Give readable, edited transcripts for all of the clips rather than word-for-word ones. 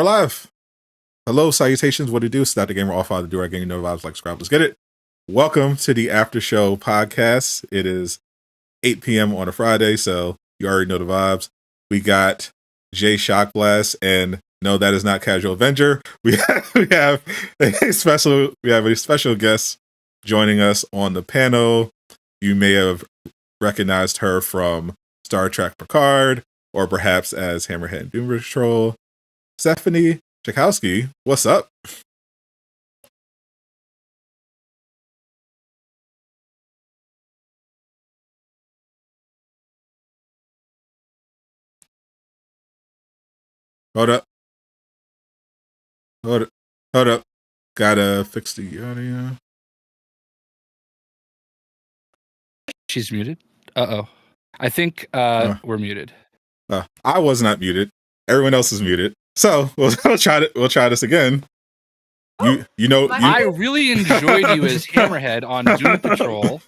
We're live. Hello, salutations. What do you do? It's not the gamer, all father, Durag, getting no vibes like scrap. Let's get it. Welcome to the Aftershow Podcast. It is 8 p.m. on a Friday, so you already know the vibes. We got Jay Shockblast, and no, that is not Casual Avenger. We have a special guest joining us on the panel. You may have recognized her from Star Trek Picard, or perhaps as Hammerhead and Doom Patrol. Stephanie Czajkowski, what's up? Hold up. Gotta fix the audio. She's muted. Uh-oh. I think we're muted. I was not muted. Everyone else is muted. So we'll try this again. I really enjoyed you as Hammerhead on Doom Patrol.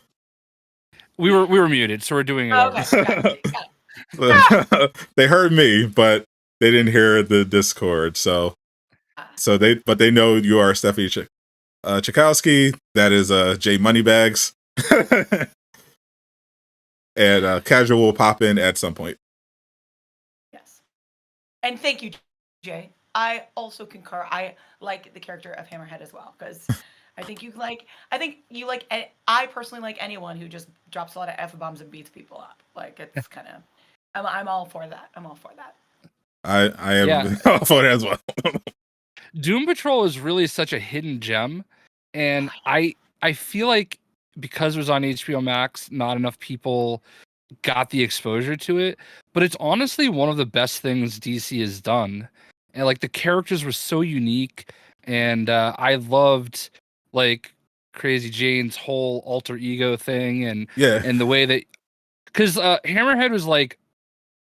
We were muted, so we're doing it over. Okay. They heard me, but they didn't hear the Discord. So they know you are Stephanie Czajkowski. That is Jay Moneybags. And Casual will pop in at some point. Yes. And thank you, Jay. I also concur. I like the character of Hammerhead as well, because I personally like anyone who just drops a lot of F-bombs and beats people up. Like, it's kind of, I'm all for that. I am all for that as well. Doom Patrol is really such a hidden gem, and I feel like because it was on HBO Max, not enough people got the exposure to it, but it's honestly one of the best things DC has done. And like the characters were so unique, and I loved like Crazy Jane's whole alter ego thing, and the way that, because Hammerhead was like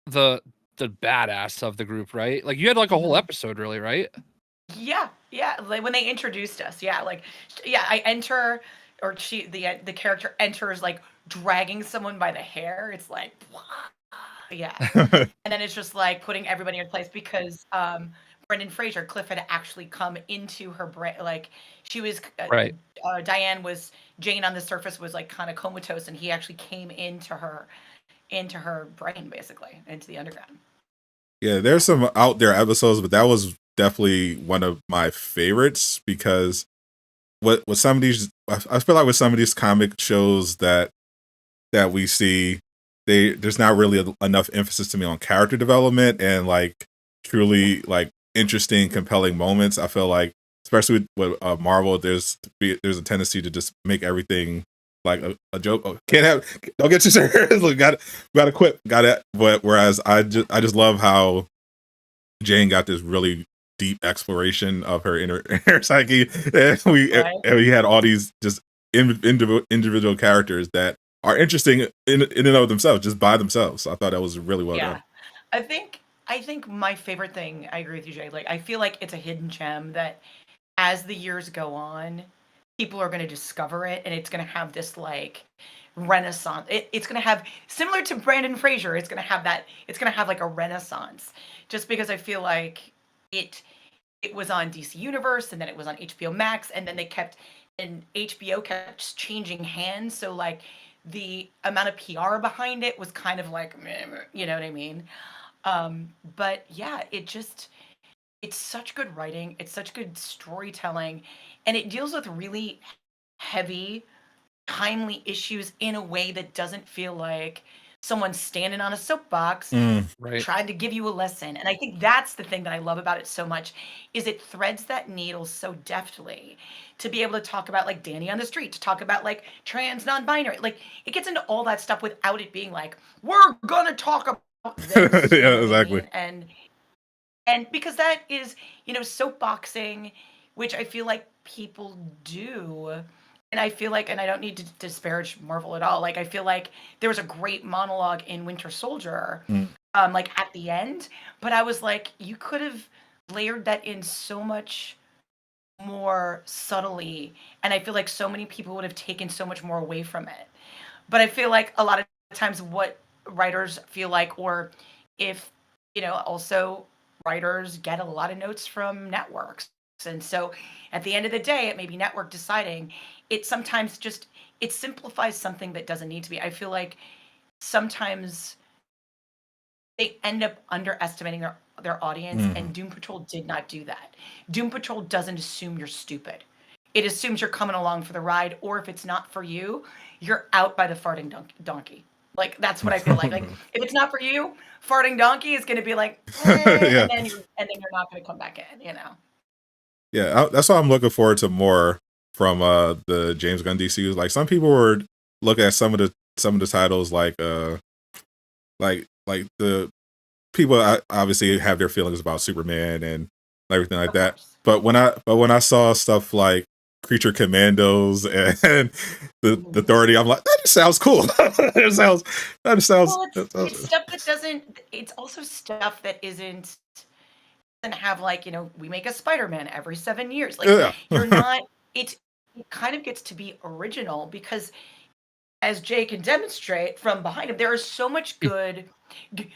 the badass of the group, right? Like you had like a whole episode, really, right? Yeah. Like when they introduced us, I enter, or the character enters like dragging someone by the hair. It's like, yeah. And then it's just like putting everybody in place, because Brendan Fraser, Cliff, had actually come into her brain. Like she was right. Jane on the surface was like kind of comatose, and he actually came into her brain, basically into the underground. Yeah, there's some out there episodes, but that was definitely one of my favorites, because with some of these, I feel like with some of these comic shows that we see, there's not really enough emphasis to me on character development and like truly like interesting, compelling moments. I feel like, especially with Marvel, there's a tendency to just make everything like a joke. Oh, don't get too serious. Look, gotta quit. But whereas I just love how Jane got this really deep exploration of her inner psyche, and we had all these just individual characters that are interesting in and of themselves, just by themselves. So I thought that was really well done. I think my favorite thing, I agree with you, Jay. Like, I feel like it's a hidden gem that as the years go on, people are going to discover it, and it's going to have this like renaissance. It's going to have, similar to Brendan Fraser, it's going to have like a renaissance, just because I feel like it was on DC Universe, and then it was on HBO Max, and then HBO kept changing hands. So like the amount of PR behind it was kind of like, you know what I mean? But yeah, it's such good writing. It's such good storytelling, and it deals with really heavy, timely issues in a way that doesn't feel like someone's standing on a soapbox trying to give you a lesson. And I think that's the thing that I love about it so much, is it threads that needle so deftly to be able to talk about like Danny on the street, to talk about like trans, non-binary. Like it gets into all that stuff without it being like, we're gonna talk about this. Yeah, exactly. And because that is, soapboxing, which I feel like people do. And I feel like, and I don't need to disparage Marvel at all, like I feel like there was a great monologue in Winter Soldier, like at the end, but I was like, you could have layered that in so much more subtly, and I feel like so many people would have taken so much more away from it. But I feel like a lot of times what writers feel like, or if, also writers get a lot of notes from networks. And so at the end of the day, it may be network deciding. It sometimes just it simplifies something that doesn't need to be. I feel like sometimes they end up underestimating their audience, and Doom Patrol did not do that. Doom Patrol doesn't assume you're stupid. It assumes you're coming along for the ride, or if it's not for you, you're out by the farting donkey. Like, that's what I feel like. Like, if it's not for you, farting donkey is going to be like, Yeah. and then you're not going to come back in, you know? Yeah, that's why I'm looking forward to more from the James Gunn DCU. Like, some people were looking at some of the titles like the people obviously have their feelings about Superman and everything like that. Course. But when I saw stuff like Creature Commandos and the Authority, I'm like, that just sounds cool. That sounds. Well, it's stuff that doesn't. It's also stuff that doesn't have, like, we make a Spider-Man every 7 years. Like, yeah. You're not. It kind of gets to be original because, as Jay can demonstrate from behind him, there is so much good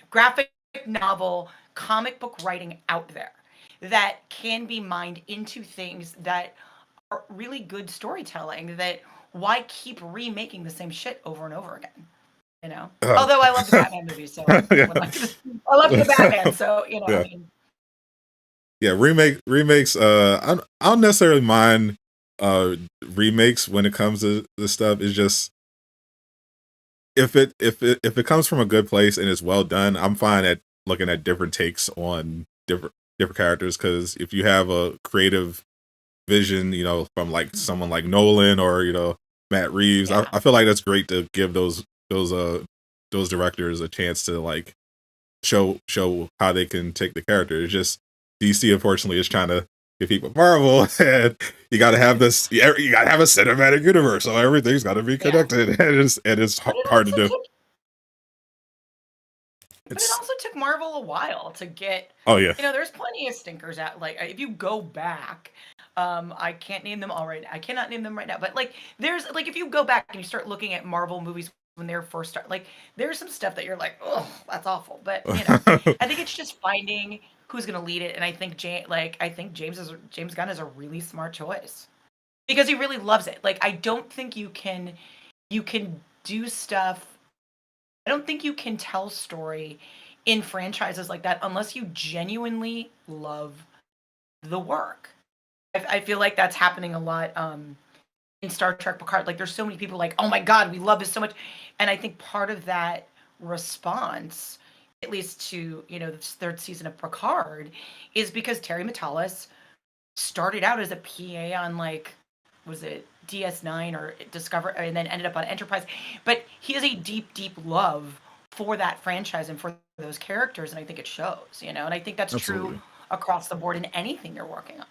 graphic novel, comic book writing out there that can be mined into things that are really good storytelling. That why keep remaking the same shit over and over again? Although I love the Batman movies, so Yeah. I love the Batman, so Yeah. I mean, Yeah, remakes. I don't necessarily mind remakes when it comes to this stuff. It's just if it comes from a good place and it's well done, I'm fine at looking at different takes on different characters. Because if you have a creative vision, from like someone like Nolan or Matt Reeves, Yeah. I feel like that's great to give those directors a chance to like show how they can take the character. It's just DC unfortunately is trying to compete with Marvel, and you got to have this. You got to have a cinematic universe, so everything's got to be connected, and it's hard to do. But it also took Marvel a while to get. Oh yeah. There's plenty of stinkers out. Like, if you go back, I can't name them all right. I cannot name them right now. But like, there's like, if you go back and you start looking at Marvel movies when they were first started, like, there's some stuff that you're like, oh, that's awful. But I think it's just finding who's going to lead it. And I think James Gunn is a really smart choice because he really loves it. Like, I don't think you can do stuff. I don't think you can tell story in franchises like that unless you genuinely love the work. I feel like that's happening a lot in Star Trek Picard. Like, there's so many people like, oh my God, we love this so much. And I think part of that response, at least to, the third season of Picard, is because Terry Matalas started out as a PA on, like, was it DS9 or Discover, and then ended up on Enterprise. But he has a deep, deep love for that franchise and for those characters, and I think it shows, and I think that's Absolutely. true across the board in anything you're working on.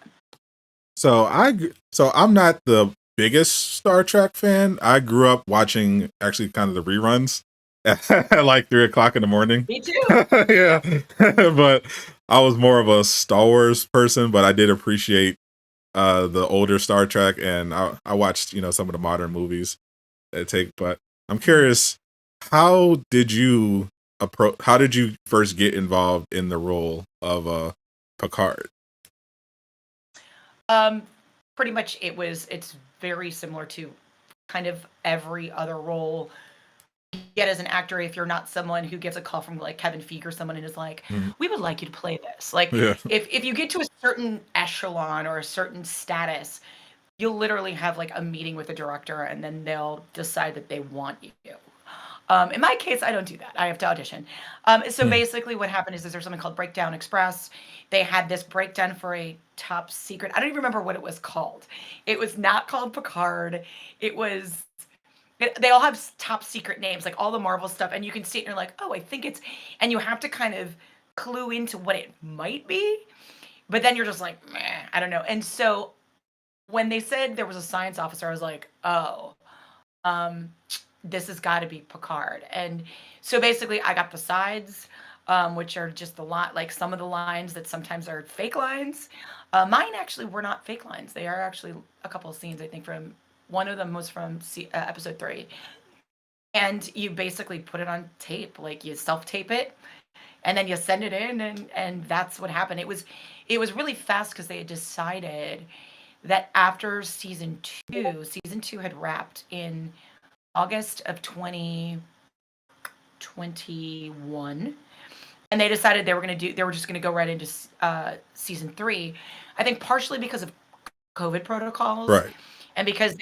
So I'm not the biggest Star Trek fan. I grew up watching actually kind of the reruns at like 3:00 in the morning. Me too. Yeah. But I was more of a Star Wars person, but I did appreciate the older Star Trek, and I watched some of the modern movies that take. But I'm curious, how did you first get involved in the role of Picard? Pretty much it's very similar to kind of every other role you get as an actor. If you're not someone who gets a call from like Kevin Feige or someone and is like, we would like you to play this. Like, Yeah. if you get to a certain echelon or a certain status, you'll literally have like a meeting with the director and then they'll decide that they want you. In my case, I don't do that. I have to audition. So basically what happened is there's something called Breakdown Express. They had this breakdown for a top secret. I don't even remember what it was called. It was not called Picard. They all have top secret names, like all the Marvel stuff. And you can see it and you're like, oh, I think it's, and you have to kind of clue into what it might be. But then you're just like, meh, I don't know. And so when they said there was a science officer, I was like, oh, this has got to be Picard. And so basically I got the sides, which are just like some of the lines that sometimes are fake lines. Mine actually were not fake lines. They are actually a couple of scenes, I think, from one of them was from episode 3. And you basically put it on tape, like you self-tape it. and then you send it in, and that's what happened. It was really fast because they had decided that after season two had wrapped in August of 2021, and they decided they were just going to go right into season 3. I think partially because of COVID protocols, Right. and because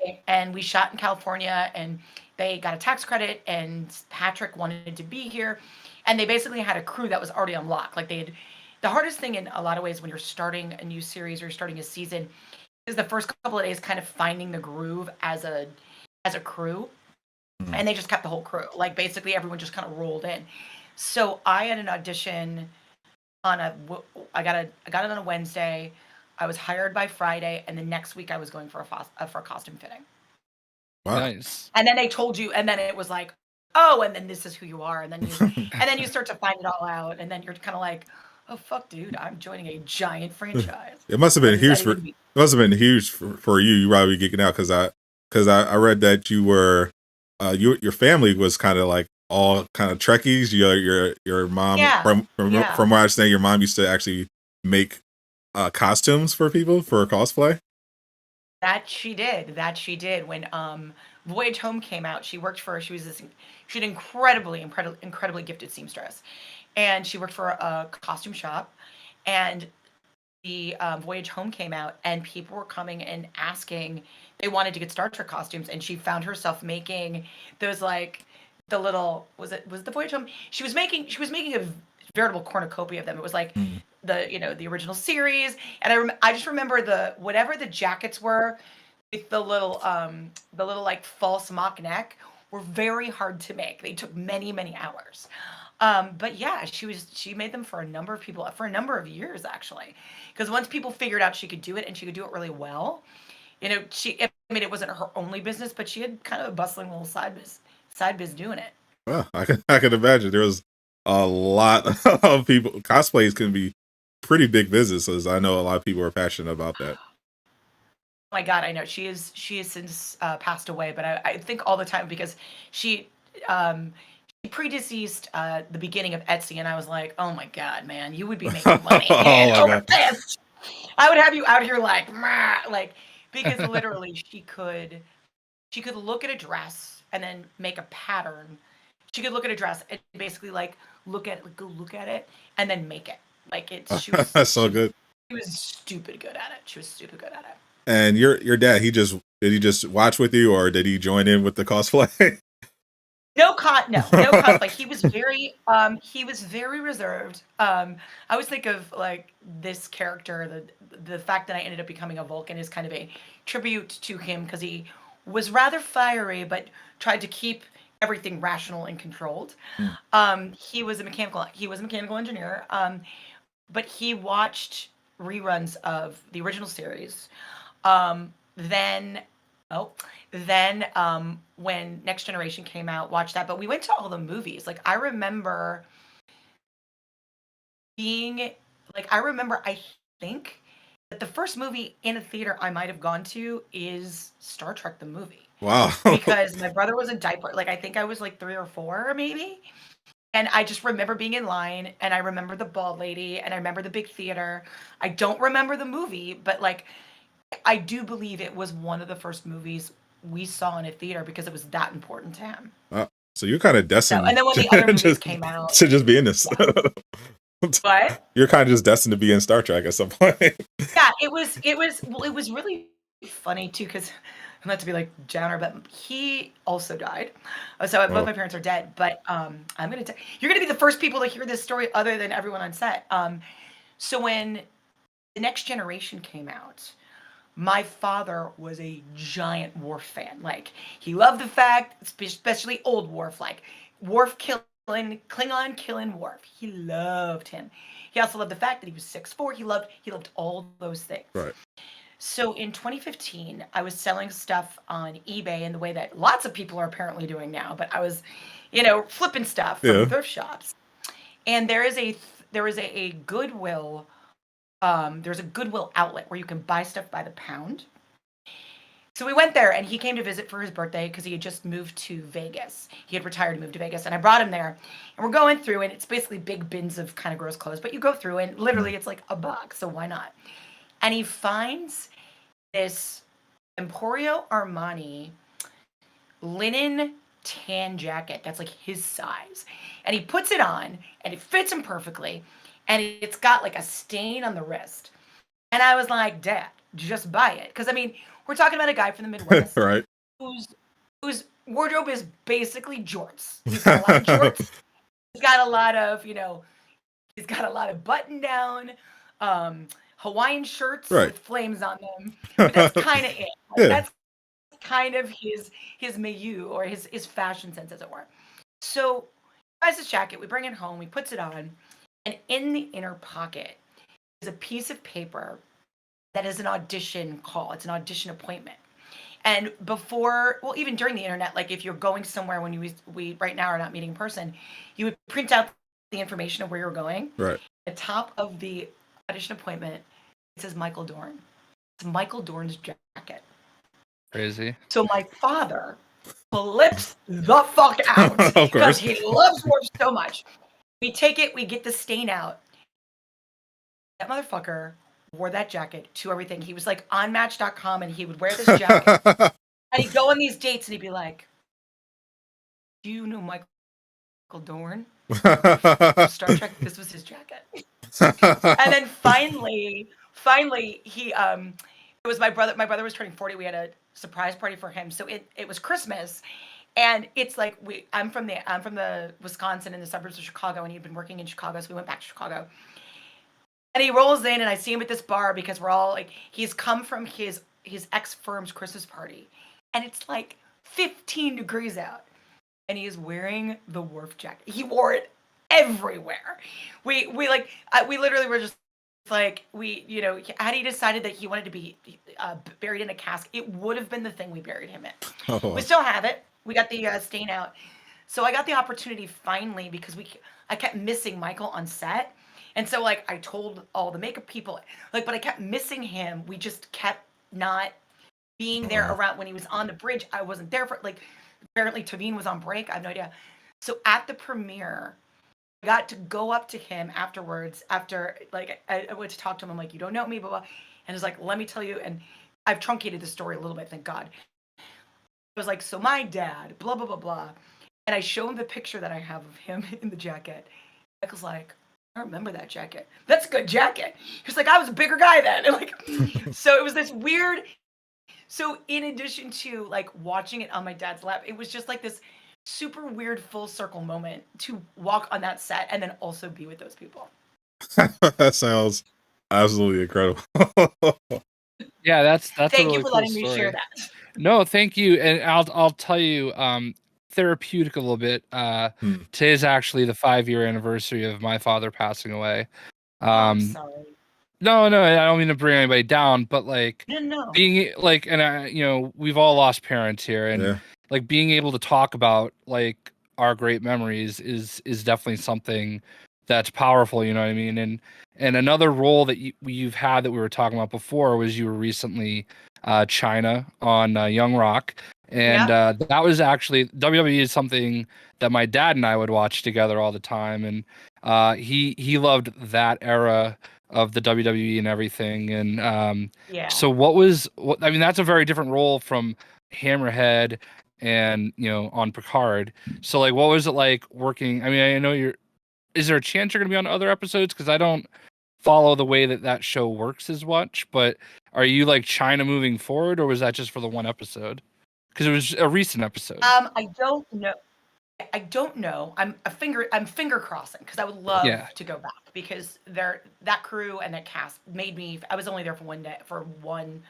we shot in California, and they got a tax credit, and Patrick wanted to be here, and they basically had a crew that was already on lock. Like the hardest thing in a lot of ways when you're starting a new series or you're starting a season is the first couple of days kind of finding the groove as a crew. Mhm. And they just kept the whole crew. Like basically everyone just kind of rolled in. So I had an audition I got it on a Wednesday. I was hired by Friday, and the next week I was going for a costume fitting. Wow. Nice. And then they told you, and then it was like, oh, and then this is who you are, and then you start to find it all out, and then you're kind of like, oh fuck, dude, I'm joining a giant franchise. It must have been huge for you. You probably geeking out because I read that you were your family was kind of like all kind of Trekkies. Your mom from what I understand, your mom used to actually make costumes for people for cosplay. That she did. When Voyage Home came out, she was an incredibly gifted seamstress, and she worked for a costume shop, and the Voyage Home came out, and people were coming and asking, they wanted to get Star Trek costumes, and she found herself making those, like the little, was it the Voyage Home? She was making a veritable cornucopia of them. It was like the original series, and I just remember whatever the jackets were with the little like false mock neck were very hard to make. They took many hours. But yeah, she made them for a number of people for a number of years, actually, because once people figured out she could do it, and she could do it really well, it wasn't her only business, but she had kind of a bustling little side biz doing it. Well, I can imagine there was a lot of people. Cosplays can be pretty big businesses. I know a lot of people are passionate about that. Oh my God, I know she has since passed away, but I think all the time because she predeceased the beginning of Etsy, and I was like, oh my God, man, you would be making money over this. I would have you out here like because literally she could look at a dress and then make a pattern. She could look at a dress and basically like go look at it and then make it. Like she was so good. She was stupid good at it. And your dad, did he just watch with you, or did he join in with the cosplay? No cosplay. He was very reserved. I always think of like this character, the fact that I ended up becoming a Vulcan is kind of a tribute to him, because he was rather fiery but tried to keep everything rational and controlled. He was a mechanical engineer, but he watched reruns of the original series. Then when Next Generation came out, watched that. But we went to all the movies. Like I remember I think that the first movie in a theater I might have gone to is Star Trek the movie. Wow. Because my brother was in diaper. Like I think I was like 3 or 4 maybe. And I just remember being in line, and I remember the bald lady, and I remember the big theater. I don't remember the movie, but like I do believe it was one of the first movies we saw in a theater because it was that important to him. So you're kind of destined. And then when the other movies came out, to just be in this. What? You're kind of just destined to be in Star Trek at some point. Yeah, it was really funny too, because not to be like downer, but he also died. So both my parents are dead. But you're gonna be the first people to hear this story other than everyone on set. So when The Next Generation came out, my father was a giant Worf fan. Like he loved the fact, especially old Worf, like Worf killing Klingon killing Worf. He loved him. He also loved the fact that he was 6'4". He loved all those things. Right. So in 2015, I was selling stuff on eBay in the way that lots of people are apparently doing now. But I was, flipping stuff from thrift shops. And there is a Goodwill. There's a Goodwill outlet where you can buy stuff by the pound. So we went there, and he came to visit for his birthday because he had just moved to Vegas. He had retired and moved to Vegas, and I brought him there. And we're going through, and it's basically big bins of kind of gross clothes, but you go through, and literally it's like a box, so why not? And he finds this Emporio Armani linen tan jacket that's like his size. And he puts it on, and it fits him perfectly, and it's got like a stain on the wrist. And I was like, Dad, just buy it. Because, I mean, we're talking about a guy from the Midwest Right. whose wardrobe is basically jorts. He's got a lot of jorts. He's got a lot of, he's got a lot of button-down Hawaiian shirts with flames on them. But that's kind of it. Like, that's kind of his milieu or his fashion sense, as it were. So, he buys this jacket. We bring it home. He puts it on. And in the inner pocket is a piece of paper that is an audition call. It's an audition appointment. And before, well, even during the internet, like if you're going somewhere when we right now are not meeting in person, you would print out the information of where you're going. Right. At the top of the audition appointment, it says Michael Dorne. It's Michael Dorne's jacket. Crazy. So my father flips the fuck out because he loves Worf so much. We take it, we get the stain out. That motherfucker wore that jacket to everything. He was like on Match.com, and he would wear this jacket. And he'd go on these dates, and he'd be like, "Do you know Michael Dorne? Star Trek, this was his jacket." And then finally, he it was my brother. My brother was turning 40. We had a surprise party for him. So it was Christmas. And it's like I'm from the Wisconsin in the suburbs of Chicago, and he'd been working in Chicago, so we went back to Chicago. And he rolls in, and I see him at this bar because we're all like, he's come from his ex-firm's Christmas party, and it's like 15 degrees out, and he is wearing the Worf jacket. He wore it everywhere. We literally were just like, had he decided that he wanted to be buried in a cask, it would have been the thing we buried him in. Oh. We still have it. We got the stain out. So I got the opportunity finally because I kept missing Michael on set. And so, like, I told all the makeup people, like, but I kept missing him. We just kept not being there around when he was on the bridge. I wasn't there for, like, apparently Tavine was on break. I have no idea. So at the premiere, I got to go up to him afterwards, after, like, I went to talk to him. I'm like, you don't know me, blah, blah. And he's like, let me tell you. And I've truncated the story a little bit, thank God. I was like, so my dad, blah, blah, blah, blah. And I show him the picture that I have of him in the jacket. Michael's like, I remember that jacket. That's a good jacket. He's like, I was a bigger guy then. And like, so it was this weird. So in addition to like watching it on my dad's lap, it was just like this super weird full circle moment to walk on that set and then also be with those people. That sounds absolutely incredible. Yeah, that's Thank you for cool letting story. me share that. No, thank you. And I'll tell you, therapeutic a little bit. Today is actually the 5-year anniversary of my father passing away. I'm sorry. No, I don't mean to bring anybody down, but like no. being like, and we've all lost parents here, and like being able to talk about like our great memories is definitely something that's powerful. You know what I mean? And another role that you've had that we were talking about before was you were recently China on Young Rock. And that was actually, WWE is something that my dad and I would watch together all the time. And he loved that era of the WWE and everything. And so I mean, that's a very different role from Hammerhead and, on Picard. So like, what was it like working? I mean, I know is there a chance you're going to be on other episodes? Because I don't follow the way that show works as much, but are you like China moving forward, or was that just for the one episode? Because it was a recent episode. I don't know. I'm finger crossing because I would love to go back because that crew and that cast made me. I was only there for one day for one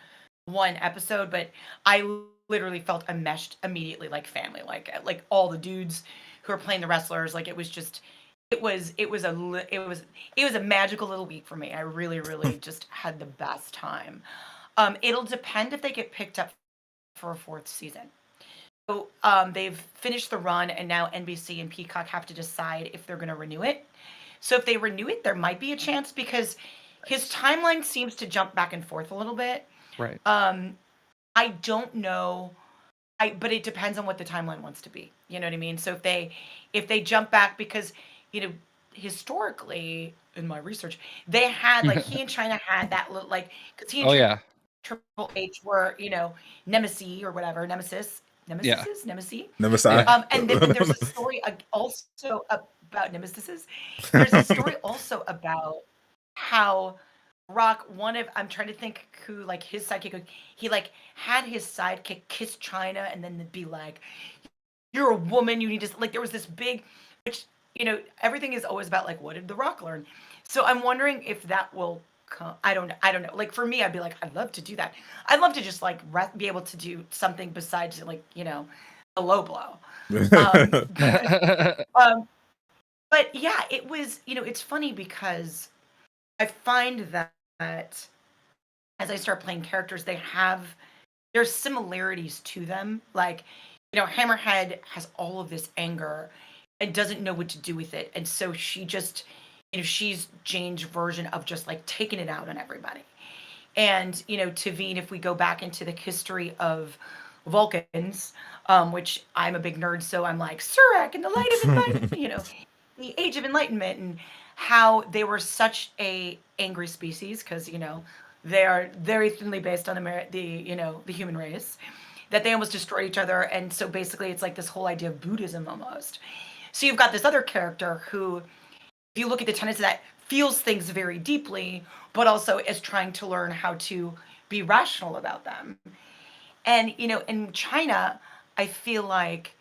episode, but I literally felt enmeshed immediately, like family, like all the dudes who are playing the wrestlers. Like it was a magical little week for me. I really, really just had the best time. It'll depend if they get picked up for a 4th season. So they've finished the run, and now NBC and Peacock have to decide if they're going to renew it. So if they renew it, there might be a chance because his timeline seems to jump back and forth a little bit. Right. I don't know. But it depends on what the timeline wants to be. You know what I mean? So if they jump back because, you know, historically in my research, they had like he and China had that little like because he and Oh yeah, Triple H were, you know, Nemesis or whatever, yeah, Nemesis. Nemesis. yeah. And then there's a story also about Nemesis. There's a story also about how Rock, one of I'm trying to think who like his sidekick, he like had his sidekick kiss China and then be like, "You're a woman, you need to," like there was this big, which you know everything is always about like what did The Rock learn. So I'm wondering if that will come. I don't know. Like for me, I'd be like, I'd love to do that. I'd love to just like be able to do something besides like you know a low blow. Um, um, but yeah, it was you know it's funny because I find that as I start playing characters, there's similarities to them. Like, you know, Hammerhead has all of this anger and doesn't know what to do with it. And so she just, you know, she's Jane's version of just like taking it out on everybody. And, you know, Tavine, if we go back into the history of Vulcans, which I'm a big nerd, so I'm like, Surak and the light of enlightenment, you know, the age of enlightenment and how they were such a angry species because, you know, they are very thinly based on the human race that they almost destroyed each other. And so basically it's like this whole idea of Buddhism almost. So you've got this other character who, if you look at the tenets of that, feels things very deeply, but also is trying to learn how to be rational about them. And, you know, in China, I feel like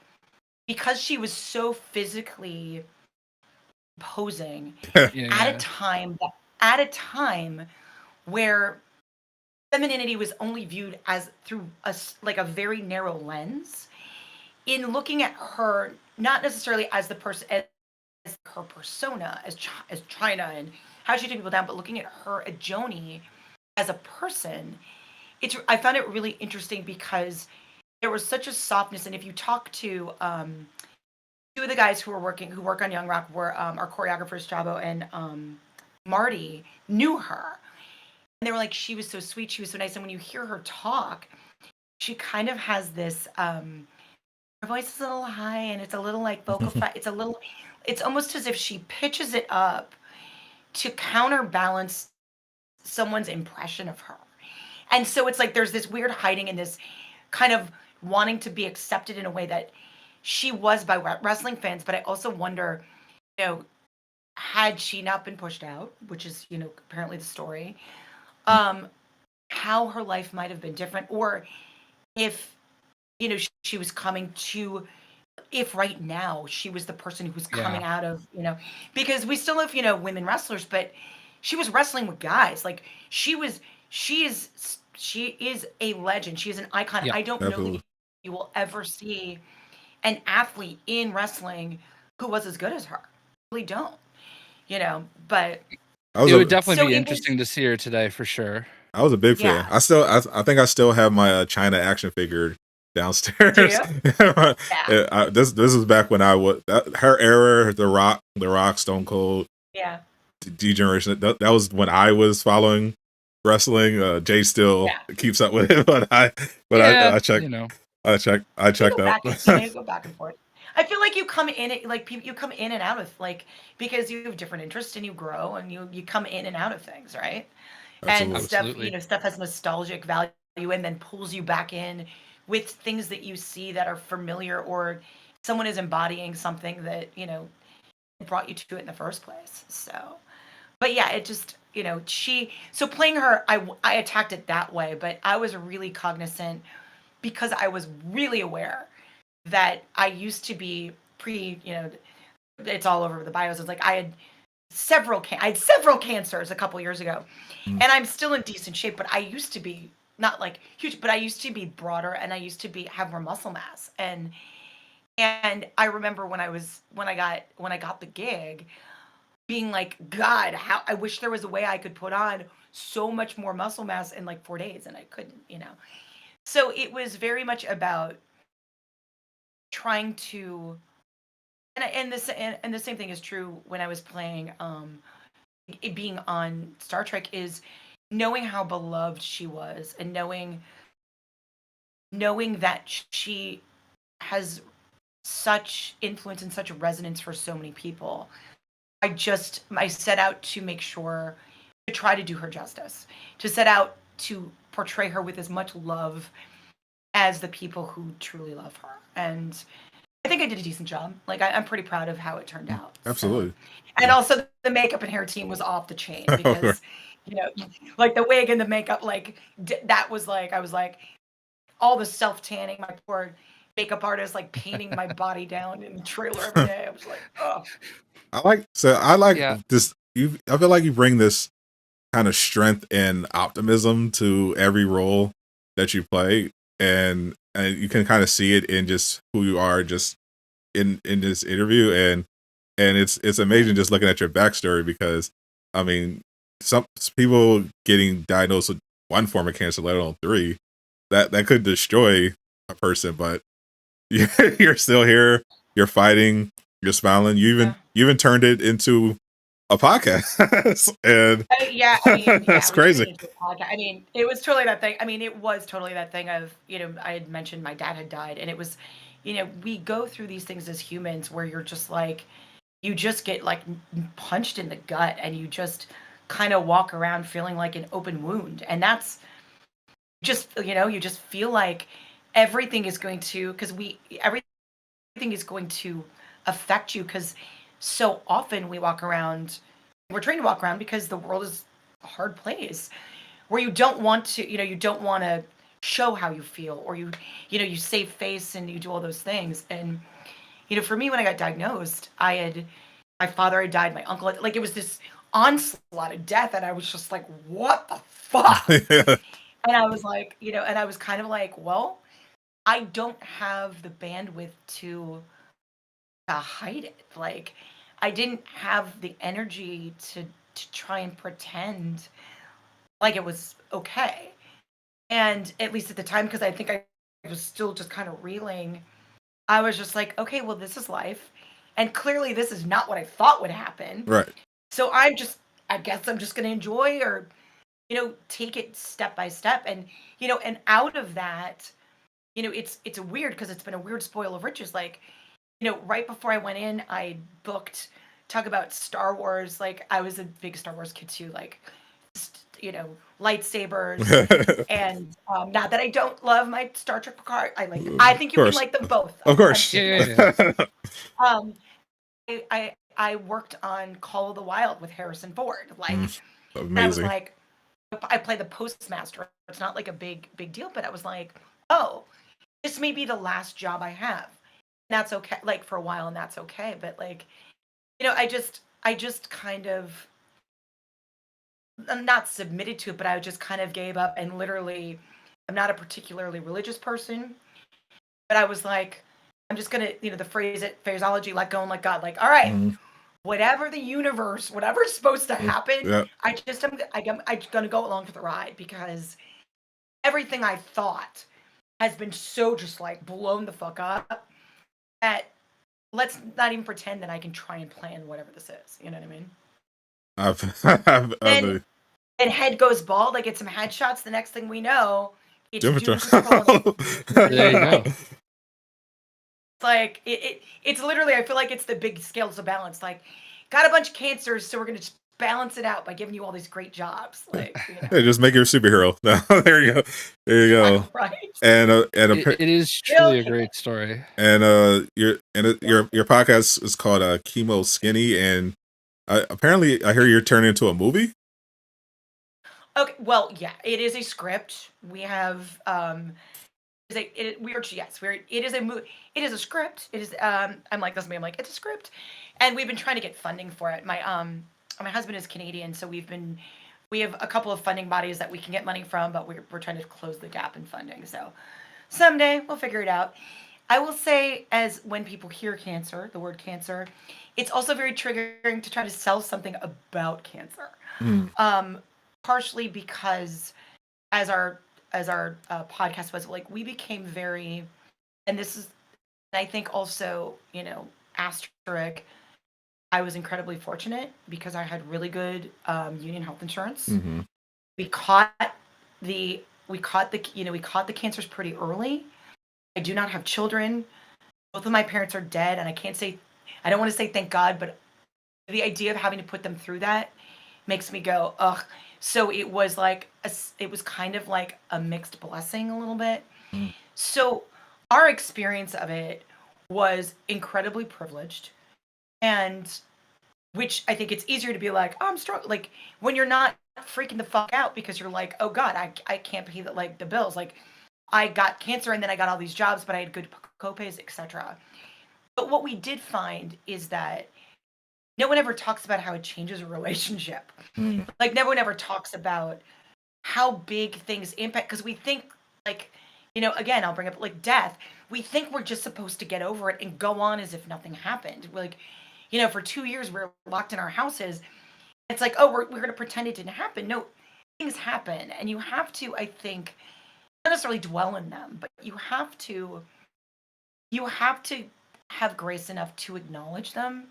because she was so physically imposing at a Yeah. time where femininity was only viewed as through like a very narrow lens in looking at her not necessarily as the person as her persona as China and how she took people down but looking at her at Joni as a person I found it really interesting because there was such a softness and if you talk to two of the guys who work on Young Rock were our choreographers Chabo and Marty knew her and they were like she was so sweet she was so nice and when you hear her talk she kind of has this her voice is a little high and it's a little like vocal fry it's almost as if she pitches it up to counterbalance someone's impression of her and so it's like there's this weird hiding in this kind of wanting to be accepted in a way that she was by wrestling fans but I also wonder you know had she not been pushed out which is you know apparently the story how her life might have been different or if you know she was coming to if right now she was the person who was coming Yeah. out of you know because we still have you know women wrestlers but she was wrestling with guys like she is a legend she is an icon Yeah. I don't know Absolutely. that you will ever see an athlete in wrestling who was as good as her I really don't you know but I was It would a definitely so be it was interesting to see her today for sure. I was a big fan. yeah I think I still have my China action figure do downstairs. you yeah This was back when I was her era, the Rock, Stone Cold, yeah Degeneration. That was when I was following wrestling. Jay still yeah keeps up with it, but Yeah, I checked you know. I You checked go out. back and you know you go back and forth. I feel like you come in it like you come in and out of like because you have different interests and you grow and you come in and out of things, right? And Absolutely. stuff you Absolutely. know stuff has nostalgic value and then pulls you back in with things that you see that are familiar or someone is embodying something that you know brought you to it in the first place. So, but yeah, it just you know so playing her I attacked it that way, but I was really cognizant because I was really aware that I used to be you know, it's all over the bios. It's like I had several cancers a couple years ago, Mm. and I'm still in decent shape. But I used to be not like huge, but I used to be broader, and I used to have more muscle mass. And I remember when I got the gig, being like, God, how I wish there was a way I could put on so much more muscle mass in like 4 days, and I couldn't, you know. So it was very much about trying to and the same thing is true when I was playing it being on Star Trek is knowing how beloved she was and knowing knowing that she has such influence and such resonance for so many people, I set out to make sure to try to do her justice, to set out to portray her with as much love as the people who truly love her. And I think I did a decent job. Like, I'm pretty proud of how it turned out. Absolutely. So. And also the makeup and hair team was off the chain because, like the wig and the makeup, like that was like, I was like, all the self-tanning, my poor makeup artist, like painting my body down in the trailer every day. I was like, oh. I like this. I feel like you bring this kind of strength and optimism to every role that you play, and you can kind of see it in just who you are, just in this interview, and it's amazing just looking at your backstory, because I mean, some people getting diagnosed with one form of cancer, let alone 3, that could destroy a person, but you're still here, you're fighting, you're smiling, you even turned it into a podcast. And that's crazy. I mean, it was totally that thing. I mean, it was totally that thing of, I had mentioned my dad had died, and it was, we go through these things as humans where you're just like, you just get like punched in the gut, and you just kind of walk around feeling like an open wound. And that's just, you just feel like everything is going to, everything is going to affect you, because so often we're trained to walk around because the world is a hard place where you don't want to, you don't want to show how you feel, or you save face and you do all those things. And, for me, when I got diagnosed, my father had died, my uncle like, it was this onslaught of death. And I was just like, what the fuck? And I was like, and I was kind of like, well, I don't have the bandwidth to hide it. Like, I didn't have the energy to try and pretend like it was okay. And at least at the time, because I think I was still just kind of reeling, I was just like, okay, well, this is life. And clearly this is not what I thought would happen. Right. So I guess I'm just going to enjoy, or, take it step by step. And, and out of that, it's weird, because it's been a weird spoil of riches. Like, right before I went in, I booked, talk about Star Wars. Like, I was a big Star Wars kid too, like, lightsabers. And not that I don't love my Star Trek Picard. I think you can like them both. Of course. Yeah. I worked on Call of the Wild with Harrison Ford. Like, amazing. I was like, I play the postmaster. It's not like a big deal, but I was like, oh, this may be the last job I have. And that's okay. Like, for a while, and that's okay. But like, I just kind of, I'm not submitted to it, but I just kind of gave up. And literally, I'm not a particularly religious person, but I was like, I'm just gonna, the phraseology, let go and let God. Like, all right, whatever the universe, whatever's supposed to happen, I'm gonna go along for the ride, because everything I thought has been so just like blown the fuck up that let's not even pretend that I can try and plan whatever this is. You know what I mean? And head goes bald. I get some headshots. The next thing we know, it's Doom Patrol. There you go. It's like it's literally, I feel like it's the big scales of balance. Like, got a bunch of cancers, so we're gonna just balance it out by giving you all these great jobs. Like, hey, just make your superhero. There you go. Right. And it is truly a great story. And your podcast is called Chemo Skinny, and apparently I hear you're turning into a movie. Okay, well, yeah, it is a script. We have it is a movie. It is a script. It is I'm like, I'm like, it's a script. And we've been trying to get funding for it. My husband is Canadian, so we have a couple of funding bodies that we can get money from, but we're trying to close the gap in funding. So someday we'll figure it out. I will say, as when people hear cancer, the word cancer, it's also very triggering to try to sell something about cancer. Partially because as our podcast was, like, we became very, and this is, I think also, asterisk, I was incredibly fortunate because I had really good union health insurance. We caught the we caught the cancers pretty early. I do not have children. Both of my parents are dead, and I don't want to say thank God, but the idea of having to put them through that makes me go, ugh. So it was kind of like a mixed blessing a little bit. Mm. So our experience of it was incredibly privileged, and which I think it's easier to be like, oh, I'm struggling. Like when you're not freaking the fuck out because you're like, oh God, I can't pay the bills. Like I got cancer and then I got all these jobs, but I had good copays, etc. But what we did find is that no one ever talks about how it changes a relationship. Mm. Like no one ever talks about how big things impact, because we think like, again, I'll bring up like death. We think we're just supposed to get over it and go on as if nothing happened. We're like, for 2 years we're locked in our houses. It's like, oh, we're going to pretend it didn't happen. No, things happen, and you have to, I think, not necessarily dwell in them, but you have to have grace enough to acknowledge them,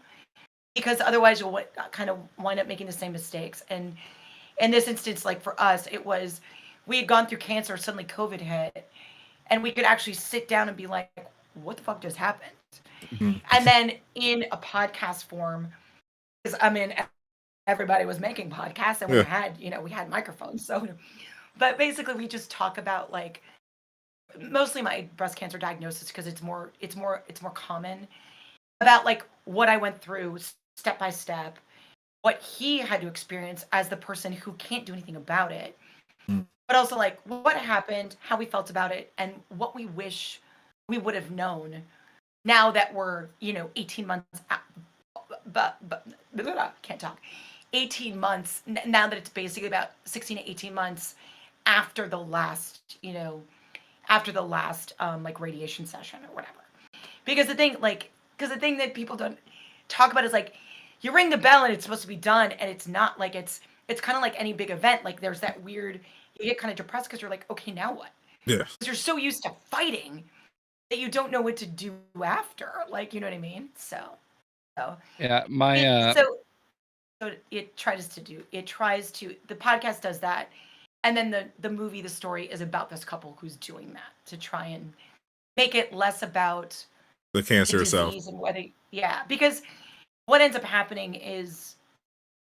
because otherwise you'll kind of wind up making the same mistakes. And in this instance, like for us, it was, we had gone through cancer, suddenly COVID hit, and we could actually sit down and be like, what the fuck just happened? Mm-hmm. And then in a podcast form, because everybody was making podcasts, and we had microphones. So, but basically we just talk about like mostly my breast cancer diagnosis, because it's more common, about like what I went through step by step, what he had to experience as the person who can't do anything about it, but also like what happened, how we felt about it, and what we wish we would have known now that we're 18 months out, can't talk 18 months now that it's basically about 16 to 18 months after the last like radiation session or whatever. Because the thing that people don't talk about is like, you ring the bell and it's supposed to be done, and it's not. Like it's kind of like any big event. Like there's that weird, you get kind of depressed because you're like, okay, now what? Yeah. Because you're so used to fighting that you don't know what to do after. Like, you know what I mean? So yeah, it tries to, the podcast does that. And then the movie, the story is about this couple who's doing that to try and make it less about the cancer itself. And whether, because what ends up happening,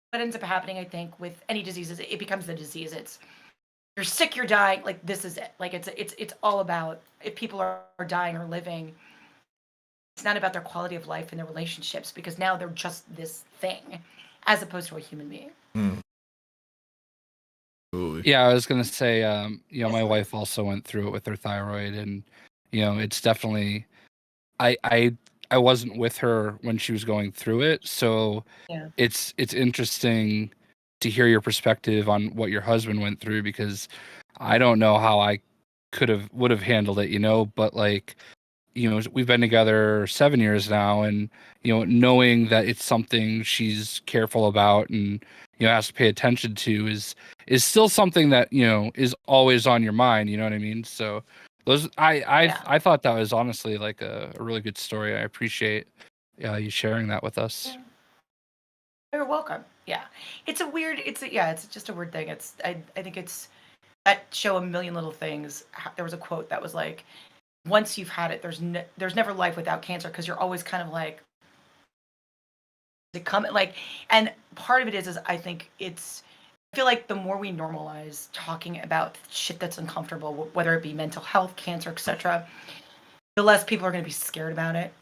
I think, with any disease is it becomes the disease. It's, you're sick, you're dying, like this is it. Like it's all about, if people are dying or living, it's not about their quality of life and their relationships, because now they're just this thing as opposed to a human being. Absolutely. Yeah, I was gonna say, my wife also went through it with her thyroid, and it's definitely, I wasn't with her when she was going through it, so it's interesting to hear your perspective on what your husband went through, because I don't know how I would have handled it, but like, we've been together 7 years now, and knowing that it's something she's careful about and has to pay attention to is still something that is always on your mind. You know what I mean? So those, I thought that was honestly like a really good story. I appreciate you sharing that with us. You're welcome. Yeah, it's just a weird thing. I think it's that show, A Million Little Things. There was a quote that was like, once you've had it, there's never life without cancer, because you're always kind of like, is it coming? Like, and part of it is I think I feel like the more we normalize talking about shit that's uncomfortable, whether it be mental health, cancer, etc., the less people are going to be scared about it,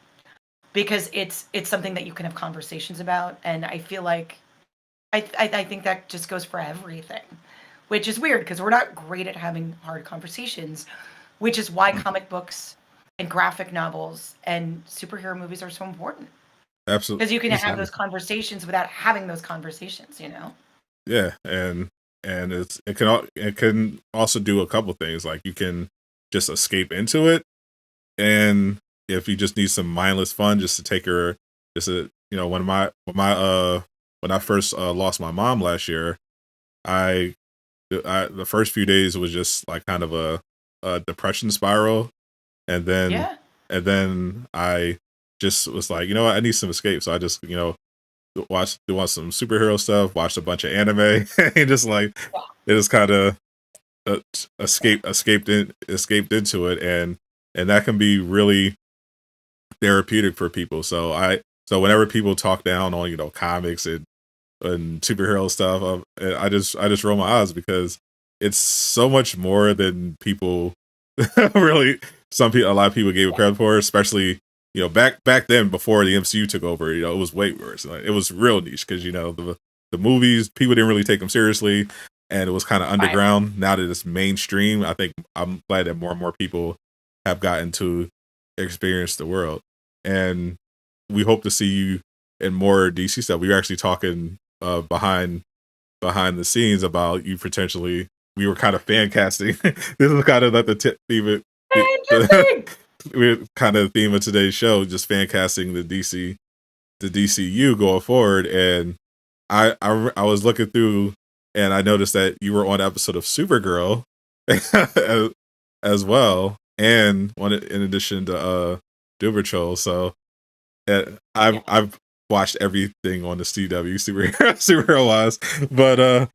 because it's something that you can have conversations about. And I feel like I think that just goes for everything, which is weird because we're not great at having hard conversations, which is why comic books and graphic novels and superhero movies are so important. Absolutely. Because you can have those conversations without having those conversations, Yeah, and it can also do a couple things. Like you can just escape into it, and if you just need some mindless fun, just to take her, when I first lost my mom last year, the first few days was just like kind of a depression spiral, and then I just was like, I need some escape. So I just, watch some superhero stuff, watched a bunch of anime, and just like, it just kind of escaped into it, and that can be really therapeutic for people. So whenever people talk down on comics and superhero stuff, I just roll my eyes, because it's so much more than people really. A lot of people gave it credit for, especially back then before the MCU took over. It was way worse. Like, it was real niche, because the movies, people didn't really take them seriously, and it was kind of underground. Right. Now that it's mainstream, I think I'm glad that more and more people have gotten to experience the world, and we hope to see you in more DC stuff. We were actually talking behind the scenes about you potentially. We were kind of fan casting. This is kind of like the theme. We're kind of the theme of today's show, just fan casting the DCU going forward. And I was looking through, and I noticed that you were on an episode of Supergirl as well, and in addition to Doom Patrol. So I've watched everything on the CW superhero wise, but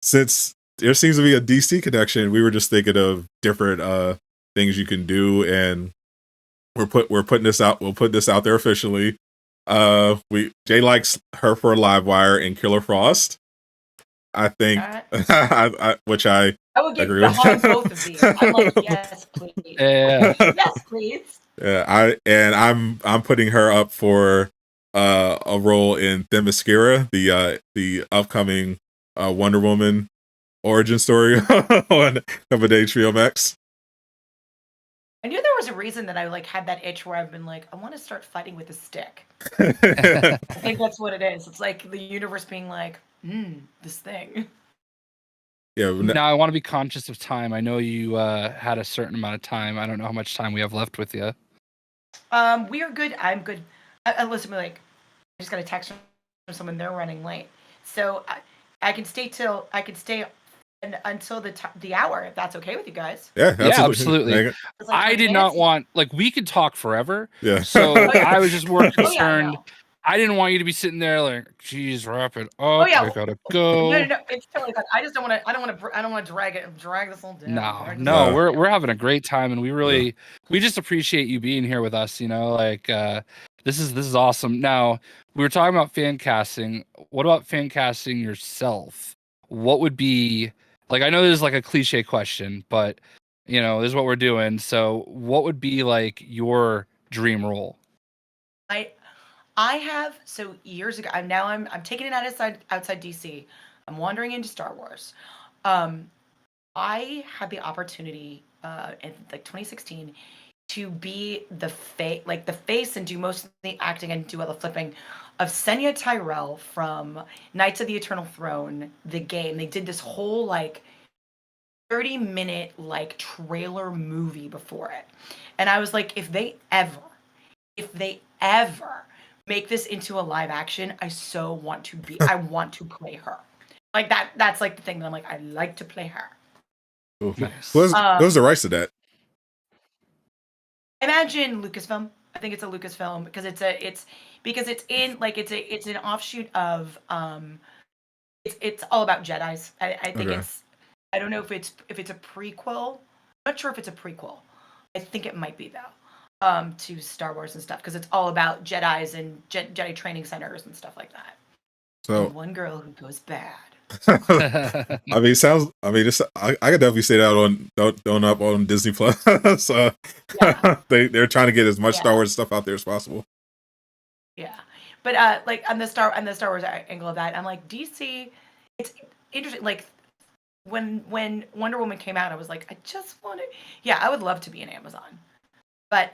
since there seems to be a DC connection, we were just thinking of different things you can do, and we're putting this out. We'll put this out there officially. Jay likes her for a live wire and Killer Frost. I think, which I would get behind both of these. I'm like, yes, please. Yes, please. Yeah, I'm putting her up for a role in Themyscira, the upcoming Wonder Woman origin story on HBO Max. I knew there was a reason that I had that itch where I've been like, I want to start fighting with a stick. I think that's what it is. It's like the universe being like, this thing. Yeah. Now I want to be conscious of time. I know you had a certain amount of time. I don't know how much time we have left with you. We are good. I'm good. Listen, I just got a text from someone. They're running late, so I can stay until the hour, if that's okay with you guys. Yeah, absolutely. I did not want, we could talk forever. Yeah. So I was just more concerned. I didn't want you to be sitting there like, geez, wrap it up. I gotta go. No, it's totally fine. I don't want to drag this all down. No, we're having a great time, and we just appreciate you being here with us. This is awesome. Now, we were talking about fan casting. What about fan casting yourself? What would be, I know this is a cliche question, but this is what we're doing. So what would be your dream role? I have, so years ago, I'm taking it outside DC. I'm wandering into Star Wars. I had the opportunity in 2016 to be the face and do most of the acting and do all the flipping of Senya Tyrell from Knights of the Eternal Throne, the game. They did this whole 30-minute trailer movie before it. And I was like, if they ever make this into a live action, I want to play her. That's the thing that I'm like, I like to play her. Cool. Nice. What was the rights to that? Imagine Lucasfilm. I think it's a Lucasfilm because it's an offshoot of it's all about Jedis. I think I don't know if it's a prequel. I'm not sure if it's a prequel. I think it might be though. To Star Wars and stuff, because it's all about Jedis and Jedi training centers and stuff like that. So and one girl who goes bad. I could definitely say that on Disney Plus. So they're trying to get as much Star Wars stuff out there as possible. Yeah, but on the Star Wars angle of that, I'm like, DC. It's interesting. When Wonder Woman came out, I was like, I just want to. Yeah, I would love to be in Amazon, but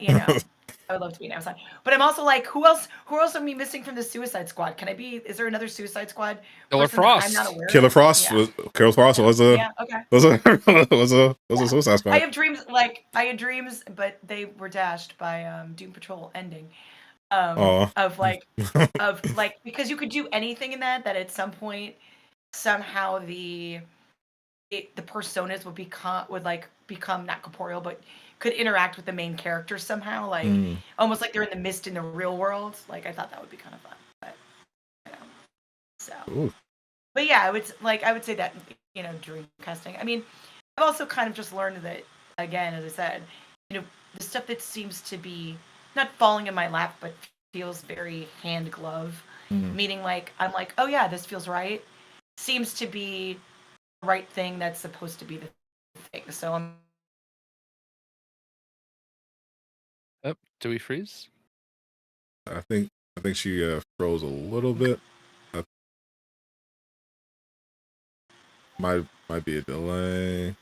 I would love to be in Amazon. But I'm also like, who else are we missing from the Suicide Squad? Can I be? Is there another Suicide Squad? Killer Frost. I'm not aware Killer Frost was a Suicide Squad. I had dreams, but they were dashed by Doom Patrol ending. Because you could do anything in that at some point somehow the personas would become not corporeal but could interact with the main character somehow, almost like they're in the mist in the real world. I thought that would be kind of fun, but so. Ooh. But yeah, I would say that dream casting. I mean, I've also kind of just learned that, again, as I said, the stuff that seems to be not falling in my lap, but feels very hand glove, meaning like I'm like, oh yeah, this feels right, seems to be the right thing that's supposed to be the thing. So I'm. Oh, do we freeze? I think she froze a little bit. Might be a delay.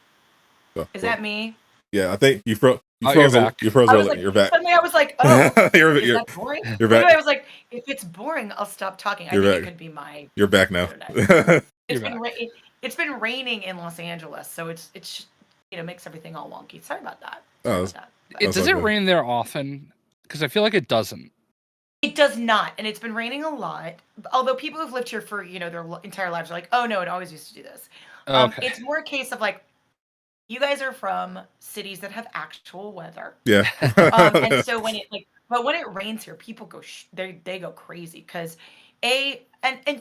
Is that me? Yeah, I think you froze. You you're froze. back. You froze. Like, you're back. Suddenly I was like, oh, is you're that boring? You're back. Anyway, I was like, if it's boring, I'll stop talking. I think it could be my. You're back now. It's been raining in Los Angeles, so it's makes everything all wonky. Sorry about that. Does it rain there often? Because I feel like it doesn't. It does not, and it's been raining a lot. Although people who've lived here for their entire lives are like, oh no, it always used to do this. Okay. It's more a case of like, you guys are from cities that have actual weather. Yeah. And so when it rains here, people go they go crazy because and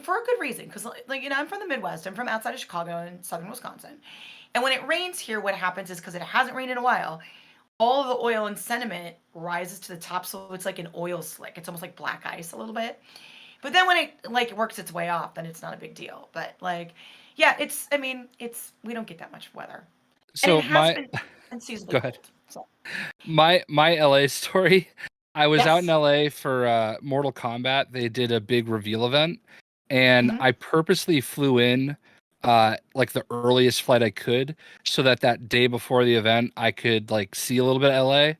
for a good reason, because I'm from the Midwest. I'm from outside of Chicago in southern Wisconsin, and when it rains here, what happens is because it hasn't rained in a while, all of the oil and sediment rises to the top, so it's like an oil slick. It's almost like black ice a little bit. But then when it works its way off, then it's not a big deal. But we don't get that much weather. So go ahead. So. My LA story. I was out in LA for Mortal Kombat. They did a big reveal event, and I purposely flew in like the earliest flight I could, so that day before the event I could like see a little bit of LA.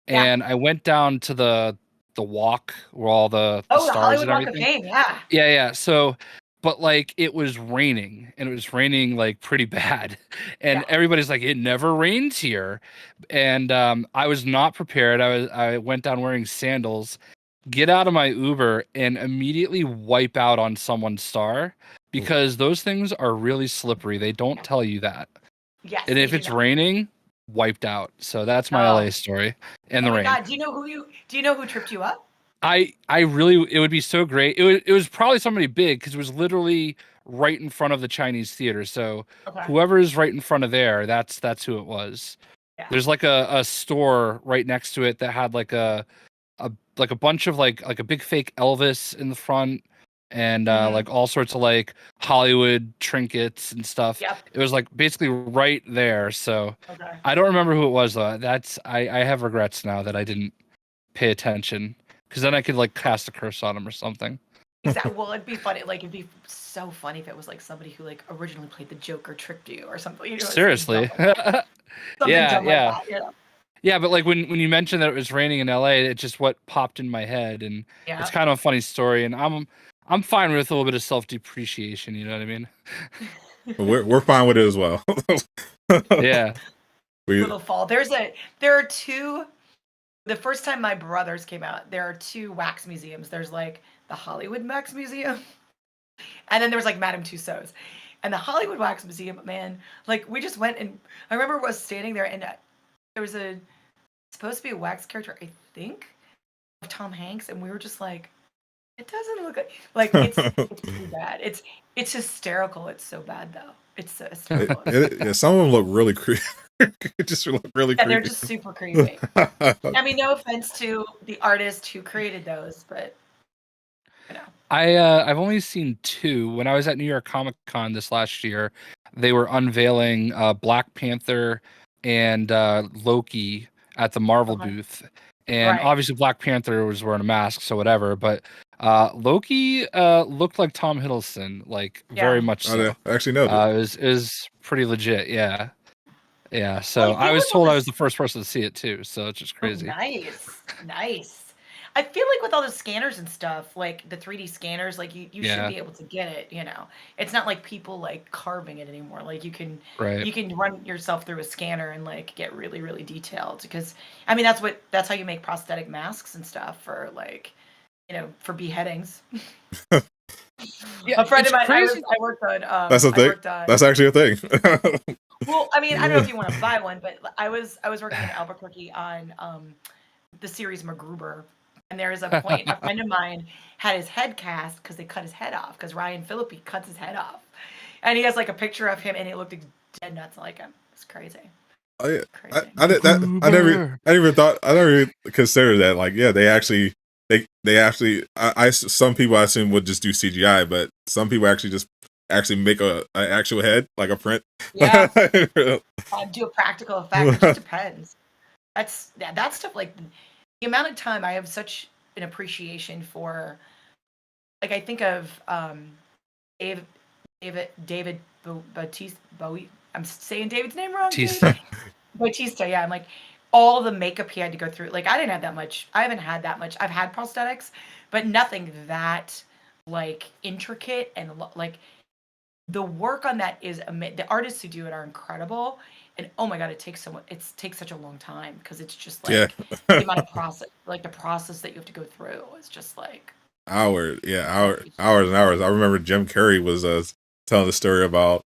And I went down to the walk where all the stars Hollywood and everything. Walk of Fame, yeah. Yeah. So, but like it was raining, and it was raining like pretty bad, and everybody's like, it never rains here, and I was not prepared. I went down wearing sandals, get out of my Uber, and immediately wipe out on someone's star, because those things are really slippery. They don't tell you that. Yes. And if it's raining, wiped out. So that's my LA story. And the rain. God, do you know who tripped you up? I really, it would be so great. It was probably somebody big, because it was literally right in front of the Chinese theater. So whoever is right in front of there, that's who it was. Yeah. There's like a store right next to it that had like a bunch of like a big fake Elvis in the front, and like all sorts of like Hollywood trinkets and stuff. Yep. It was like basically right there. So I don't remember who it was though. I have regrets now that I didn't pay attention, because then I could like cast a curse on him or something. Exactly. Well, it'd be funny. Like, it'd be so funny if it was like somebody who like originally played the Joker tricked you or something. Seriously. Yeah. Yeah, but like when you mentioned that it was raining in LA, it's just what popped in my head, and it's kind of a funny story, and I'm fine with a little bit of self-depreciation. You know what I mean? We're fine with it as well. Yeah. Little fall. There are two. The first time my brothers came out, there are two wax museums. There's like the Hollywood Wax Museum, and then there was like Madame Tussauds. And the Hollywood Wax Museum, man, like we just went, and I remember I was standing there, and there was supposed to be a wax character, I think, of Tom Hanks, and we were just like, it doesn't look like it's pretty bad. It's hysterical. It's so bad though. It's so hysterical. Some of them look really creepy. Just look really creepy. They're just super creepy. I mean, no offense to the artist who created those, but I've only seen two. When I was at New York Comic Con this last year, they were unveiling Black Panther and Loki at the Marvel booth, and obviously Black Panther was wearing a mask, so whatever. But Loki looked like Tom Hiddleston, like very much so. I actually know that. It was pretty legit, yeah. So I was told I was the first person to see it too, so it's just crazy. Oh, nice. I feel like with all the scanners and stuff, like the 3D scanners, like you should be able to get it. It's not like people like carving it anymore. Like you can run yourself through a scanner and like get really, really detailed. Because I mean that's how you make prosthetic masks and stuff for like for beheadings. A friend of mine, I worked on. That's a thing. That's actually a thing. Well, I mean, I don't know if you want to buy one, but I was working in Albuquerque on the series MacGruber. And there is a point, a friend of mine had his head cast because they cut his head off, because Ryan Phillippe cuts his head off. And he has like a picture of him, and it looked dead nuts like him. It's crazy. Oh yeah, Crazy. I never even considered that. Like, yeah, they actually, some people I assume would just do CGI, but some people actually just make an actual head, like a print. Yeah. Do a practical effect. It just depends. That's stuff like the amount of time I have such an appreciation for. Like I think of David Bautista. Bowie. I'm saying David's name wrong. Bautista. Yeah, I'm like all the makeup he had to go through. Like I didn't have that much. I haven't had that much. I've had prosthetics, but nothing that like intricate and like the work on that is the artists who do it are incredible. And oh my god, it takes such a long time because it's just like the amount of process, like the process that you have to go through is just like hours and hours. I remember Jim Carrey was telling the story about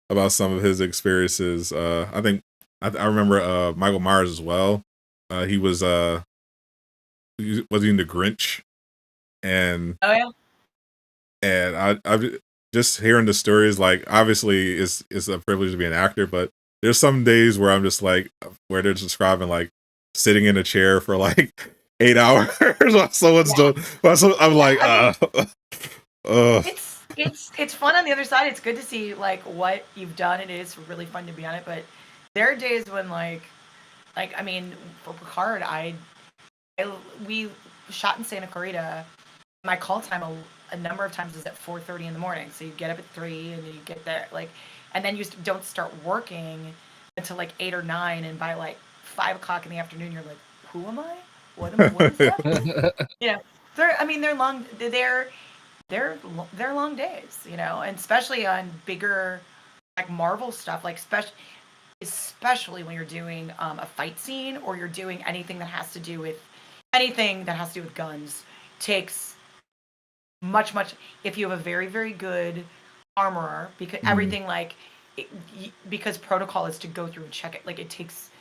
about some of his experiences. I think I remember Michael Myers as well. He was in The Grinch, and oh yeah. And I just hearing the stories, like obviously it's a privilege to be an actor, but there's some days where I'm just like, where they're describing like sitting in a chair for like 8 hours while someone's doing. I'm like, It's fun on the other side. It's good to see like what you've done. It is really fun to be on it, but there are days when like I mean, for Picard, we shot in Santa Clarita. My call time a number of times is at 4:30 in the morning. So you get up at 3 and you get there like, and then you don't start working until like 8 or 9. And by like 5 o'clock in the afternoon, you're like, who am I? What is that? You know, they're long. They're long days, you know, and especially on bigger like Marvel stuff, like especially when you're doing a fight scene or you're doing anything that has to do with guns, takes much if you have a very very good armorer, because everything like because protocol is to go through and check it, like it takes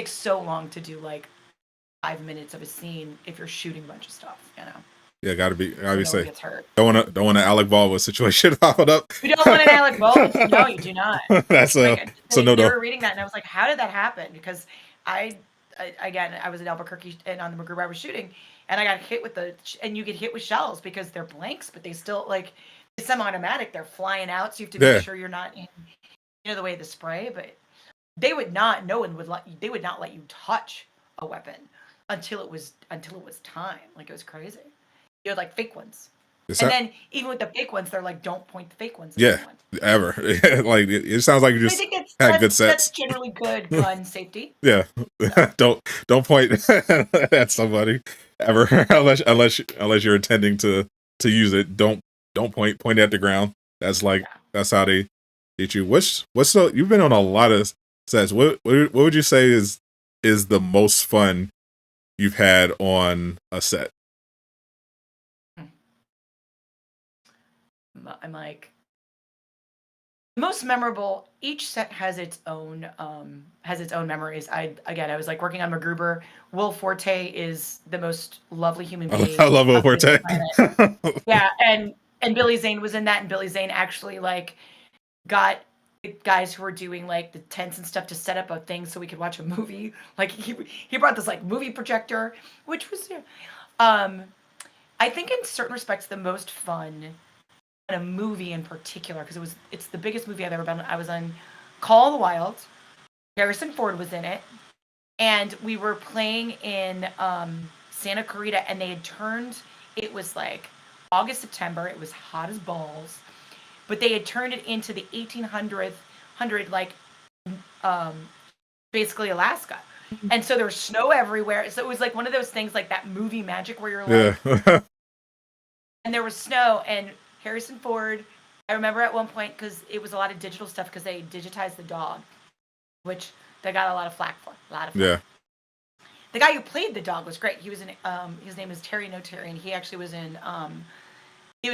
so long to do like 5 minutes of a scene if you're shooting a bunch of stuff, you know. Yeah, gotta be obviously. Gets hurt. Don't want an Alec Baldwin situation popping up. You don't want an Alec Baldwin. No, you do not. That's like, so no. They were reading that and I was like, how did that happen? Because I was in Albuquerque and on the MacGruber I was shooting, and I got hit with and you get hit with shells because they're blanks, but they still like it's semi-automatic. They're flying out, so you have to make sure you're not in, you know, the way of the spray. But they would not. No one would they would not let you touch a weapon until it was time. Like it was crazy. You had like fake ones. And then even with the fake ones, they're like, don't point the fake ones. Yeah, ever. Like it sounds like you just had good sets. That's generally good gun safety. Yeah, don't point at somebody ever unless you're intending to use it. Don't point at the ground. That's like that's how they teach you. What's you've been on a lot of sets. What would you say is the most fun you've had on a set? I'm like most memorable. Each set has its own memories. I was like working on MacGruber. Will Forte is the most lovely human being. I love Will Forte. Yeah, and Billy Zane was in that, and Billy Zane actually like got the guys who were doing like the tents and stuff to set up a thing so we could watch a movie. Like he brought this like movie projector, which was I think in certain respects the most fun in a movie in particular, because it's the biggest movie I've ever been on. I was on Call of the Wild. Harrison Ford was in it, and we were playing in Santa Clarita, and they had turned. It was like August, September. It was hot as balls, but they had turned it into the 1800 like basically Alaska, and so there was snow everywhere. So it was like one of those things like that movie magic where you're like, and there was snow and Harrison Ford, I remember at one point, because it was a lot of digital stuff, because they digitized the dog, which they got a lot of flack for. Yeah. The guy who played the dog was great. He was in, his name is Terry No Terry, and he actually was in, he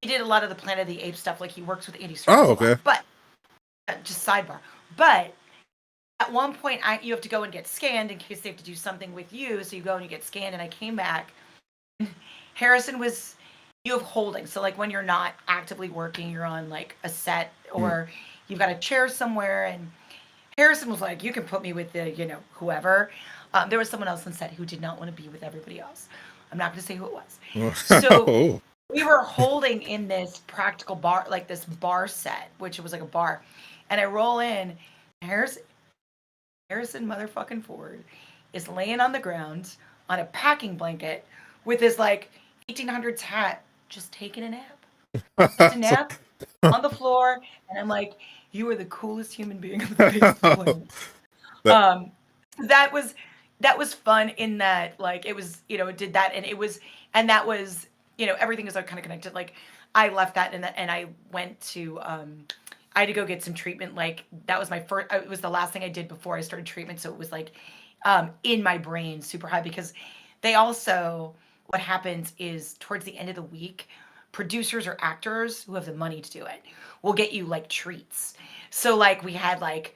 did a lot of the Planet of the Apes stuff, like he works with Andy Serkis. Oh, okay. But, just sidebar. But, at one point, you have to go and get scanned in case they have to do something with you, so you go and you get scanned, and I came back, Harrison was... You have holding. So like when you're not actively working, you're on like a set or you've got a chair somewhere. And Harrison was like, you can put me with the, whoever. There was someone else on set who did not want to be with everybody else. I'm not going to say who it was. So we were holding in this practical bar, like this bar set, which was like a bar. And I roll in, Harrison motherfucking Ford is laying on the ground on a packing blanket with his like 1800s hat, just taking a nap. Just a nap on the floor. And I'm like, you are the coolest human being on the face of the planet. That was fun in that, like, it was, it did that, and that was, everything is like kind of connected. Like, I left that and I went to, I had to go get some treatment. Like, that was it was the last thing I did before I started treatment. So it was like, in my brain, super high, because they also, what happens is towards the end of the week, producers or actors who have the money to do it will get you like treats. So like that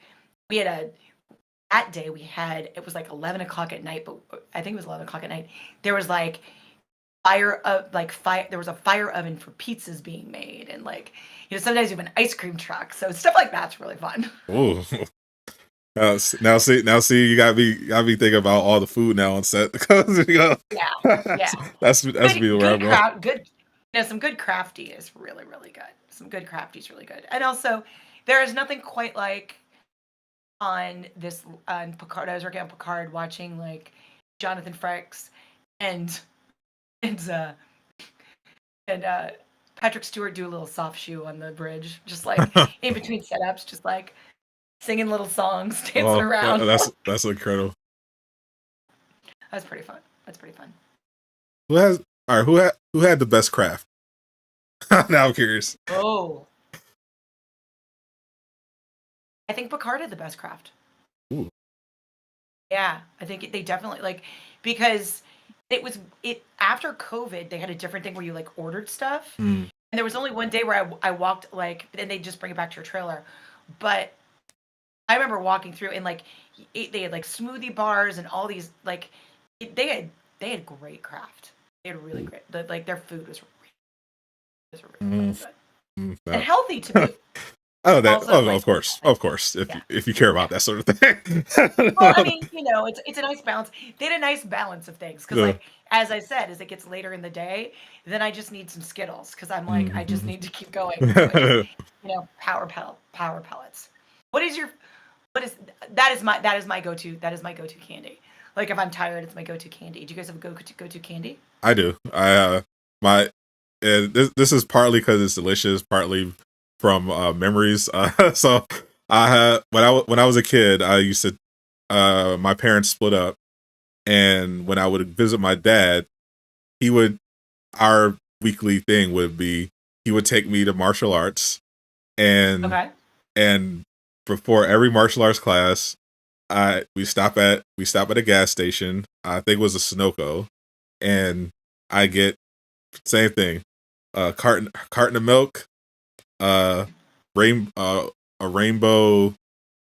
day it was like 11 o'clock at night, but I think it was 11 o'clock at night. There was like there was a fire oven for pizzas being made. And like, sometimes you have an ice cream truck. So stuff like that's really fun. Oh, now see, you got me thinking about all the food now on set. Yeah. That's me where I'm going. Good. Some good crafty is really, really good. Some good crafty is really good. And also, there is nothing quite like on Picard. I was working on Picard, watching like Jonathan Frakes and Patrick Stewart do a little soft shoe on the bridge, just like in between setups, just like singing little songs, dancing around. That's incredible. That's pretty fun. Who had the best craft? Now I'm curious. Oh, I think Picard had the best craft. Ooh. Yeah, I think they definitely, like, because it after COVID, they had a different thing where you like ordered stuff, and there was only one day where I walked, like, and they just bring it back to your trailer, but I remember walking through and like they had like smoothie bars and all these, like, they had great craft. They had really great, like, their food was really good and healthy to me. Oh, of course. If you care about that sort of thing. Well, I mean, it's a nice balance. They had a nice balance of things because, like, as I said, as it gets later in the day, then I just need some Skittles because I'm like, I just need to keep going. Power pellets. That is my go-to candy. Like, if I'm tired, it's my go-to candy. Do you guys have a go-to candy? I do. This is partly because it's delicious, partly from memories. So I had when I was a kid, I used to my parents split up, and when I would visit my dad, our weekly thing would be he would take me to martial arts, and before every martial arts class, we stop at a gas station. I think it was a Sunoco, and I get same thing, carton of milk, a rainbow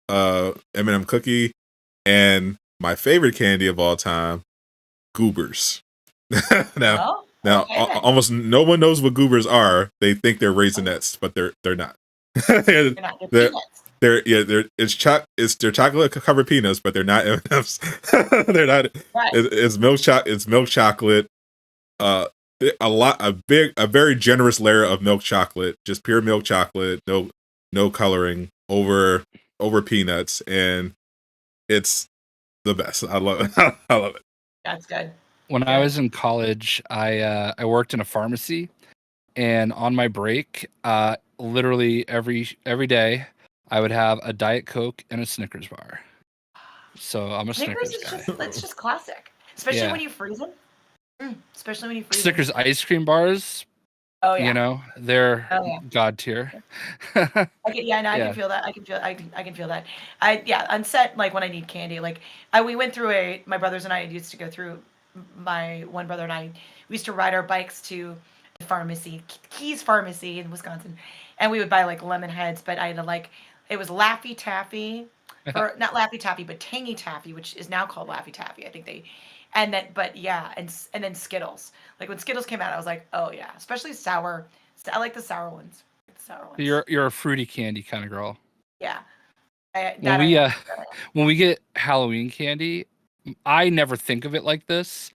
M&M cookie, and my favorite candy of all time, Goobers. Now, almost no one knows what Goobers are. They think they're Raisinets, but they're not. They're not. They're peanuts. They're chocolate covered peanuts, but they're not M&Ms. They're not. Right. It's milk chocolate. A very generous layer of milk chocolate, just pure milk chocolate, no coloring over peanuts, and it's the best. I love it. I love it. That's good. When I was in college, I worked in a pharmacy, and on my break, literally every day, I would have a Diet Coke and a Snickers bar. So I'm a Snickers guy. That's just classic, especially when you freeze them. Especially when you freeze Snickers ice cream bars. Oh yeah. They're god tier. I can feel that. I can feel that. On set, like when I need candy, like we went through my brothers and I used to go through, my one brother and I, we used to ride our bikes to the pharmacy, Keys Pharmacy in Wisconsin, and we would buy like lemon heads, but I had to, like, it was Laffy Taffy, or not Laffy Taffy, but Tangy Taffy, which is now called Laffy Taffy. I think and then Skittles. Like when Skittles came out, I was like, oh yeah, especially sour. I like the sour ones. sour ones. You're a fruity candy kind of girl. Yeah. When we get Halloween candy, I never think of it like this,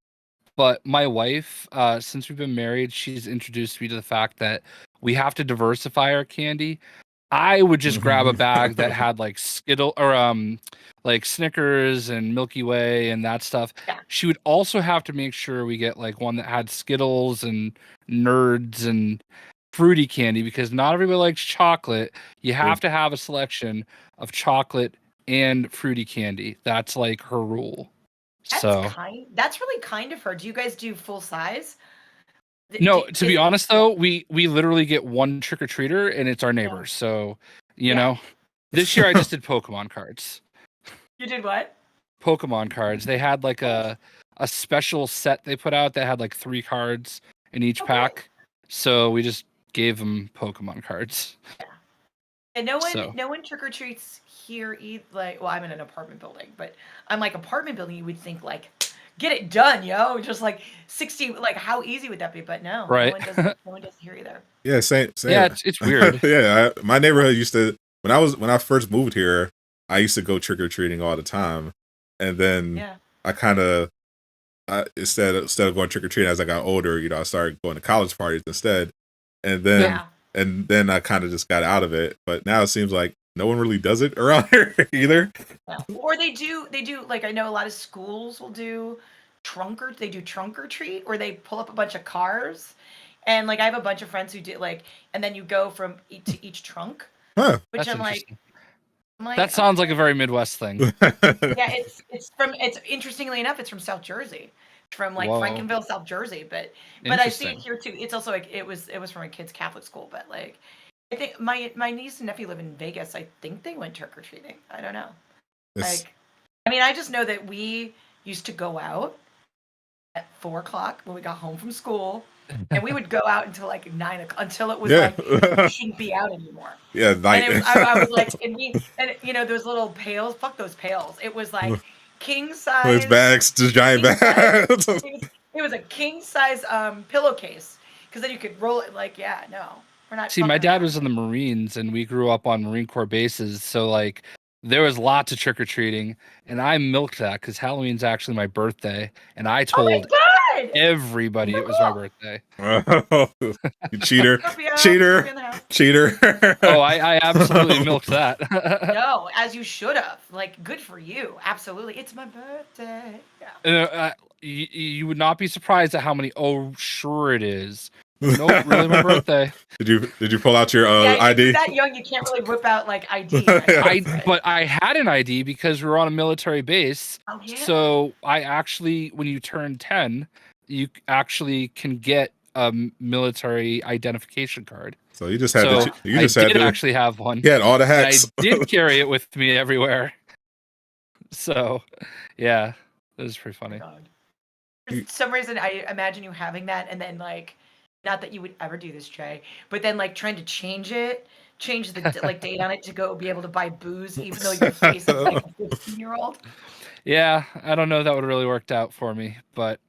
but my wife, since we've been married, she's introduced me to the fact that we have to diversify our candy. I would just grab a bag that had like Skittle or like Snickers and Milky Way and that stuff. Yeah. She would also have to make sure we get like one that had Skittles and Nerds and fruity candy, because not everybody likes chocolate. You have to have a selection of chocolate and fruity candy. That's like her rule. That's really kind of her. Do you guys do full size? No, to be honest though, we literally get one trick-or-treater and it's our neighbors. So, you know, this year I just did Pokemon cards. You did what? Pokemon cards. They had like a special set they put out that had like 3 cards in each pack. So we just gave them Pokemon cards. Yeah. And no one trick-or-treats here either. Like, well, I'm in an apartment building, but I'm like apartment building, you would think like, get it done, yo. Just like 60, like how easy would that be? But no, right. No one does here either. Yeah, same. Yeah, it's weird. Yeah, my neighborhood used to, when I first moved here, I used to go trick-or-treating all the time. And then I kind of, instead of going trick-or-treating as I got older, you know, I started going to college parties instead. And then I kind of just got out of it. But now it seems like no one really does it around here either. Yeah. Or they do like, I know a lot of schools will do trunk or treat, where they pull up a bunch of cars, and like I have a bunch of friends who do like, and then you go from to each trunk, which I'm like, that sounds like a very Midwest thing. Yeah, it's interestingly enough, it's from South Jersey, from like Frankenville, South Jersey, but I see it here too. It's also like it was from a kid's Catholic school, but like I think my niece and nephew live in Vegas. I think they went trick-or-treating. I don't know. Like, I mean, I just know that we used to go out at 4:00 when we got home from school, and we would go out until like 9:00 until it was like we shouldn't be out anymore. Yeah, night. And I was like, and you know, those little pails. Fuck those pails. It was like king size. Those bags, just giant bags. It was a king size pillowcase, because then you could roll it. Like, yeah, no. See, my dad was in the Marines, and we grew up on Marine Corps bases, so like there was lots of trick-or-treating, and I milked that because Halloween's actually my birthday, and I told everybody it was my birthday. You cheater. Cheater. Oh, I absolutely milked that. No, as you should have. Like, good for you. Absolutely. It's my birthday. Yeah. You would not be surprised at how many, oh, sure it is. Nope, really my birthday. Did you pull out your ID? You're that young, you can't really whip out like ID. But I had an ID because we were on a military base. Oh, yeah. So I actually, when you turn 10, you actually can get a military identification card. So you just had to actually have one. Yeah, all the hacks. I did carry it with me everywhere. So, yeah, it was pretty funny. For some reason, I imagine you having that, and then like, not that you would ever do this, Jay, but then like trying to change the like date on it to go be able to buy booze, even though your face is like a 15-year-old. Yeah, I don't know if that would have really worked out for me, but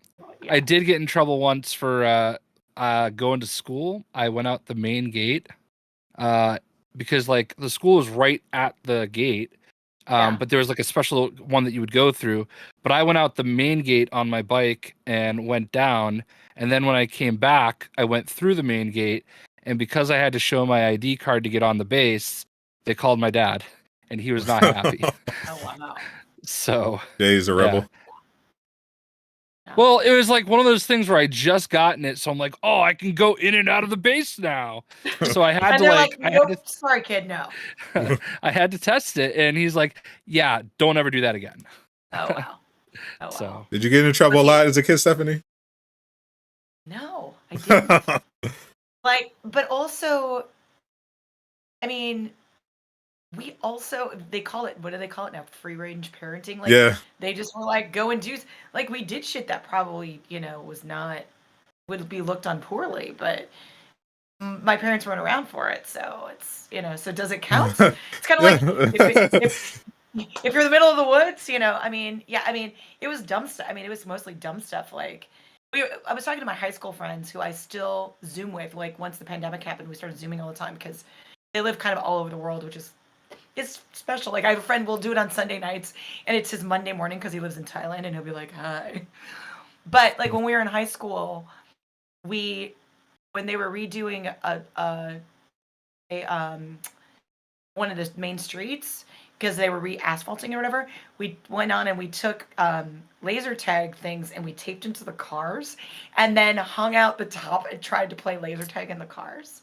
I did get in trouble once for going to school. I went out the main gate because like the school was right at the gate, but there was like a special one that you would go through. But I went out the main gate on my bike and went down. And then when I came back, I went through the main gate. And because I had to show my ID card to get on the base, they called my dad. And he was not happy. Oh, wow. So. Jay's a rebel. Yeah. Well, it was like one of those things where I just gotten it. So I'm like, oh, I can go in and out of the base now. So I had to like nope, sorry, kid, no. I had to test it. And he's like, yeah, don't ever do that again. Oh, wow. Oh, wow. So. Did you get in trouble a lot as a kid, Stephanie? No, I didn't. Like, but also, I mean, they call it, what do they call it now? Free range parenting. Like, they just were like, go and do, like, we did shit that probably, you know, would be looked on poorly, but my parents weren't around for it. So it's, you know, so does it count? It's kind of like, if you're in the middle of the woods, you know, I mean, it was dumb stuff. I mean, it was mostly dumb stuff. Like, I was talking to my high school friends who I still Zoom with. Like once the pandemic happened, we started Zooming all the time because they live kind of all over the world, which is it's special. Like I have a friend, we'll do it on Sunday nights, and it's his Monday morning because he lives in Thailand, and he'll be like, "Hi." But like when we were in high school, when they were redoing one of the main streets because they were re-asphalting or whatever, we went on and we took laser tag things and we taped them to the cars and then hung out the top and tried to play laser tag in the cars.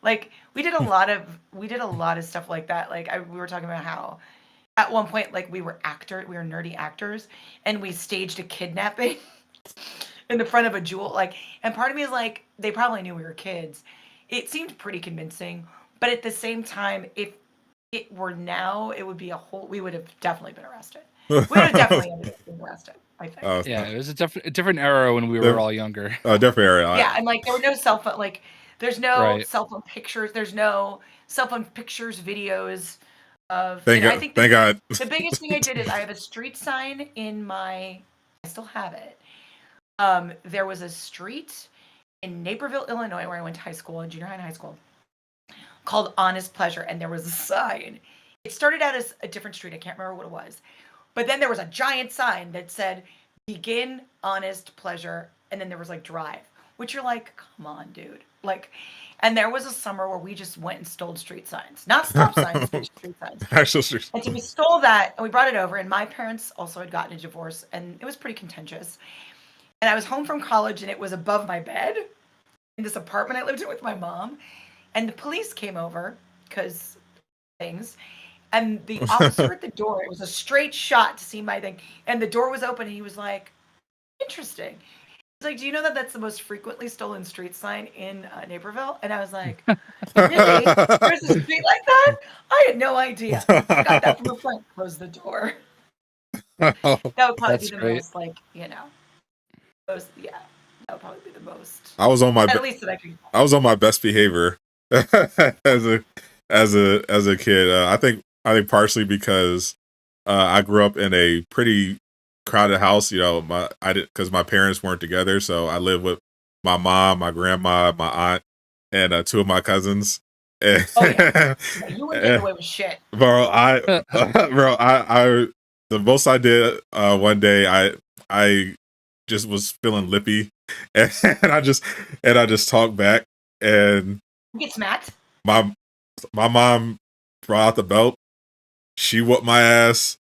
Like we did a lot of stuff like that. Like we were talking about how at one point like we were nerdy actors and we staged a kidnapping in the front of a jewel. Like, and part of me is like, they probably knew we were kids. It seemed pretty convincing, but at the same time, if it were now, it would be we would have definitely been arrested. We would have definitely been arrested, I think. Yeah, it was a different era when we were all younger. Different era. Yeah, and like there were no cell phone, like there's no cell phone pictures, there's no cell phone pictures, videos of. Thank God. The biggest thing I did is I have a street sign I still have it. There was a street in Naperville, Illinois, where I went to high school, in junior high and high school, called Honest Pleasure, and there was a sign. It started out as a different street. I can't remember what it was. But then there was a giant sign that said, "Begin Honest Pleasure," and then there was like "Drive," which you're like, come on, dude. Like, and there was a summer where we just went and stole street signs. Not stop signs, but street signs. Actual street signs. And so we stole that, and we brought it over, and my parents also had gotten a divorce, and it was pretty contentious. And I was home from college, and it was above my bed in this apartment I lived in with my mom. And the police came over because things. And the officer at the door, it was a straight shot to see my thing. And the door was open, and he was like, interesting. He's like, do you know that that's the most frequently stolen street sign in Naperville? And I was like, really? There's a street like that? I had no idea. I got that from the front. Close the door. That would probably be the most, like, that would probably be the most. I was on my at least that I could. I was on my best behavior as a kid. I think partially because I grew up in a pretty crowded house. Because my parents weren't together, so I lived with my mom, my grandma, my aunt, and two of my cousins. You wouldn't get away with shit, bro. The most I did one day, I just was feeling lippy, and I just talked back, and you get smacked. My mom brought out the belt. She whooped my ass.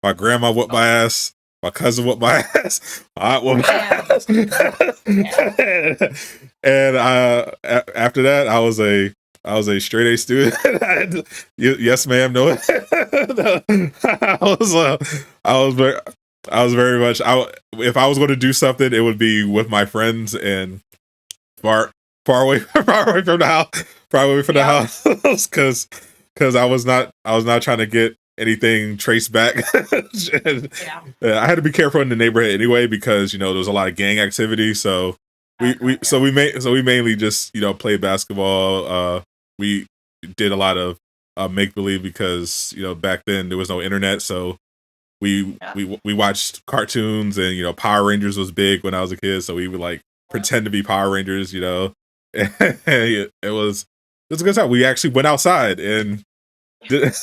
My grandma whooped my ass. My cousin whooped my ass. My aunt whooped my ass. And after that, I was a straight A student. Yes, ma'am. No. I was very much. If I was going to do something, it would be with my friends and far away from the house, because I was not trying to get anything traced back. I had to be careful in the neighborhood anyway, because there was a lot of gang activity. So we mainly just played basketball. We did a lot of make believe, because back then there was no internet, so we watched cartoons, and Power Rangers was big when I was a kid, so we would pretend to be Power Rangers. It was a good time. We actually went outside and did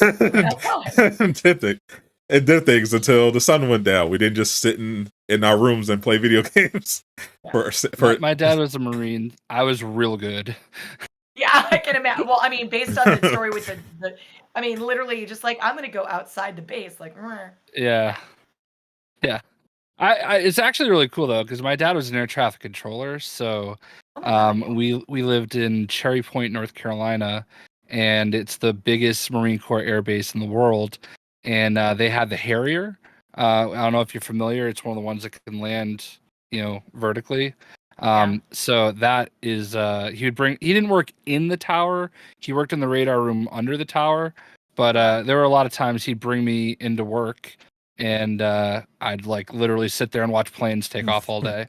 things until the sun went down. We didn't just sit in our rooms and play video games. My dad was a Marine. I was real good. Yeah, I can imagine. Well, I mean, based on the story with literally just I'm going to go outside the base. Yeah. It's actually really cool though, because my dad was an air traffic controller. So we lived in Cherry Point, North Carolina, and it's the biggest Marine Corps air base in the world. And they had the Harrier. I don't know if you're familiar. It's one of the ones that can land, vertically. So that is he didn't work in the tower. He worked in the radar room under the tower. But there were a lot of times he'd bring me into work, and I'd literally sit there and watch planes take off all day.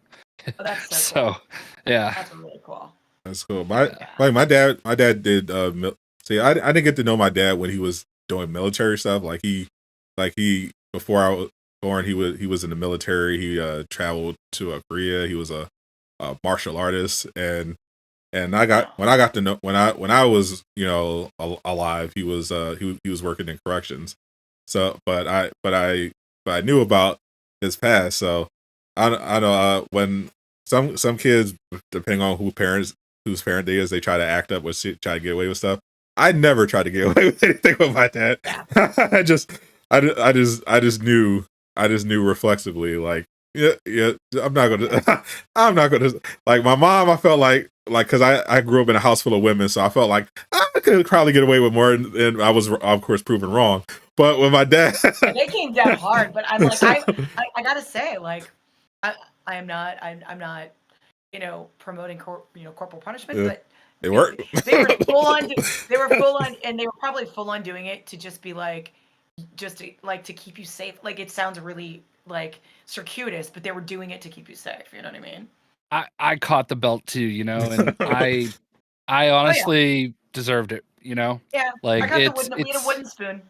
Oh, that's so cool. Yeah, that's really cool. That's cool. My dad did. See, I didn't get to know my dad when he was doing military stuff. Before Dorne. He was in the military. He traveled to Korea. He was a martial artist, and I got to know when I was alive. He was he was working in corrections. So, but I knew about his past. So I know when some kids, depending on whose parent they is, they try to act up or try to get away with stuff. I never tried to get away with anything with my dad. I just knew reflexively, like, yeah, I'm not gonna like my mom. I felt like because I grew up in a house full of women, so I felt like I could probably get away with more, and I was of course proven wrong. But with my dad, they came down hard. But I'm like, I gotta say, like, I'm not promoting corporal punishment, but it worked. They were full on, and they were probably full on doing it to just be like, to keep you safe. Like, it sounds really like circuitous, but they were doing it to keep you safe. You know what I mean? I caught the belt too, and I honestly deserved it. Yeah, like I got we had a wooden spoon,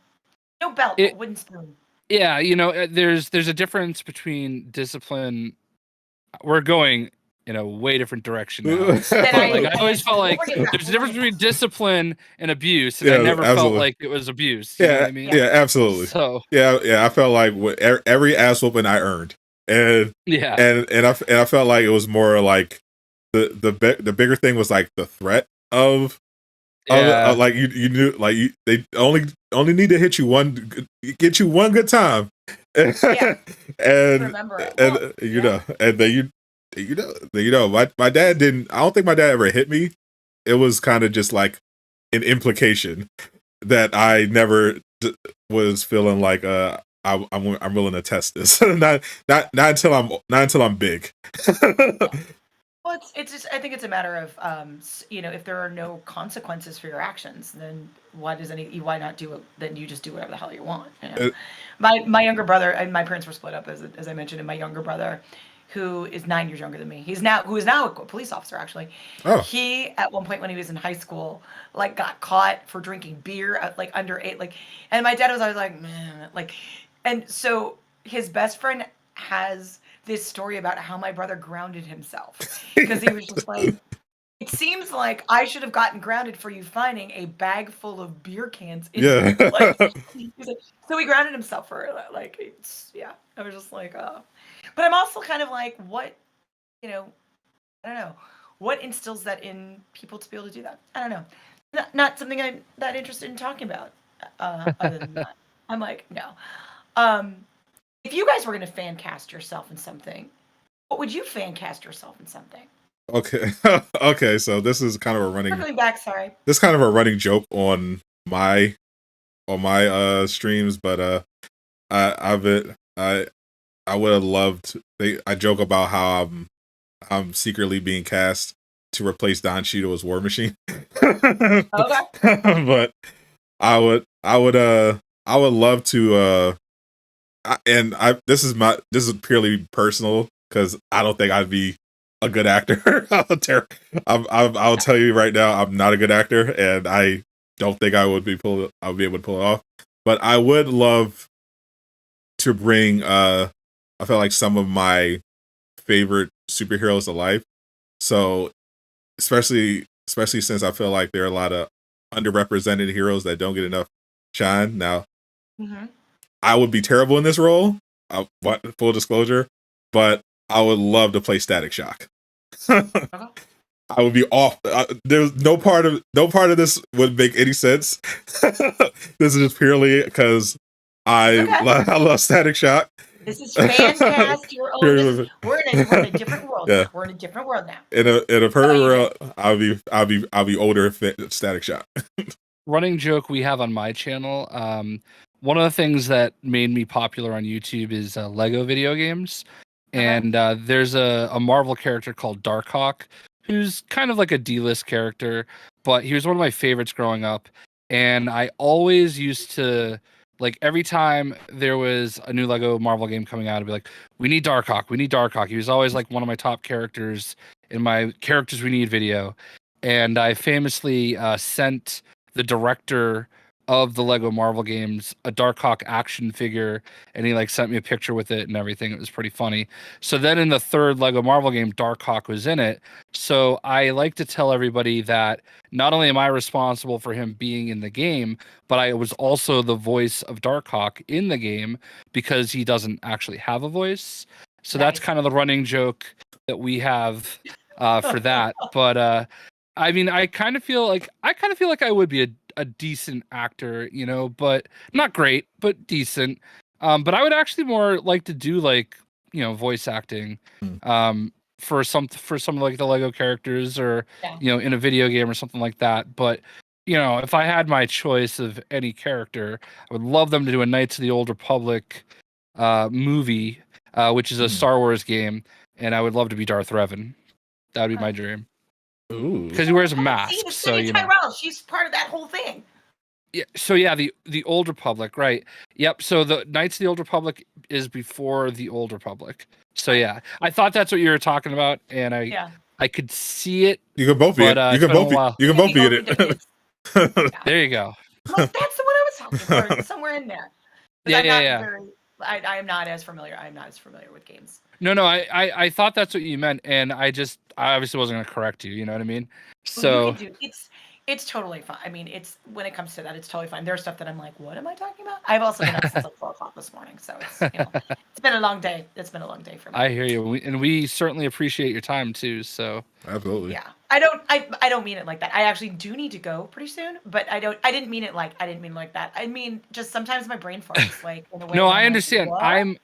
no belt, but wooden spoon. Yeah, there's a difference between discipline. We're going in a way different direction now. I always felt like there's a difference between discipline and abuse, and I never felt like it was abuse. You know what I mean? Yeah, absolutely. So I felt like every ass whooping I earned, and I felt like it was more like the bigger thing was like the threat of like you knew, like they only need to hit you get you one good time, and remember it. And then my dad didn't. I don't think my dad ever hit me. It was kind of just like an implication that I never was feeling like I'm willing to test this. not until I'm big. Well, it's just, I think it's a matter of if there are no consequences for your actions, then why not do it? Then you just do whatever the hell you want. My younger brother, and my parents were split up as I mentioned, and my younger brother, who is 9 years younger than me, who is now a police officer actually. Oh. He at one point when he was in high school, like, got caught for drinking beer at like under 8, like, and my dad was always like, man, like, and so his best friend has this story about how my brother grounded himself because he was just like, it seems like I should have gotten grounded for you finding a bag full of beer cans. So he grounded himself for like, I was just like, oh. But I'm also kind of like, what, I don't know, what instills that in people to be able to do that? I don't know. Not something I'm that interested in talking about. Other than that, I'm like, no. If you guys were going to fan cast yourself in something, what would you fan cast yourself in something? Okay. Okay. So this is kind of a running. Circling back, sorry. This is kind of a running joke on my streams, but I would have loved. I joke about how I'm secretly being cast to replace Don Cheadle as War Machine. Okay. But I would love to. This is purely personal because I don't think I'd be a good actor. I'll tell you right now, I'm not a good actor, and I don't think I would be able to pull it off. But I would love to bring I feel like some of my favorite superheroes to life. So especially since I feel like there are a lot of underrepresented heroes that don't get enough shine. Now, I would be terrible in this role. Full disclosure, but I would love to play Static Shock. I would be off. There's no part of this would make any sense. This is just purely because I love Static Shock. This is Fancast. We're in a different world. Yeah. We're in a different world now. In a perfect world, I'll be older Static Shock. Running joke we have on my channel. One of the things that made me popular on YouTube is Lego video games. And there's a Marvel character called Darkhawk, who's kind of like a D-list character, but he was one of my favorites growing up. And I always used to, like, every time there was a new Lego Marvel game coming out, I'd be like, we need Darkhawk. He was always like one of my top characters in my Characters We Need video. And I famously sent the director of the Lego Marvel games a Darkhawk action figure, and he like sent me a picture with it and everything. It was pretty funny. So then in the third Lego Marvel game, Darkhawk was in it. So I like to tell everybody that not only am I responsible for him being in the game, but I was also the voice of Darkhawk in the game because he doesn't actually have a voice. So that's kind of the running joke that we have for that. But I mean, I kind of feel like I would be a decent actor, you know, but not great, but decent. But I would actually more like to do like, you know, voice acting for some of like the Lego characters or you know, in a video game or something like that. But you know, if I had my choice of any character, I would love them to do a Knights of the Old Republic movie, which is a Star Wars game, and I would love to be Darth Revan. That would be my dream. Ooh. Because he wears a mask, See, so you know. Tyrell, she's part of that whole thing. Yeah. So yeah, the Old Republic, right? Yep. So the Knights of the Old Republic is before the Old Republic. So yeah, I thought that's what you were talking about, and I could see it. You can both be it. You can both be. You can both be it. There you go. Well, that's the one I was talking for. Somewhere in there. Yeah. I am not as familiar. I'm not as familiar with games. No, I thought that's what you meant, and I obviously wasn't going to correct you. You know what I mean? So it's totally fine. I mean, it's when it comes to that, it's totally fine. There's stuff that I'm like, what am I talking about? I've also been up since like 4:00 this morning, so it's it's been a long day. It's been a long day for me. I hear you, and we certainly appreciate your time too. So absolutely. Yeah, I don't mean it like that. I actually do need to go pretty soon, but I didn't mean it like that. I mean, just sometimes my brain farts like in a way. No, I understand. Like,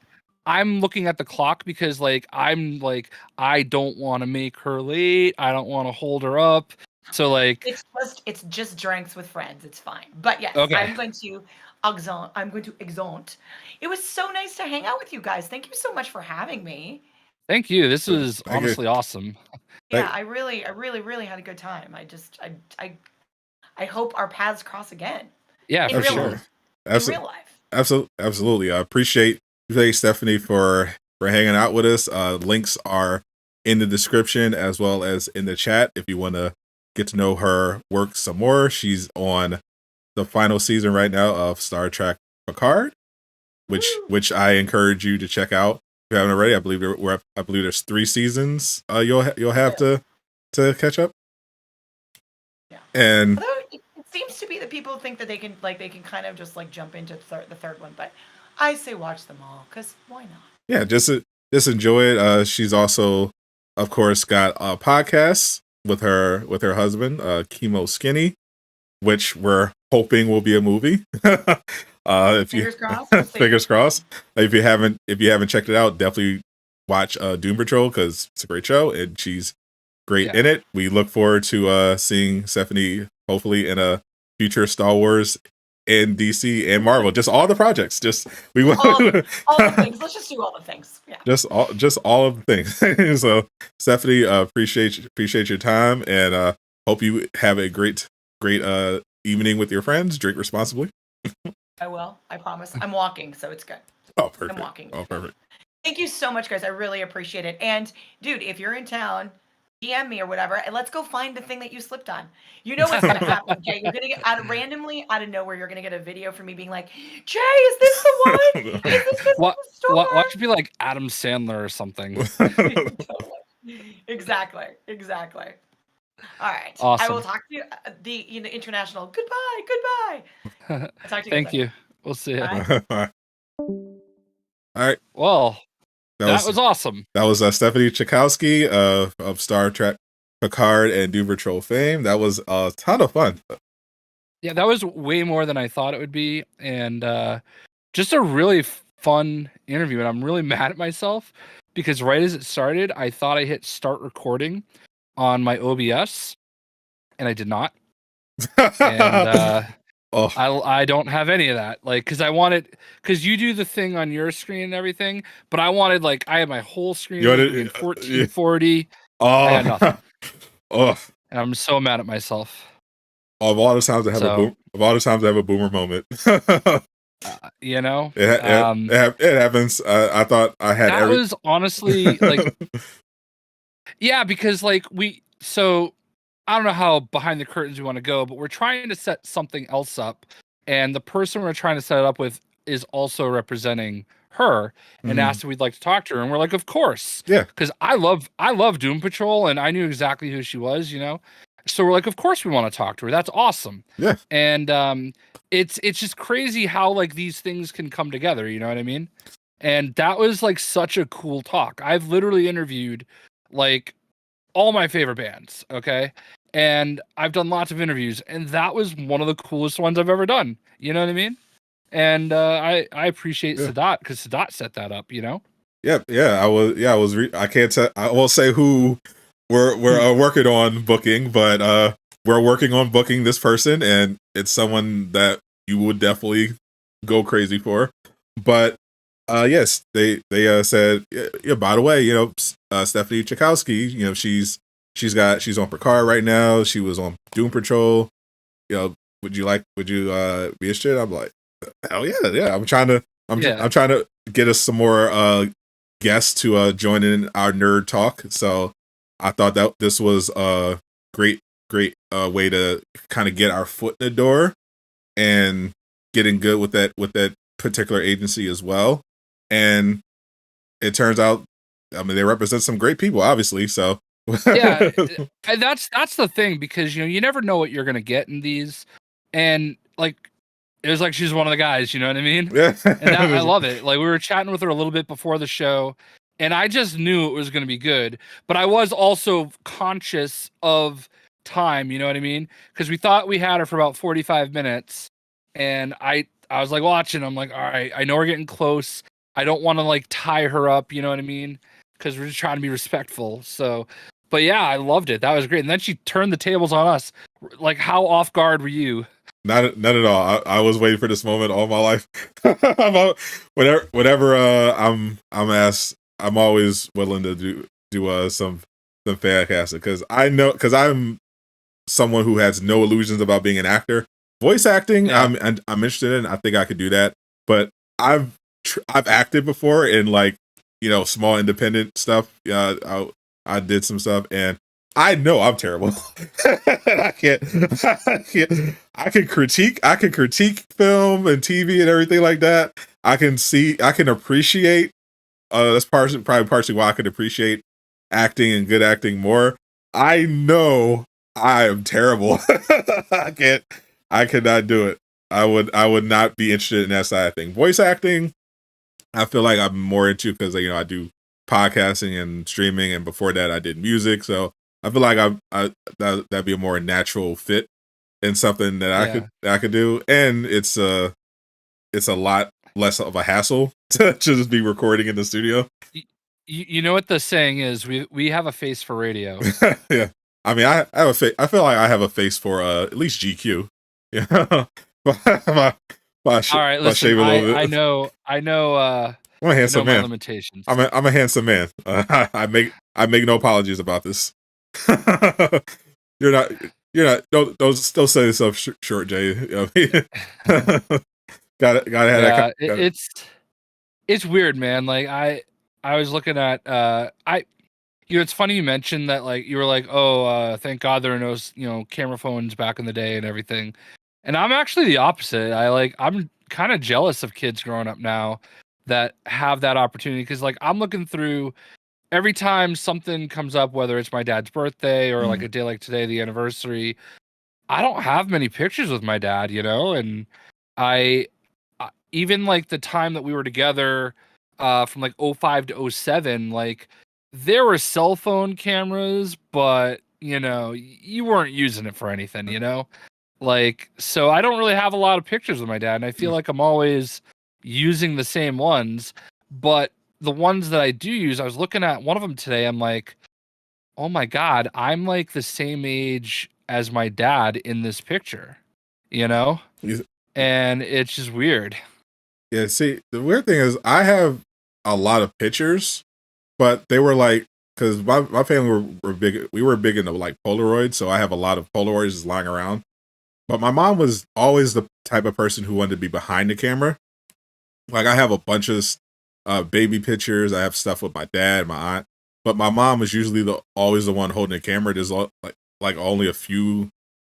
I'm looking at the clock because like I'm like I don't want to make her late. I don't want to hold her up. So like it's just drinks with friends. It's fine. But yes, okay. I'm going to exont. It was so nice to hang out with you guys. Thank you so much for having me. Thank you. This was honestly awesome. Yeah, I really had a good time. I hope our paths cross again. Yeah, for sure. In real life. Absolutely. I appreciate Stephanie for hanging out with us. Links are in the description as well as in the chat if you want to get to know her work some more. She's on the final season right now of Star Trek Picard, which I encourage you to check out if you haven't already. I believe there's 3 seasons. You'll have to catch up. Yeah. And although it seems to be that people think that they can kind of just like jump into the third one, but I say watch them all because why not? Yeah, just enjoy it. She's also, of course, got a podcast with her husband, Chemo Skinny, which we're hoping will be a movie. Fingers crossed. Fingers crossed. If you haven't checked it out, definitely watch Doom Patrol because it's a great show and she's great in it. We look forward to seeing Stephanie hopefully in a future Star Wars and DC and Marvel, just all the projects. We want all the things. Let's just do all the things. Yeah. Just all of the things. So Stephanie, appreciate your time and hope you have a great evening with your friends. Drink responsibly. I will. I promise. I'm walking, so it's good. Oh, perfect. I'm walking. Oh, perfect. Thank you so much, guys. I really appreciate it. And dude, if you're in town, DM me or whatever, and let's go find the thing that you slipped on. You know what's gonna happen, Jay. You're gonna get randomly out of nowhere. You're gonna get a video from me being like, "Jay, is this the one? Is this the store?" Why should be like Adam Sandler or something? Exactly. All right. Awesome. I will talk to you. The international. Goodbye. I'll talk to you. Thank you. We'll see you. All right. Well. That was awesome. That was Stephanie Czajkowski of Star Trek Picard and Doom Patrol fame. That was a ton of fun. Yeah, that was way more than I thought it would be. And just a really fun interview. And I'm really mad at myself because right as it started, I thought I hit start recording on my OBS and I did not. And I don't have any of that. Like, because you do the thing on your screen and everything, but I wanted, like, I had my whole screen in 1440. I had nothing. And I'm so mad at myself. Of all the times I have a boomer moment. You know, it happens. I thought I had. That was honestly like, yeah, because like so I don't know how behind the curtains we want to go, but we're trying to set something else up and the person we're trying to set it up with is also representing her and asked if we'd like to talk to her, and we're like, of course. Yeah. Because I love Doom Patrol, and I knew exactly who she was, so we're like, of course we want to talk to her. That's awesome. Yeah. And it's just crazy how like these things can come together, you know what I mean? And that was like such a cool talk. I've literally interviewed like all my favorite bands, okay? And I've done lots of interviews, and that was one of the coolest ones I've ever done. You know what I mean? And I appreciate Sadot, because Sadot set that up, Yeah. I was. I can't. I won't say who we're working on booking, but we're working on booking this person, and it's someone that you would definitely go crazy for. But yes, they said, yeah. By the way, Stephanie Czajkowski, she's on Picard right now. She was on Doom Patrol. Would you be interested? I'm like, hell yeah. I'm trying to get us some more guests to join in our nerd talk. So I thought that this was a great way to kind of get our foot in the door and getting good with that particular agency as well. And it turns out, I mean, they represent some great people, obviously. So yeah, and that's the thing, because you never know what you're gonna get in these, and like it was like she's one of the guys, you know what I mean? Yeah. And I love it. Like, we were chatting with her a little bit before the show, and I just knew it was going to be good. But I was also conscious of time, you know what I mean? Because we thought we had her for about 45 minutes, and I was like watching. I'm like, all right, I know we're getting close. I don't want to like tie her up, you know what I mean? Because we're just trying to be respectful. So, but yeah, I loved it. That was great. And then she turned the tables on us. Like, how off guard were you? Not at all. I was waiting for this moment all my life. Whenever I'm asked, I'm always willing to do some fan casting, because I'm someone who has no illusions about being an actor. Voice acting, I'm interested in. I think I could do that, but I've acted before in like small independent stuff. I did some stuff, and I know I'm terrible. I can critique film and TV and everything like that. I can appreciate. That's probably partially why I can appreciate acting and good acting more. I know I am terrible. I could not do it. I would not be interested in that side of thing. Voice acting, I feel like I'm more into, because I do podcasting and streaming, and before that I did music, so I feel like that'd be a more natural fit and something that I could do, and it's a lot less of a hassle to just be recording in the studio. You know what the saying is? We have a face for radio. Yeah, I mean, I have a face. I feel like I have a face for at least GQ. Yeah, All right, listen. I know. I'm a handsome man. Limitations. I'm a handsome man. I make no apologies about this. You're not. Don't still say yourself short, Jay. Gotta have that. It's weird, man. Like I was looking at it's funny you mentioned that, like, you were like, oh, thank God there are no camera phones back in the day and everything. And I'm actually the opposite. I'm kind of jealous of kids growing up now that have that opportunity, because like I'm looking through every time something comes up, whether it's my dad's birthday or like a day like today, the anniversary. I don't have many pictures with my dad, and I even like the time that we were together from like 05 to 07, like there were cell phone cameras, but you weren't using it for anything, like, so I don't really have a lot of pictures with my dad, and I feel like I'm always using the same ones. But the ones that I do use, I was looking at one of them today, I'm like, oh my God, I'm like the same age as my dad in this picture, and it's just weird. Yeah, see, the weird thing is I have a lot of pictures, but they were like, because my family were big. We were big into like Polaroids, so I have a lot of Polaroids just lying around. But my mom was always the type of person who wanted to be behind the camera. Like, I have a bunch of baby pictures. I have stuff with my dad, my aunt, but my mom was usually always the one holding the camera. There's like only a few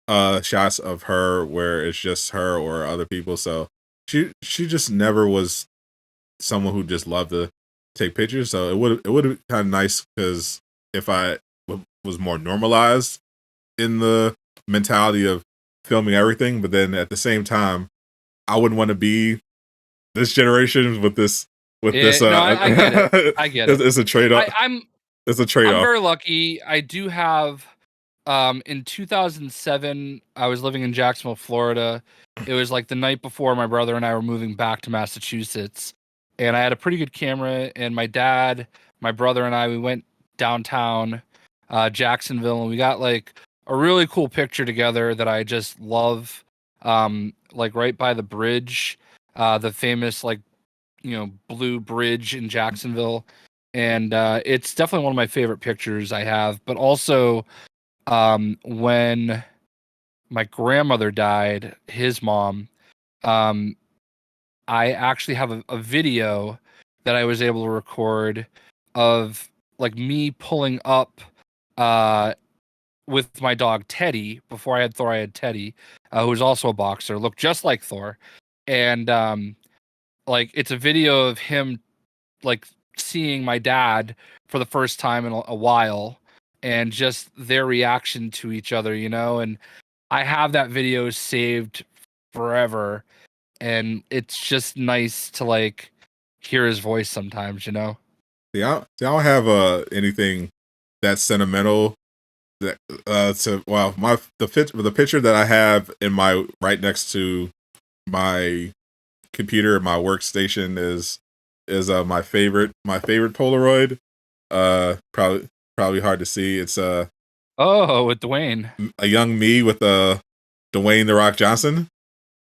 shots of her where it's just her or other people. So she just never was someone who just loved to take pictures. So it would have been kind of nice because if I was more normalized in the mentality of filming everything, but then at the same time, I wouldn't want to be this generation with this. I get it. I get it. It's a trade off. It's a trade off. I'm very lucky. I do have. In 2007, I was living in Jacksonville, Florida. It was like the night before my brother and I were moving back to Massachusetts, and I had a pretty good camera. And my dad, my brother, and I, we went downtown, Jacksonville, and we got like a really cool picture together that I just love. Like right by the bridge, the famous blue bridge in Jacksonville, and it's definitely one of my favorite pictures I have. But also, when my grandmother died, his mom, I actually have a video that I was able to record of like me pulling up with my dog Teddy. Before I had Thor, I had Teddy, who was also a boxer, looked just like Thor. And like it's a video of him like seeing my dad for the first time in a while, and just their reaction to each other, and I have that video saved forever, and it's just nice to like hear his voice sometimes. See, I don't have anything that's sentimental that the picture that I have in my right next to my computer, my workstation is my favorite Polaroid. Probably hard to see. It's with Dwayne, a young me with Dwayne The Rock Johnson.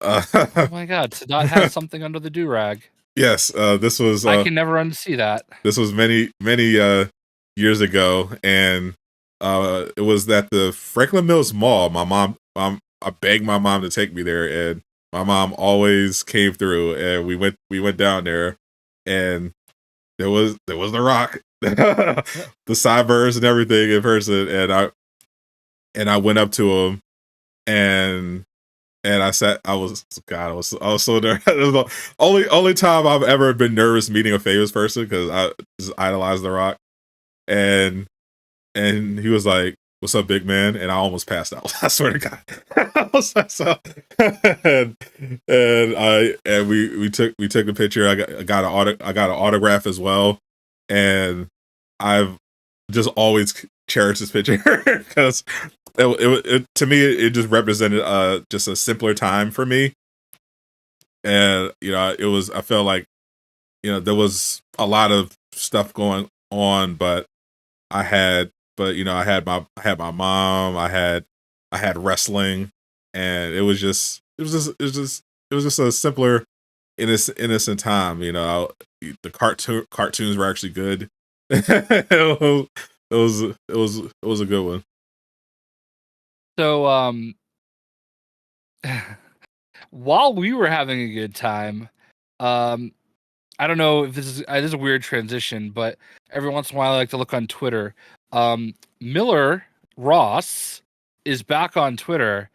Oh my God, Sadot has something under the Durag. Yes, this was. I can never unsee that. This was many years ago, and it was at the Franklin Mills Mall. I begged my mom to take me there, and my mom always came through, and we went down there, and there was The Rock, the sideburns and everything in person, and I went up to him, and I was so nervous. It was the only time I've ever been nervous meeting a famous person, because I just idolize The Rock, and he was like, "What's up, big man?" And I almost passed out. I swear to God. I was like, so, and we took the picture. I got an autograph as well, and I've just always cherished this picture because it to me it just represented just a simpler time for me, and I felt like there was a lot of stuff going on, but I had my mom, I had wrestling, and it was just a simpler, innocent time. The cartoons were actually good. it was a good one. So while we were having a good time, I don't know if this is a weird transition, but every once in a while I like to look on Twitter. Miller Ross is back on Twitter,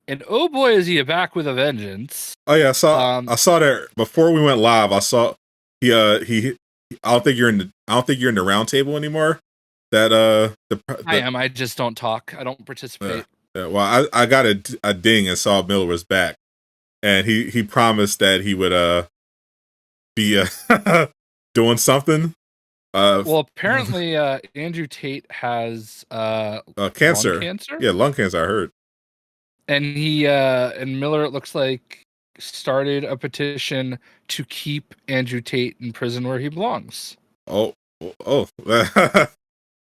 and oh boy, is he back with a vengeance. Oh yeah, I saw that before we went live. I saw he I don't think you're in the round table anymore. I am. I just don't talk. I don't participate. Well, I got a ding and saw Miller was back, and he promised that he would be doing something. Well, apparently Andrew Tate has cancer. Lung cancer. Yeah, lung cancer. I heard. And he and Miller, it looks like, started a petition to keep Andrew Tate in prison where he belongs. Oh,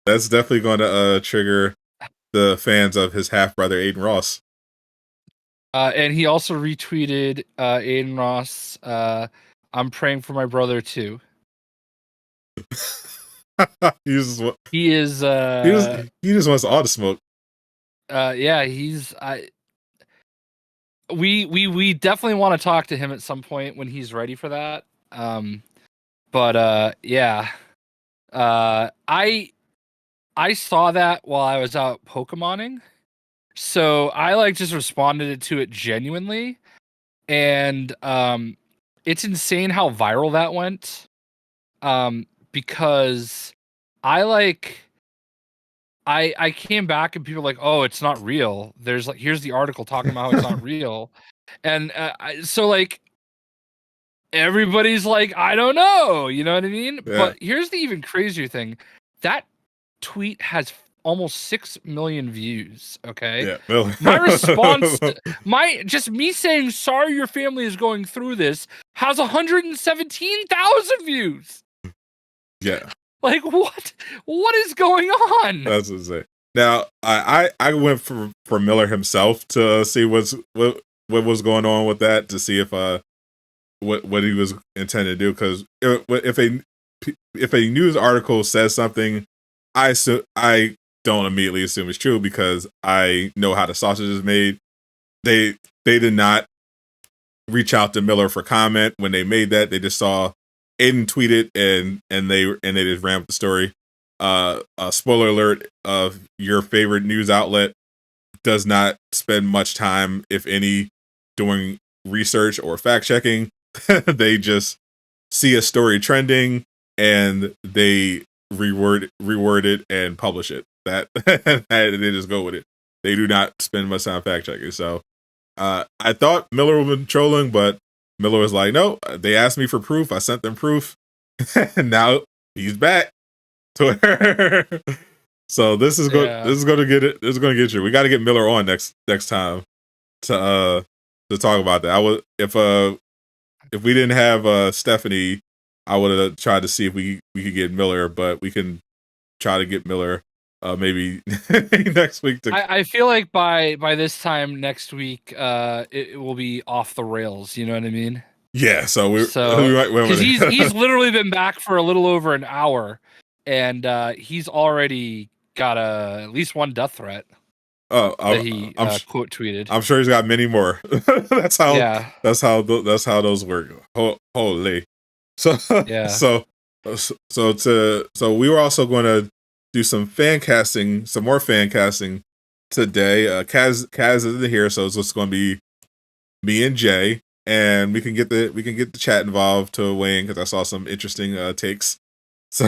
that's definitely going to trigger the fans of his half brother Aiden Ross. And he also retweeted Aiden Ross. I'm praying for my brother too. He just wants all the smoke. Yeah, we definitely want to talk to him at some point when he's ready for that. But yeah. I saw that while I was out Pokemoning. So I like just responded to it genuinely, and it's insane how viral that went. Because I came back and people were like, oh, it's not real. There's like, here's the article talking about how it's not real, and so like everybody's like, I don't know, you know what I mean? Yeah. But here's the even crazier thing: that tweet has almost 6 million views. Okay, Yeah, Bill. my response, just me saying sorry your family is going through this has 117,000 views. Yeah. Like what is going on? That's insane. Now I went for Miller himself to see what was going on with that, to see if what he was intending to do, because if a news article says something, I don't immediately assume it's true because I know how the sausage is made. They did not reach out to Miller for comment when they made that. They just saw Aiden tweet it and they just ran with the story. Spoiler alert: of your favorite news outlet does not spend much time, if any, doing research or fact checking. They just see a story trending and they reword it and publish it. That they just go with it. They do not spend much time fact checking. So I thought Miller would be trolling, but Miller was like, no, they asked me for proof. I sent them proof. And now he's back. Twitter. So this is going to get it. This is going to get you. We got to get Miller on next time to talk about that. If we didn't have Stephanie, I would have tried to see if we could get Miller, but we can try to get Miller maybe next week. I feel like by this time next week, it will be off the rails. You know what I mean? Yeah. So because he's literally been back for a little over an hour, and he's already got at least one death threat. That he quote tweeted. I'm sure he's got many more. That's how those work. Holy. So yeah. So we were also going to do some more fan casting today. Kaz isn't here, so it's just going to be me and Jay, and we can get the chat involved to weigh in, because I saw some interesting takes. So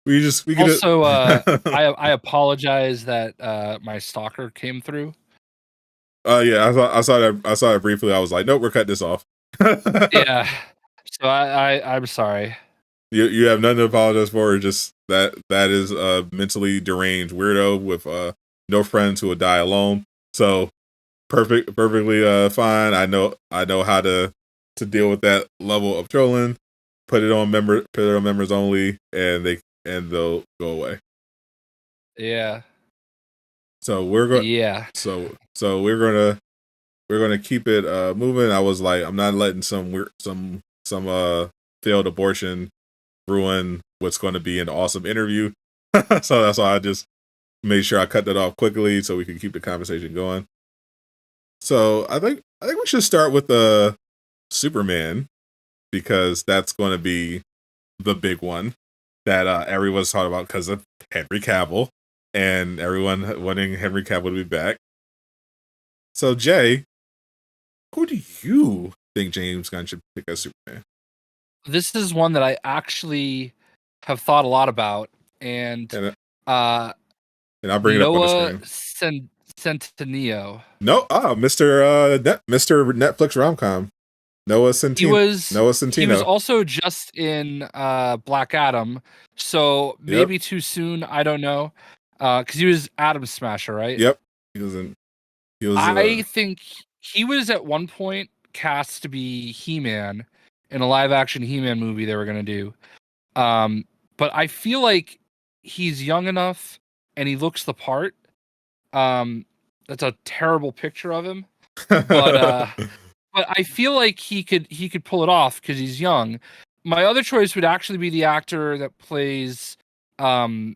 we can also I apologize that my stalker came through. Yeah, I saw that briefly. I was like, nope, we're cutting this off. Yeah. So I'm sorry. You have nothing to apologize for. Just that is a mentally deranged weirdo with no friends who will die alone. So perfectly fine. I know how to deal with that level of trolling. Put it on members only, and they'll go away. Yeah. So we're going. Yeah. So we're gonna keep it moving. I was like, I'm not letting some failed abortion ruin what's going to be an awesome interview. So that's why I just made sure I cut that off quickly so we can keep the conversation going. So I think we should start with Superman, because that's going to be the big one that everyone's talking about because of Henry Cavill, and everyone wanting Henry Cavill to be back. So Jay, who do you think James Gunn should pick as Superman? This is one that I actually have thought a lot about, and I'll bring it up on the screen. Centineo. No, Mr. Netflix rom-com. Noah Centineo. He was also just in Black Adam, so maybe too soon. I don't know, because he was Atom Smasher, right? Yep, I think he was at one point cast to be He-Man in a live-action He-Man movie they were going to do. But I feel like he's young enough and he looks the part. That's a terrible picture of him, but I feel like he could pull it off because he's young. My other choice would actually be the actor that plays Superboy,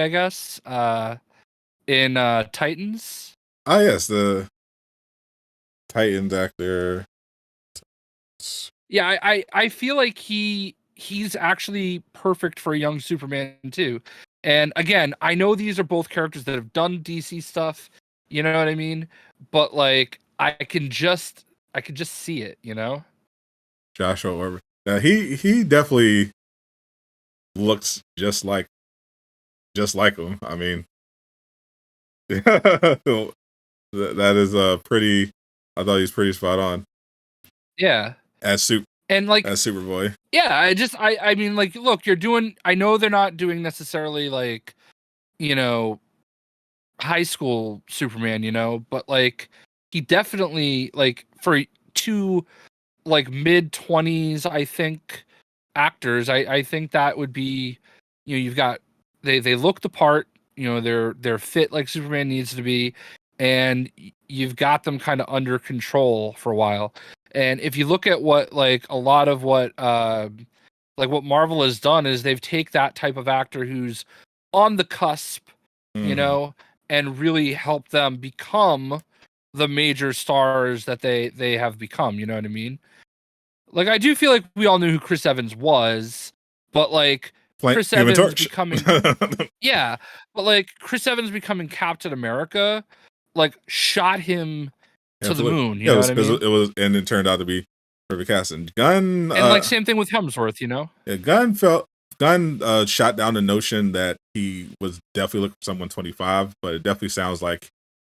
I guess, in Titans. Ah, yes, the Titans actor. Yeah, I feel like he's actually perfect for a young Superman too. And again, I know these are both characters that have done DC stuff, you know what I mean? But like I can just see it, you know? Joshua Orban. He definitely looks just like him. I mean, that is pretty. I thought he was pretty spot on. Yeah. As Superboy. Yeah, I mean, like, look, you're doing. I know they're not doing necessarily like, you know, high school Superman, you know, but like he definitely like for two like mid-20s, I think actors, I think that would be, you know, you've got they look the part, you know, they're fit like Superman needs to be, and you've got them kind of under control for a while. And if you look at what like a lot of what like what Marvel has done is they've take that type of actor who's on the cusp, you know, and really help them become the major stars that they have become, you know what I mean? Like, I do feel like we all knew who Chris Evans was, but like Chris Evans becoming, yeah, but like Chris Evans becoming Captain America, like shot him to the moon. You know what I mean? It was, and it turned out to be perfect casting. Gunn, and like same thing with Hemsworth, you know. Yeah, Gunn shot down the notion that he was definitely looking for someone 25, but it definitely sounds like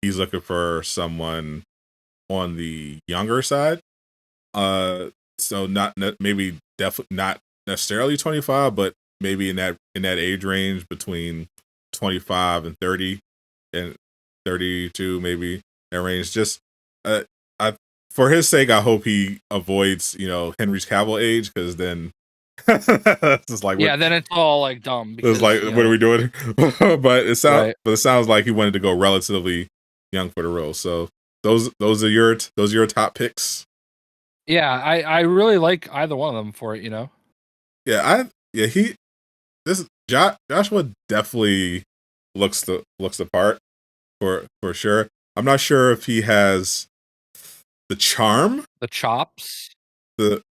he's looking for someone on the younger side. So definitely not necessarily 25, but maybe in that age range between 25 and 30 and 32, maybe that range. Just for his sake, I hope he avoids, you know, Henry Cavill age, because then it's just like, then it's all like dumb. Because, it's like, what are we doing? But it sounds like he wanted to go relatively young for the role. So those are your top picks. Yeah, I really like either one of them for it, you know. Joshua definitely looks the part for sure. I'm not sure if he has the charm, the chops, because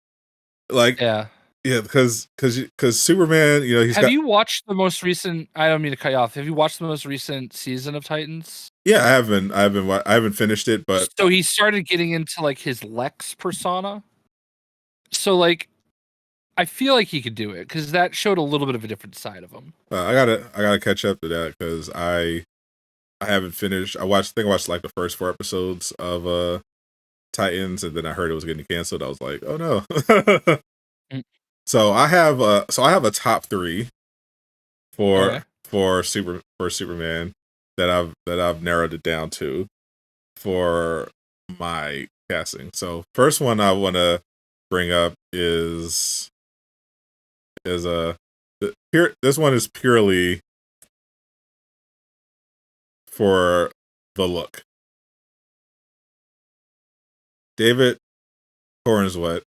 Superman, you know, Have you watched the most recent? I don't mean to cut you off. Have you watched the most recent season of Titans? Yeah, I haven't finished it, but so he started getting into like his Lex persona. So like, I feel like he could do it because that showed a little bit of a different side of him. I gotta catch up to that because I haven't finished. I think I watched like the first 4 episodes of Titans, and then I heard it was getting canceled. I was like, oh no. So I have a top 3 for Superman that I've narrowed it down to for my casting. So first one I want to bring up is this one is purely for the look. David Corenswet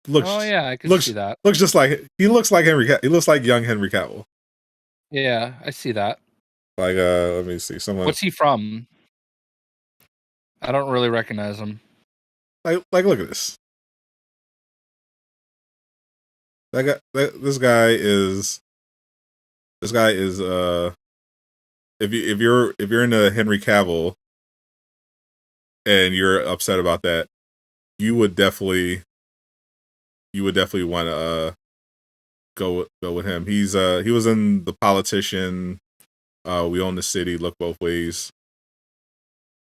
looks. Oh yeah, I can see that. Looks just like he looks like he looks like young Henry Cavill. Yeah, I see that. Like let me see. What's he from? I don't really recognize him. Like look at this. This guy is if you're into Henry Cavill and you're upset about that, you would definitely want to go with him. He was in The Politician, We Own the City, Look Both Ways.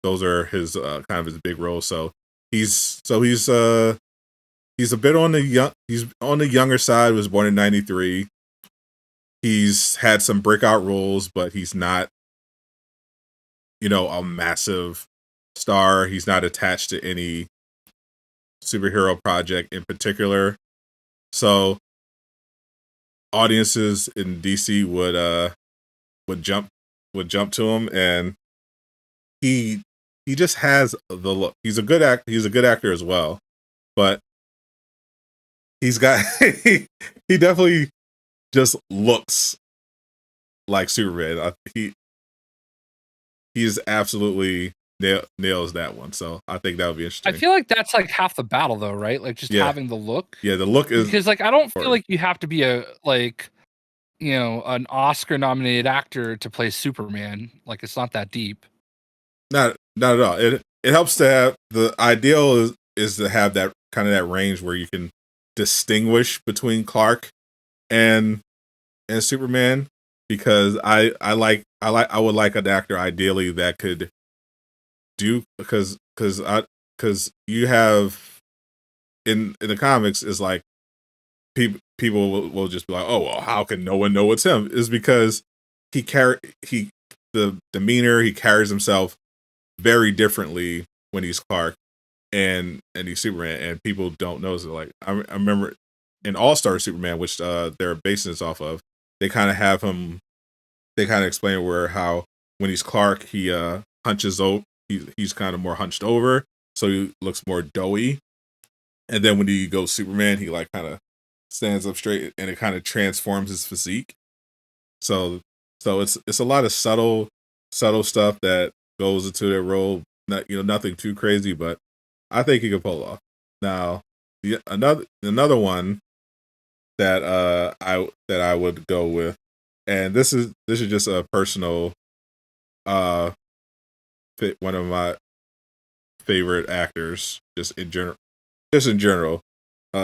Those are his kind of his big roles. So he's a bit on the younger side. Was born in 93. He's had some breakout roles, but he's not, you know, a massive star. He's not attached to any superhero project in particular. So audiences in DC would jump to him, and he just has the look. He's a good actor as well, but he's got he definitely just looks like Superman. He is absolutely nails that one. So I think that would be interesting. I feel like that's like half the battle though, right? Like just having the look. Yeah, the look is because like I don't feel like you have to be a like an Oscar-nominated actor to play Superman. Like, it's not that deep. Not at all. It helps to have the ideal is to have that kind of that range where you can distinguish between Clark and Superman, because I would like an actor ideally that could do, because you have in the comics is like people will just be like, oh well, how can no one know it's him? Is because the demeanor, he carries himself very differently when he's Clark and he's Superman, and people don't notice it. Like I remember in All-Star Superman, which they're basing this off of, they kind of have him. They kind of explain how when he's Clark, he hunches over. He's kind of more hunched over, so he looks more doughy. And then when he goes Superman, he like kind of stands up straight, and it kind of transforms his physique. So it's a lot of subtle stuff that goes into their role. Nothing too crazy, but I think he could pull off. Now, another one that I would go with, and this is just a personal one of my favorite actors just in general.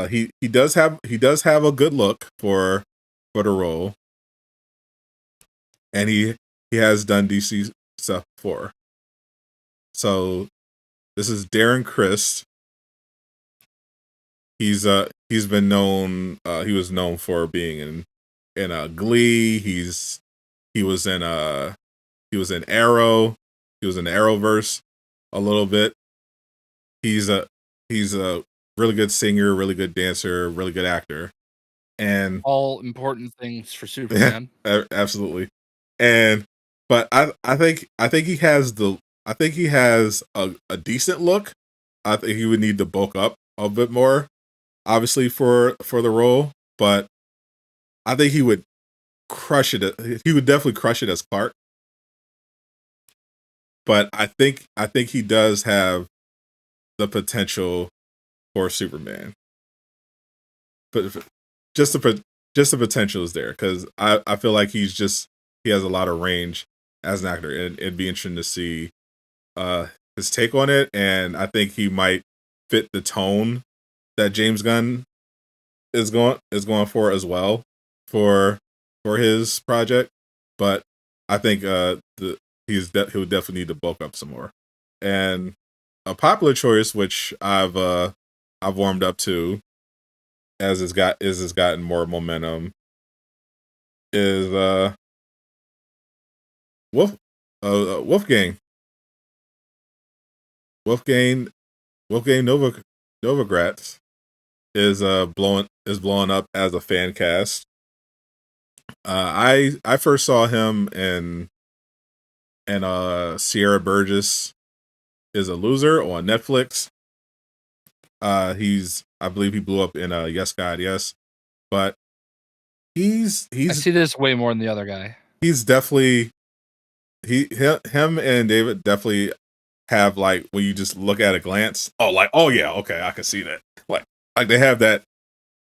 He does have a good look for the role, and he has done DC stuff before. So this is Darren Criss. He's been known. He was known for being in Glee. He was in Arrow. He was in the Arrowverse a little bit. He's a really good singer, really good dancer, really good actor, and all important things for Superman. Absolutely. But I think he has a decent look. I think he would need to bulk up a bit more, obviously for the role, but I think he would crush it. He would definitely crush it as Clark. But I think he does have the potential for Superman. But just the potential is there, because I feel like he has a lot of range as an actor, and it'd be interesting to see his take on it. And I think he might fit the tone that James Gunn is going for as well for his project. But I think he would definitely need to bulk up some more. And a popular choice, which I've warmed up to as it's gotten more momentum, is Wolfgang Novogratz is blowing up as a fan cast. I first saw him in Sierra Burgess is a Loser on Netflix. I believe he blew up in Yes God Yes, but I see this way more than the other guy. He's definitely him and David definitely have, like, when you just look at a glance, oh yeah, okay, I can see that. Like they have that,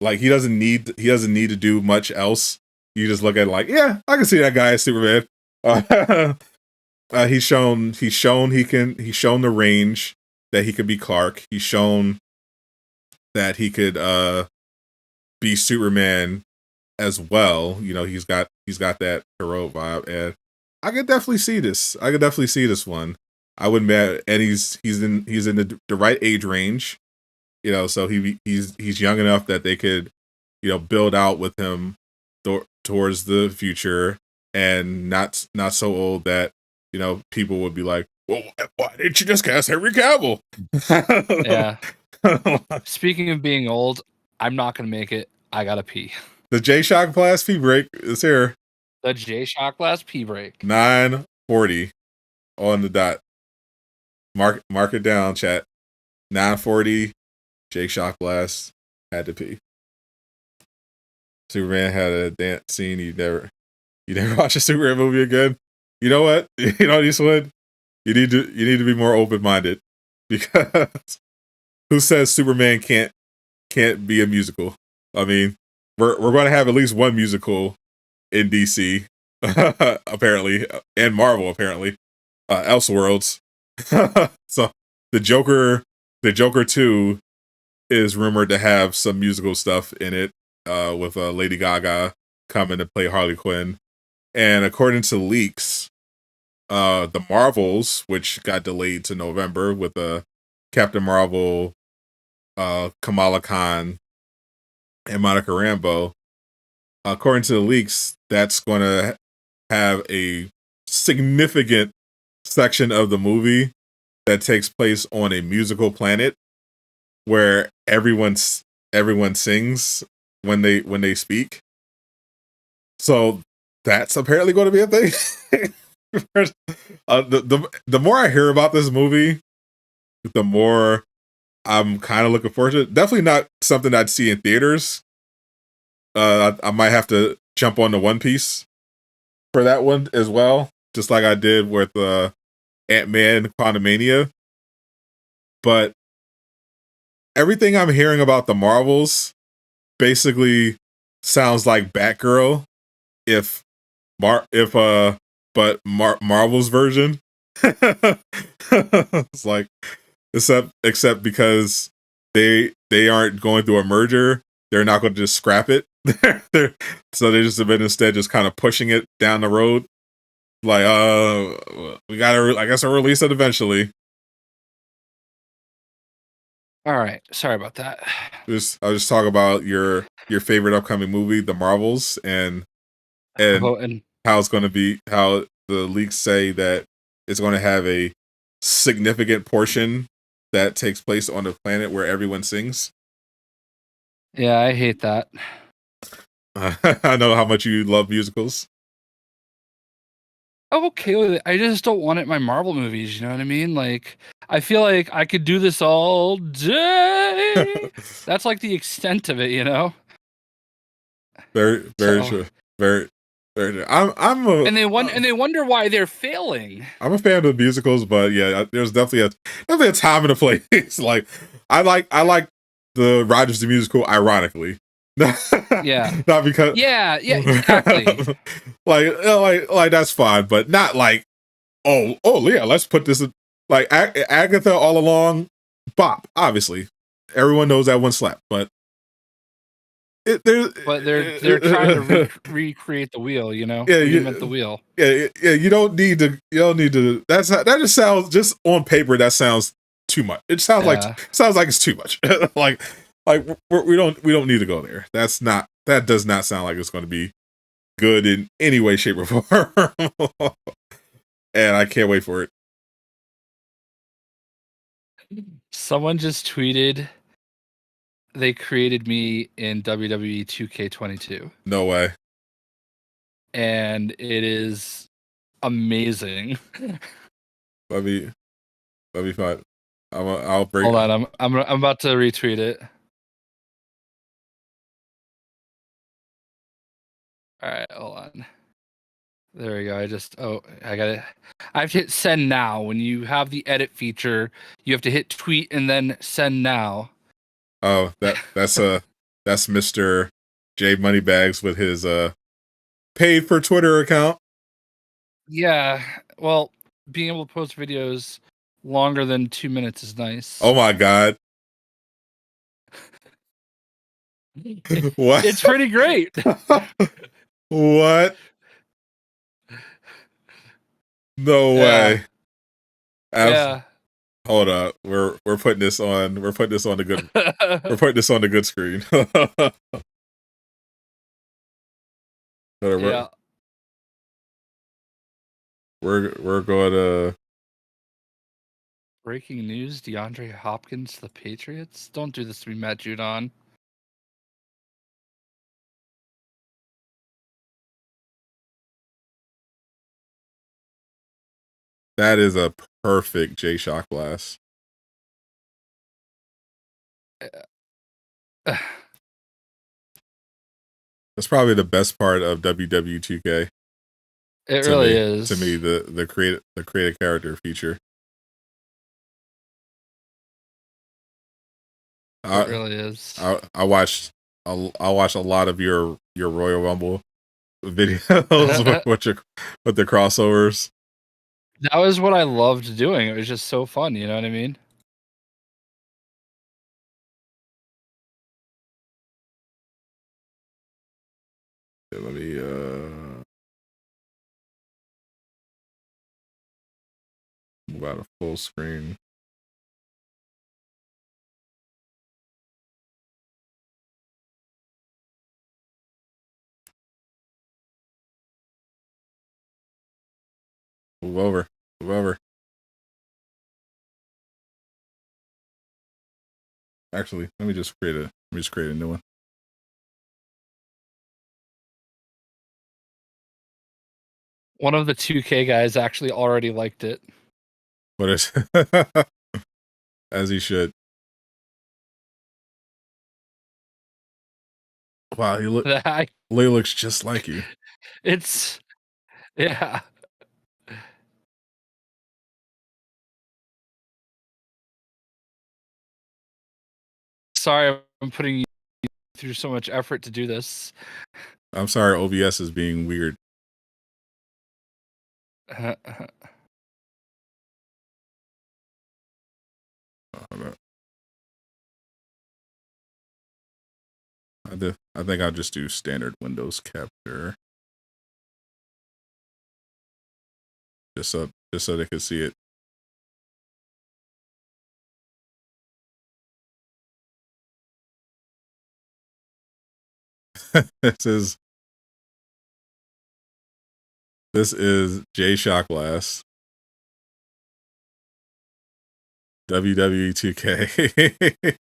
like, he doesn't need to do much else. You just look at it like, yeah, I can see that guy as Superman. He's shown the range that he could be Clark. He's shown that he could be Superman as well. He's got that heroic vibe, and I could definitely see this. One. I wouldn't bet, and he's in the right age range. So he's young enough that they could, build out with him towards the future, and not so old that people would be like, well, why didn't you just cast Henry Cavill? Yeah. Speaking of being old, I'm not gonna make it. I gotta pee. The J-Shock Blast pee break is here. The J-Shock Blast pee break. 9:40 on the dot. Mark it down, chat. 9:40. J-Shock Blast had to pee. Superman had a dance scene. You never watch a Superman movie again. You know what? This one, you need to be more open-minded, because who says Superman can't be a musical? I mean, we're going to have at least one musical in DC, apparently, and Marvel apparently, Elseworlds. So the Joker 2 is rumored to have some musical stuff in it, with Lady Gaga coming to play Harley Quinn. And according to leaks, the Marvels, which got delayed to November with Captain Marvel, Kamala Khan, and Monica Rambeau, according to the leaks, that's going to have a significant section of the movie that takes place on a musical planet where everyone sings when they speak. So that's apparently going to be a thing. The more I hear about this movie, the more I'm kind of looking forward to it. Definitely not something I'd see in theaters. I might have to jump on the One Piece for that one as well, just like I did with Ant-Man Quantumania. But everything I'm hearing about the Marvels basically sounds like Batgirl, but Marvel's version. It's like, except because they aren't going through a merger, they're not going to just scrap it. So they just have been instead just kind of pushing it down the road. Like, we gotta, I guess, I'll release it eventually. All right, sorry about that. I was just talking about your favorite upcoming movie, The Marvels, and how it's going to be, how the leaks say that it's going to have a significant portion that takes place on a planet where everyone sings. Yeah, I hate that. I know how much you love musicals. I'm okay with it. I just don't want it in my Marvel movies. You know what I mean? Like, I feel like I could do this all day. That's like the extent of it, you know? Very true. Very true. And they wonder why they're failing. I'm a fan of musicals, but yeah, there's definitely a time and a place. Like, I like the Rogers the Musical, ironically. Yeah. Not because. Yeah, exactly. like that's fine, but not like, oh yeah, let's put this in, like Agatha all along. Bop, obviously, everyone knows that one slap, but they're trying to recreate the wheel, you know? Yeah, reinvent the wheel. Yeah. You don't need to. That just sounds, just on paper, that sounds too much. It sounds like it's too much. like we don't need to go there. That does not sound like it's going to be good in any way, shape, or form. And I can't wait for it. Someone just tweeted they created me in WWE 2K22. No way. And it is amazing. That'd be fun. I'll break. Hold on, I'm about to retweet it. All right, hold on. There we go. I got it. I have to hit send now. When you have the edit feature, you have to hit tweet and then send now. Oh, that's Mr. J Moneybags with his paid for Twitter account. Yeah, well, being able to post videos longer than 2 minutes is nice. Oh my god. What? It's pretty great. What? No way. Yeah. Hold up. We're putting this on the good we're putting this on the good screen. Yeah. We're going to breaking news, DeAndre Hopkins to the Patriots. Don't do this to me, Matt Judon. That is a perfect J-Shock blast. That's probably the best part of WWE 2K. It really is. To me, the create a character feature. It really is. I watched a lot of your Royal Rumble videos with the crossovers. That was what I loved doing. It was just so fun. You know what I mean? Let me move out of full screen. Move over. Actually, let me just create a new one. One of the 2K guys actually already liked it. What is as he should. Wow, he looks just like you. It's yeah. Sorry, I'm putting you through so much effort to do this. I'm sorry, OBS is being weird. Uh, I think I'll just do standard Windows capture, just so they can see it. This is Jay Shockblast, WWE 2K.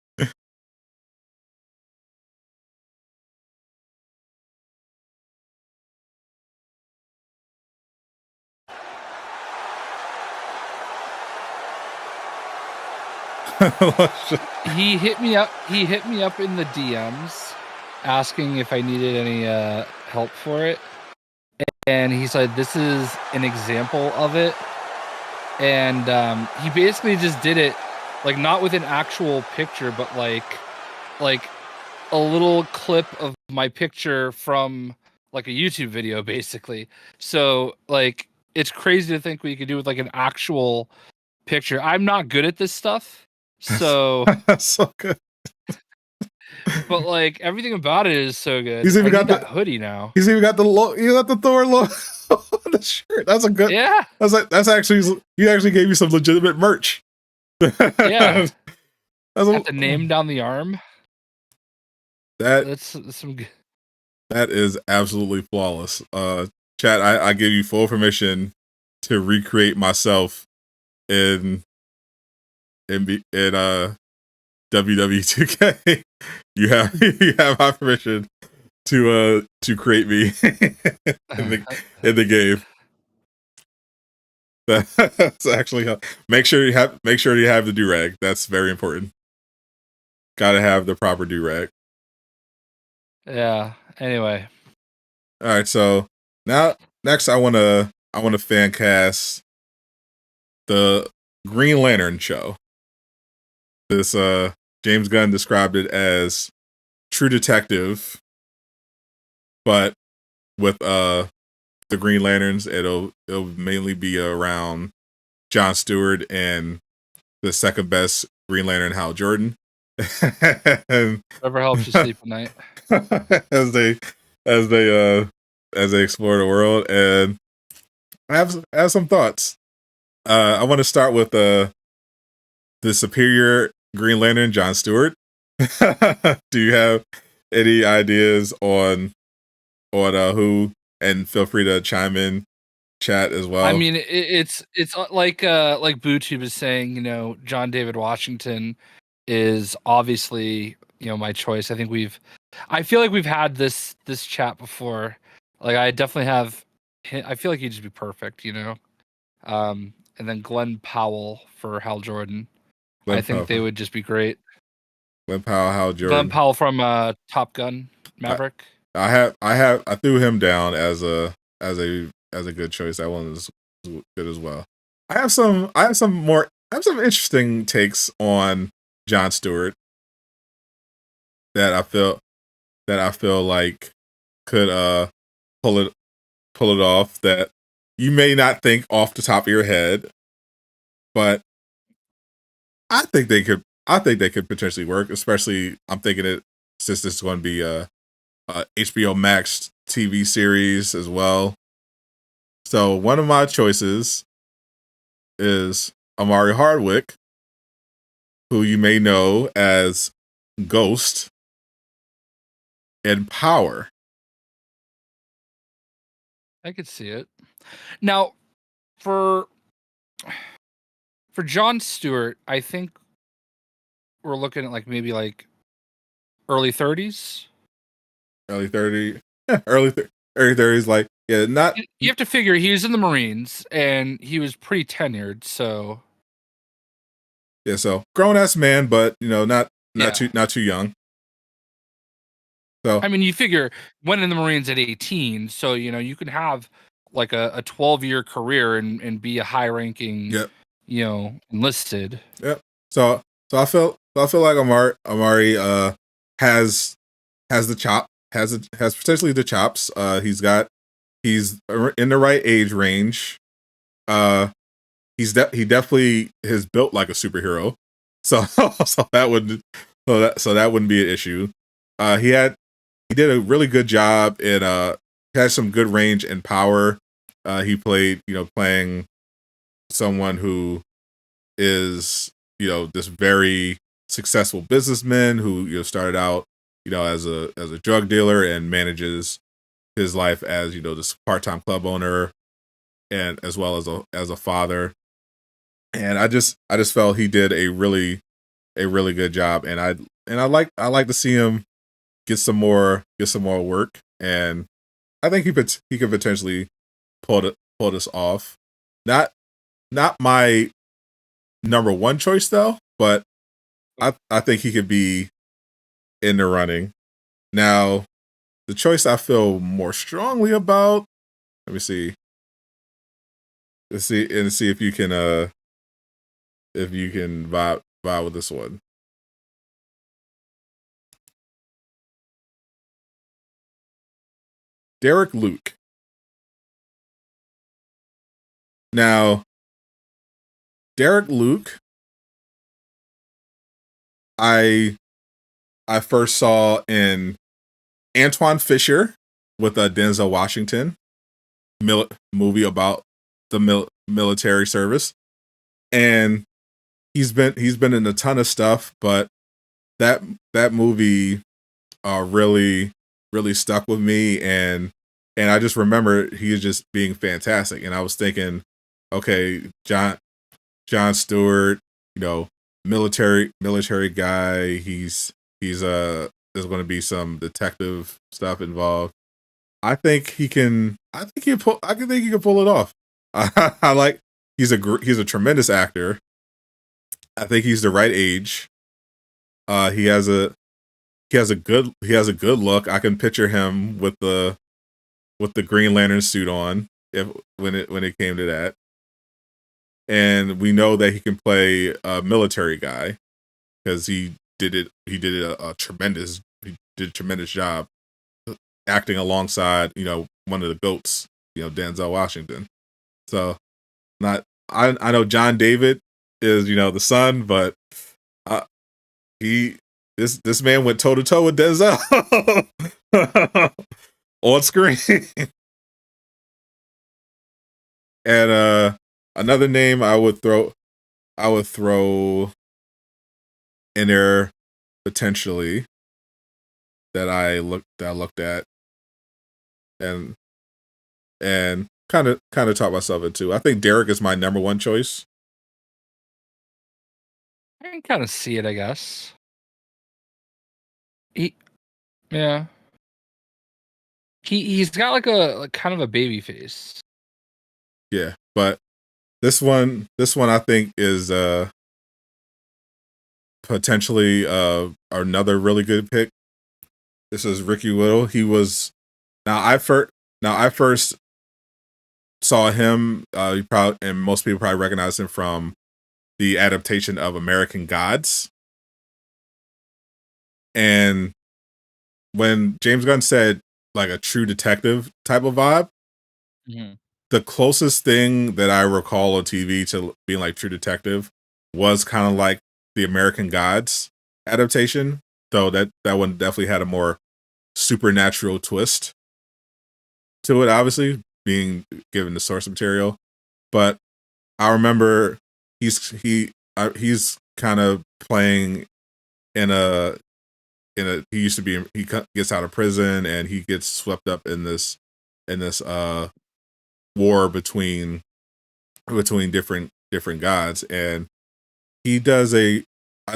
he hit me up in the DMs asking if I needed any help for it, and he said this is an example of it, and he basically just did it like not with an actual picture, but like a little clip of my picture from like a YouTube video, basically. So like it's crazy to think what you could do with like an actual picture. I'm not good at this stuff. So that's so good. But like everything about it is so good. He's even got that hoodie now. He's even got the Thor logo on the shirt. That's a good. Yeah. That's actually he actually gave you some legitimate merch. Yeah. Got the name down the arm. That's some good. That is absolutely flawless. Chat, I give you full permission to recreate myself in WWE 2K. You have my permission to create me in the game. That's actually make sure you have the Durag. That's very important. Gotta have the proper Durag. Yeah. Anyway. All right. So next, I wanna fan cast the Green Lantern show. This James Gunn described it as True Detective, but with the Green Lanterns. It'll mainly be around Jon Stewart and the second best Green Lantern, Hal Jordan. Whatever helps you sleep at night. as they explore the world, and I have some thoughts. I want to start with the superior Green Lantern, Jon Stewart. Do you have any ideas on who? And feel free to chime in, chat as well. I mean, it's like BooTube is saying. You know, John David Washington is obviously my choice. I feel like we've had this chat before. Like I definitely have. I feel like he'd just be perfect. And then Glenn Powell for Hal Jordan. I think they would just be great. Glenn Powell, Hal Jordan. Glenn Powell from Top Gun Maverick. I threw him down as a good choice. That one is good as well. I have some interesting takes on Jon Stewart that I feel like could pull it off that you may not think off the top of your head, but I think they could. I think they could potentially work. Especially, I'm thinking it since this is going to be a HBO Max TV series as well. So one of my choices is Amari Hardwick, who you may know as Ghost in Power. I could see it. Now, for Jon Stewart, I think we're looking at like maybe like early 30s. Early 30, early 30s. Like, yeah, not. You have to figure he was in the Marines and he was pretty tenured. So yeah, so grown ass man, but not too young. So I mean, you figure went in the Marines at 18, so you can have like a 12-year career and be a high-ranking, enlisted. Yep. So I feel like Amari has potentially the chops. He's in the right age range. He definitely is built like a superhero. So that wouldn't be an issue. He did a really good job in had some good range and power. He played, playing someone who is, this very successful businessman who, started out, as a drug dealer and manages his life as, this part-time club owner and as well as a father. And I just felt he did a really good job. And I like to see him get some more work, and I think he could potentially pull this off. Not my number one choice though, but I think he could be in the running. Now, the choice I feel more strongly about. Let me see. Let's see if you can vibe with this one. Derek Luke. Now, Derek Luke, I first saw in Antoine Fisher with Denzel Washington movie about the military service, and he's been in a ton of stuff, but that movie really stuck with me, and I just remember he was just being fantastic, and I was thinking, okay, Jon Stewart, military guy. There's going to be some detective stuff involved. I think he can pull it off. I like he's a tremendous actor. I think he's the right age. He has a good look. I can picture him with the Green Lantern suit on when it came to that. And we know that he can play a military guy because he did a tremendous job acting alongside, one of the GOATs, Denzel Washington. So I know John David is, the son, but this man went toe to toe with Denzel on screen. And another name I would throw in there potentially that I looked at and kind of talk myself into. I think Derek is my number one choice. I can kind of see it, I guess. He's got like a kind of a baby face. Yeah, but this one I think is potentially another really good pick. This is Ricky Whittle. He was I first saw him. And most people probably recognize him from the adaptation of American Gods. And when James Gunn said, like a true detective type of vibe. Mm-hmm. The closest thing that I recall on TV to being like True Detective was kind of like the American Gods adaptation, though that one definitely had a more supernatural twist to it, obviously being given the source material. But I remember he's kind of playing in a he used to be, he gets out of prison and he gets swept up in this war between different gods, and he does I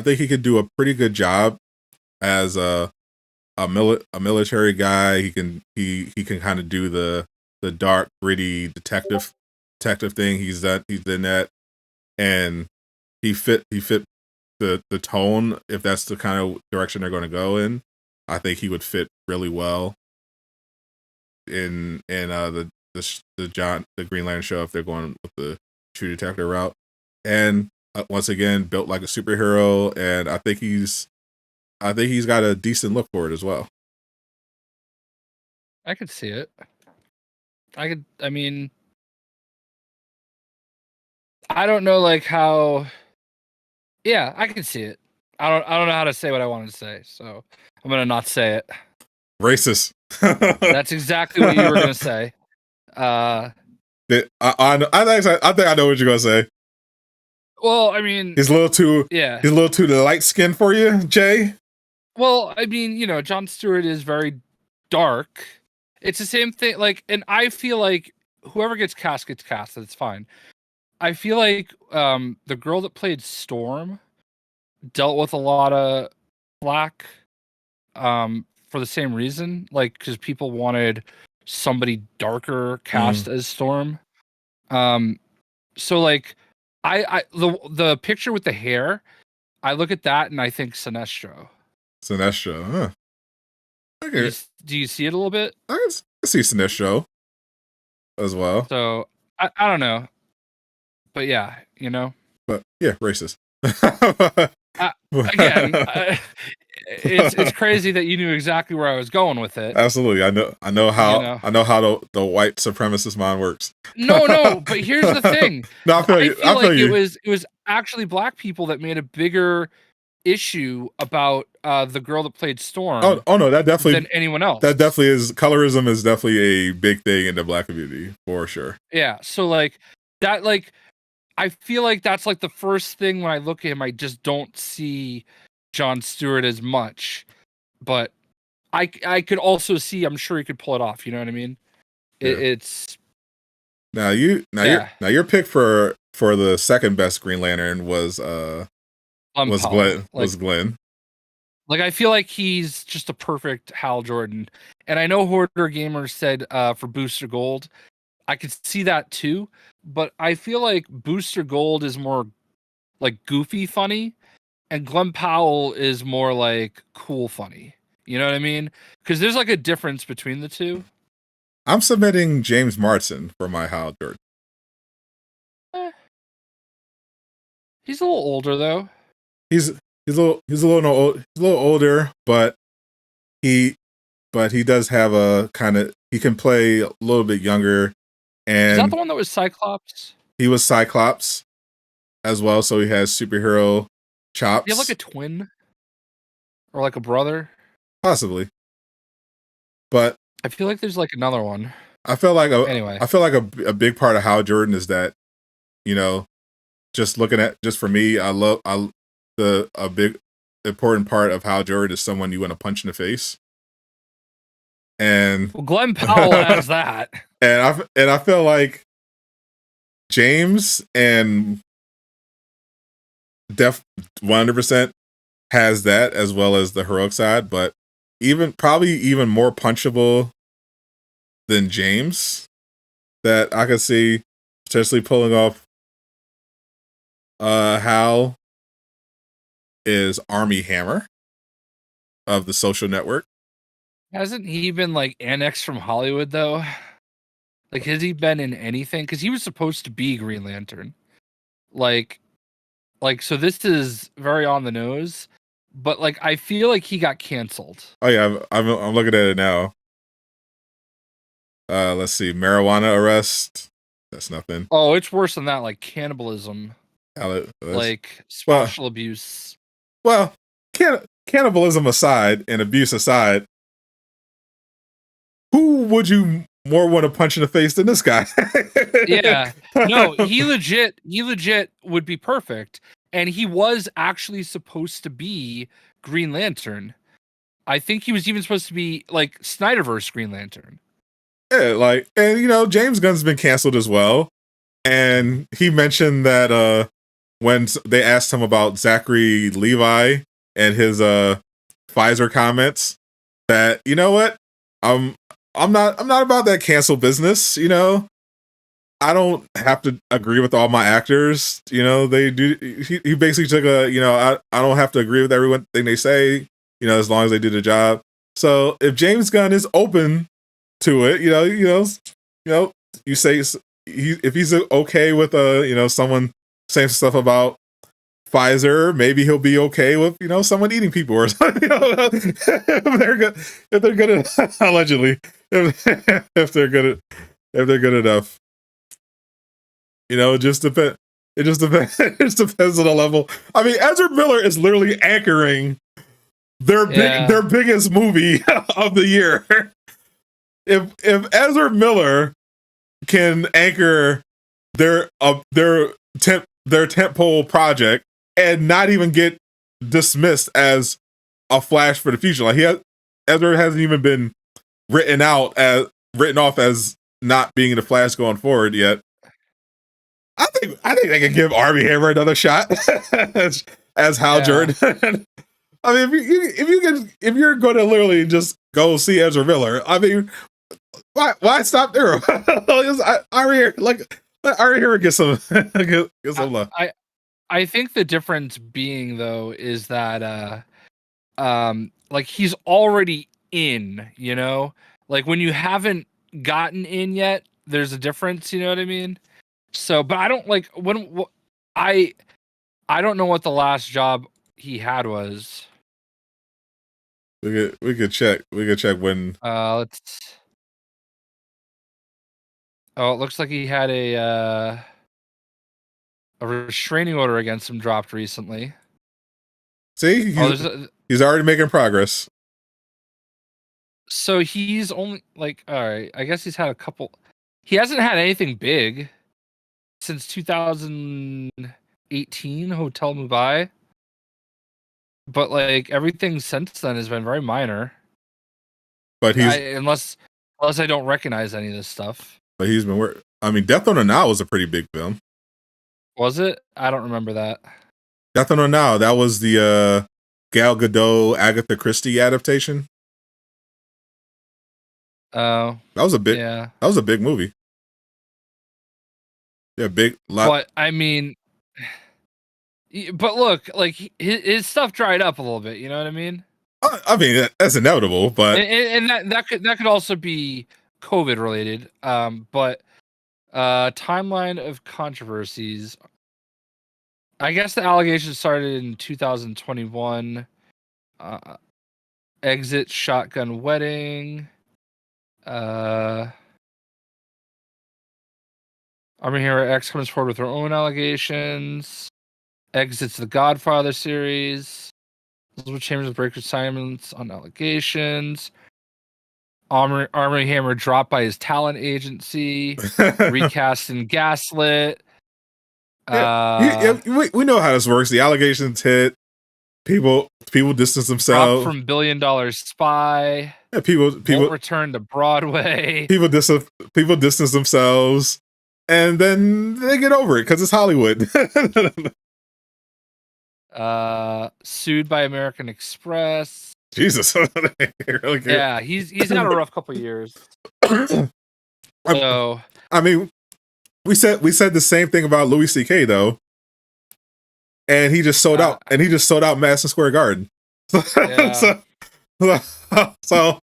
think he could do a pretty good job as a military guy. He can kind of do the dark, gritty detective thing. He's in that, and he fit the tone. If that's the kind of direction they're going to go in, I think he would fit really well in the Green Lantern show if they're going with the True Detective route. And once again, built like a superhero, and I think he's got a decent look for it as well. I could see it. I mean, I don't know like how. Yeah, I can see it. I don't know how to say what I wanted to say, so I'm gonna not say it. Racist. That's exactly what you were gonna say. I think I know what you're gonna say. Well, I mean, he's a little too light skinned for you, Jay. Well, I mean, you know, Jon Stewart is very dark. It's the same thing. Like, and I feel like whoever gets cast. It's fine. I feel like the girl that played Storm dealt with a lot of flack for the same reason, like because people wanted somebody darker cast as Storm. So like the picture with the hair, I look at that and I think Sinestro. Huh? Okay. Do you see it a little bit? I can see Sinestro as well. So I don't know, but yeah, you know. But yeah, racist. Again, it's crazy that you knew exactly where I was going with it. Absolutely, I know how the white supremacist mind works. No, but here's the thing. No, I feel you. It was actually black people that made a bigger issue about the girl that played Storm. Oh no, that definitely than anyone else. That definitely is. Colorism is definitely a big thing in the black community for sure. Yeah, so like that, like I feel like that's like the first thing when I look at him, I just don't see Jon Stewart as much, but I could also see, I'm sure he could pull it off. You know what I mean? Yeah. It's your pick for the second best Green Lantern was Glenn. Like I feel like he's just a perfect Hal Jordan, and I know Hoarder Gamer said for Booster Gold, I could see that too, but I feel like Booster Gold is more like goofy funny, and Glenn Powell is more like cool funny. You know what I mean? Because there's like a difference between the two. I'm submitting James Marsden for my Hal Jordan. He's a little older though. He's a little older, but he does have a kind of, he can play a little bit younger. And is that the one that was Cyclops? He was Cyclops as well, so he has superhero chops. Do you have like a twin or like a brother? Possibly, but I feel like there's like another one. I feel like anyway. I feel like a big part of Hal Jordan is that, you know, just for me, a big important part of Hal Jordan is someone you want to punch in the face. And Glenn Powell has that. And I feel like James and 100% has that, as well as the heroic side, but probably even more punchable than James, that I could see potentially pulling off Hal, is Armie Hammer of The Social Network. Hasn't he been like annexed from Hollywood though? Like, has he been in anything? Because he was supposed to be Green Lantern. Like, so this is very on the nose, but like, I feel like he got canceled. Oh yeah, I'm looking at it now. Let's see, marijuana arrest. That's nothing. Oh, it's worse than that, like cannibalism. Like spatial abuse. Well, cannibalism aside and abuse aside, who would you more want to punch in the face than this guy? Yeah. No, he legit would be perfect. And he was actually supposed to be Green Lantern. I think he was even supposed to be like Snyderverse Green Lantern. Yeah, like, and you know, James Gunn's been canceled as well. And he mentioned that when they asked him about Zachary Levi and his Pfizer comments, that, you know what, I'm not about that cancel business. You know, I don't have to agree with all my actors. You know, they do. He basically took I don't have to agree with everything they say. You know, as long as they do the job. So if James Gunn is open to it, you say if he's okay with someone saying stuff about Pfizer, maybe he'll be okay with someone eating people or something. If they're good allegedly, if they're good enough. It just depends. It just depends on the level. I mean, Ezra Miller is literally anchoring their biggest movie of the year. If Ezra Miller can anchor their tentpole project and not even get dismissed as a Flash for the future, like Ezra hasn't even been written off as not being the Flash going forward yet. I think they can give Armie Hammer another shot as Hal Jordan. I mean, if you're going to literally just go see Ezra Miller, I mean, why stop there? Let Armie Hammer get some love. I think the difference being though is that like he's already in, like when you haven't gotten in yet, there's a difference, you know what I mean? So, but I don't like I don't know what the last job he had was. We could check. We could check when. Let's. Oh, it looks like he had a restraining order against him dropped recently. See, he's already making progress. So he's only like, all right, I guess he's had a couple. He hasn't had anything big since 2018, Hotel Mumbai. But like everything since then has been very minor. But unless I don't recognize any of this stuff. But he's been working. I mean, Death on the Nile was a pretty big film. Was it? I don't remember that. Death on the Nile. That was the Gal Gadot, Agatha Christie adaptation. Oh, that was a big. Yeah, that was a big movie. Yeah, big lot. But I mean, but look, like his stuff dried up a little bit. You know what I mean? I mean, that's inevitable, but and that could also be COVID related. But timeline of controversies. I guess the allegations started in 2021. Exit Shotgun Wedding. Armie Hammer X comes forward with her own allegations. Exits the Godfather series. Elizabeth Chambers breaks silence on allegations. Armie Hammer dropped by his talent agency. Recast in Gaslit. We know how this works. The allegations hit. People distance themselves from $1 billion spy. Yeah, people won't return to Broadway. People distance themselves, and then they get over it because it's Hollywood. Sued by American Express. Jesus, really yeah, he's had a rough couple years. So I mean, we said the same thing about Louis C.K. though, and he just sold out. And he just sold out Madison Square Garden. Yeah. so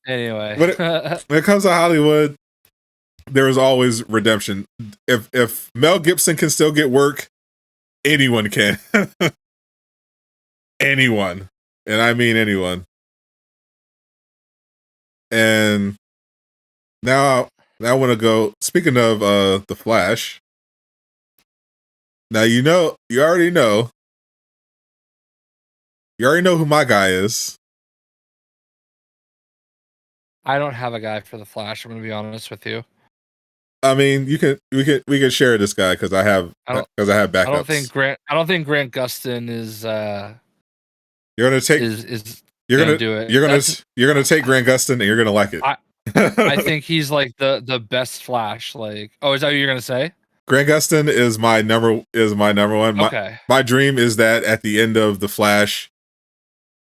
anyway, when it comes to Hollywood, there is always redemption. If Mel Gibson can still get work, anyone can. Anyone. And I mean anyone. And Now I want to go. Speaking of the Flash. Now you already know who my guy is. I don't have a guy for the Flash. I'm going to be honest with you. I mean, we can share this guy because I have backups. I don't think Grant Gustin is. You're gonna take. You're gonna do it. You're gonna take Grant Gustin and you're gonna like it. I think he's like the best Flash. Like, oh, is that what you're gonna say? Grant Gustin is my number one. Okay. My dream is that at the end of the Flash,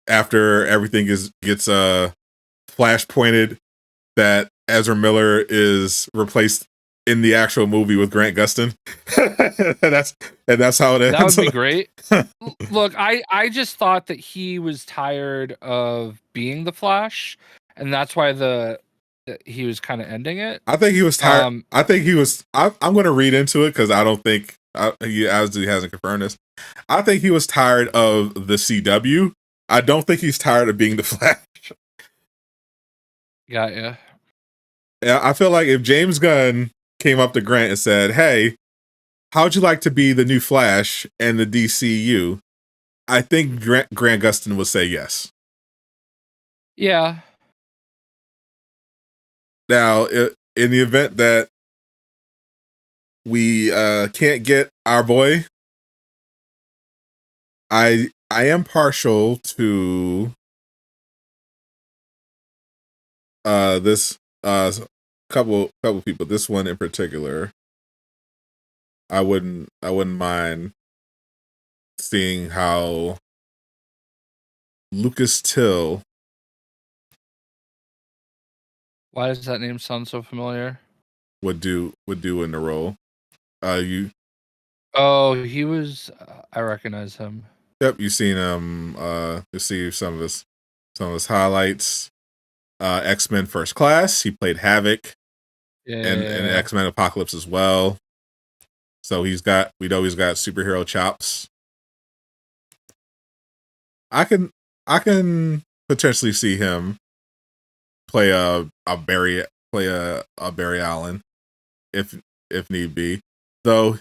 after everything gets Flash pointed, that Ezra Miller is replaced in the actual movie with Grant Gustin. and that's how it ends. That would be great. Look, I just thought that he was tired of being the Flash, and that's why he was kind of ending it. I think he was tired. I think he was. I'm going to read into it because I don't think he hasn't confirmed this. I think he was tired of the CW. I don't think he's tired of being the Flash. Got ya. Yeah, I feel like if James Gunn came up to Grant and said, "Hey, how'd you like to be the new Flash and the DCU?" I think Grant Gustin would say yes. Yeah. Now, in the event that we can't get our boy, I am partial to this couple people. This one in particular, I wouldn't mind seeing how Lucas Till. Why does that name sound so familiar? Would do in the role. Oh, he was. I recognize him. Yep, you seen him. You see some of his highlights. X-Men First Class. He played Havoc. And X-Men Apocalypse as well. So we know he's got superhero chops. I can potentially see him play a Barry Allen if need be. Though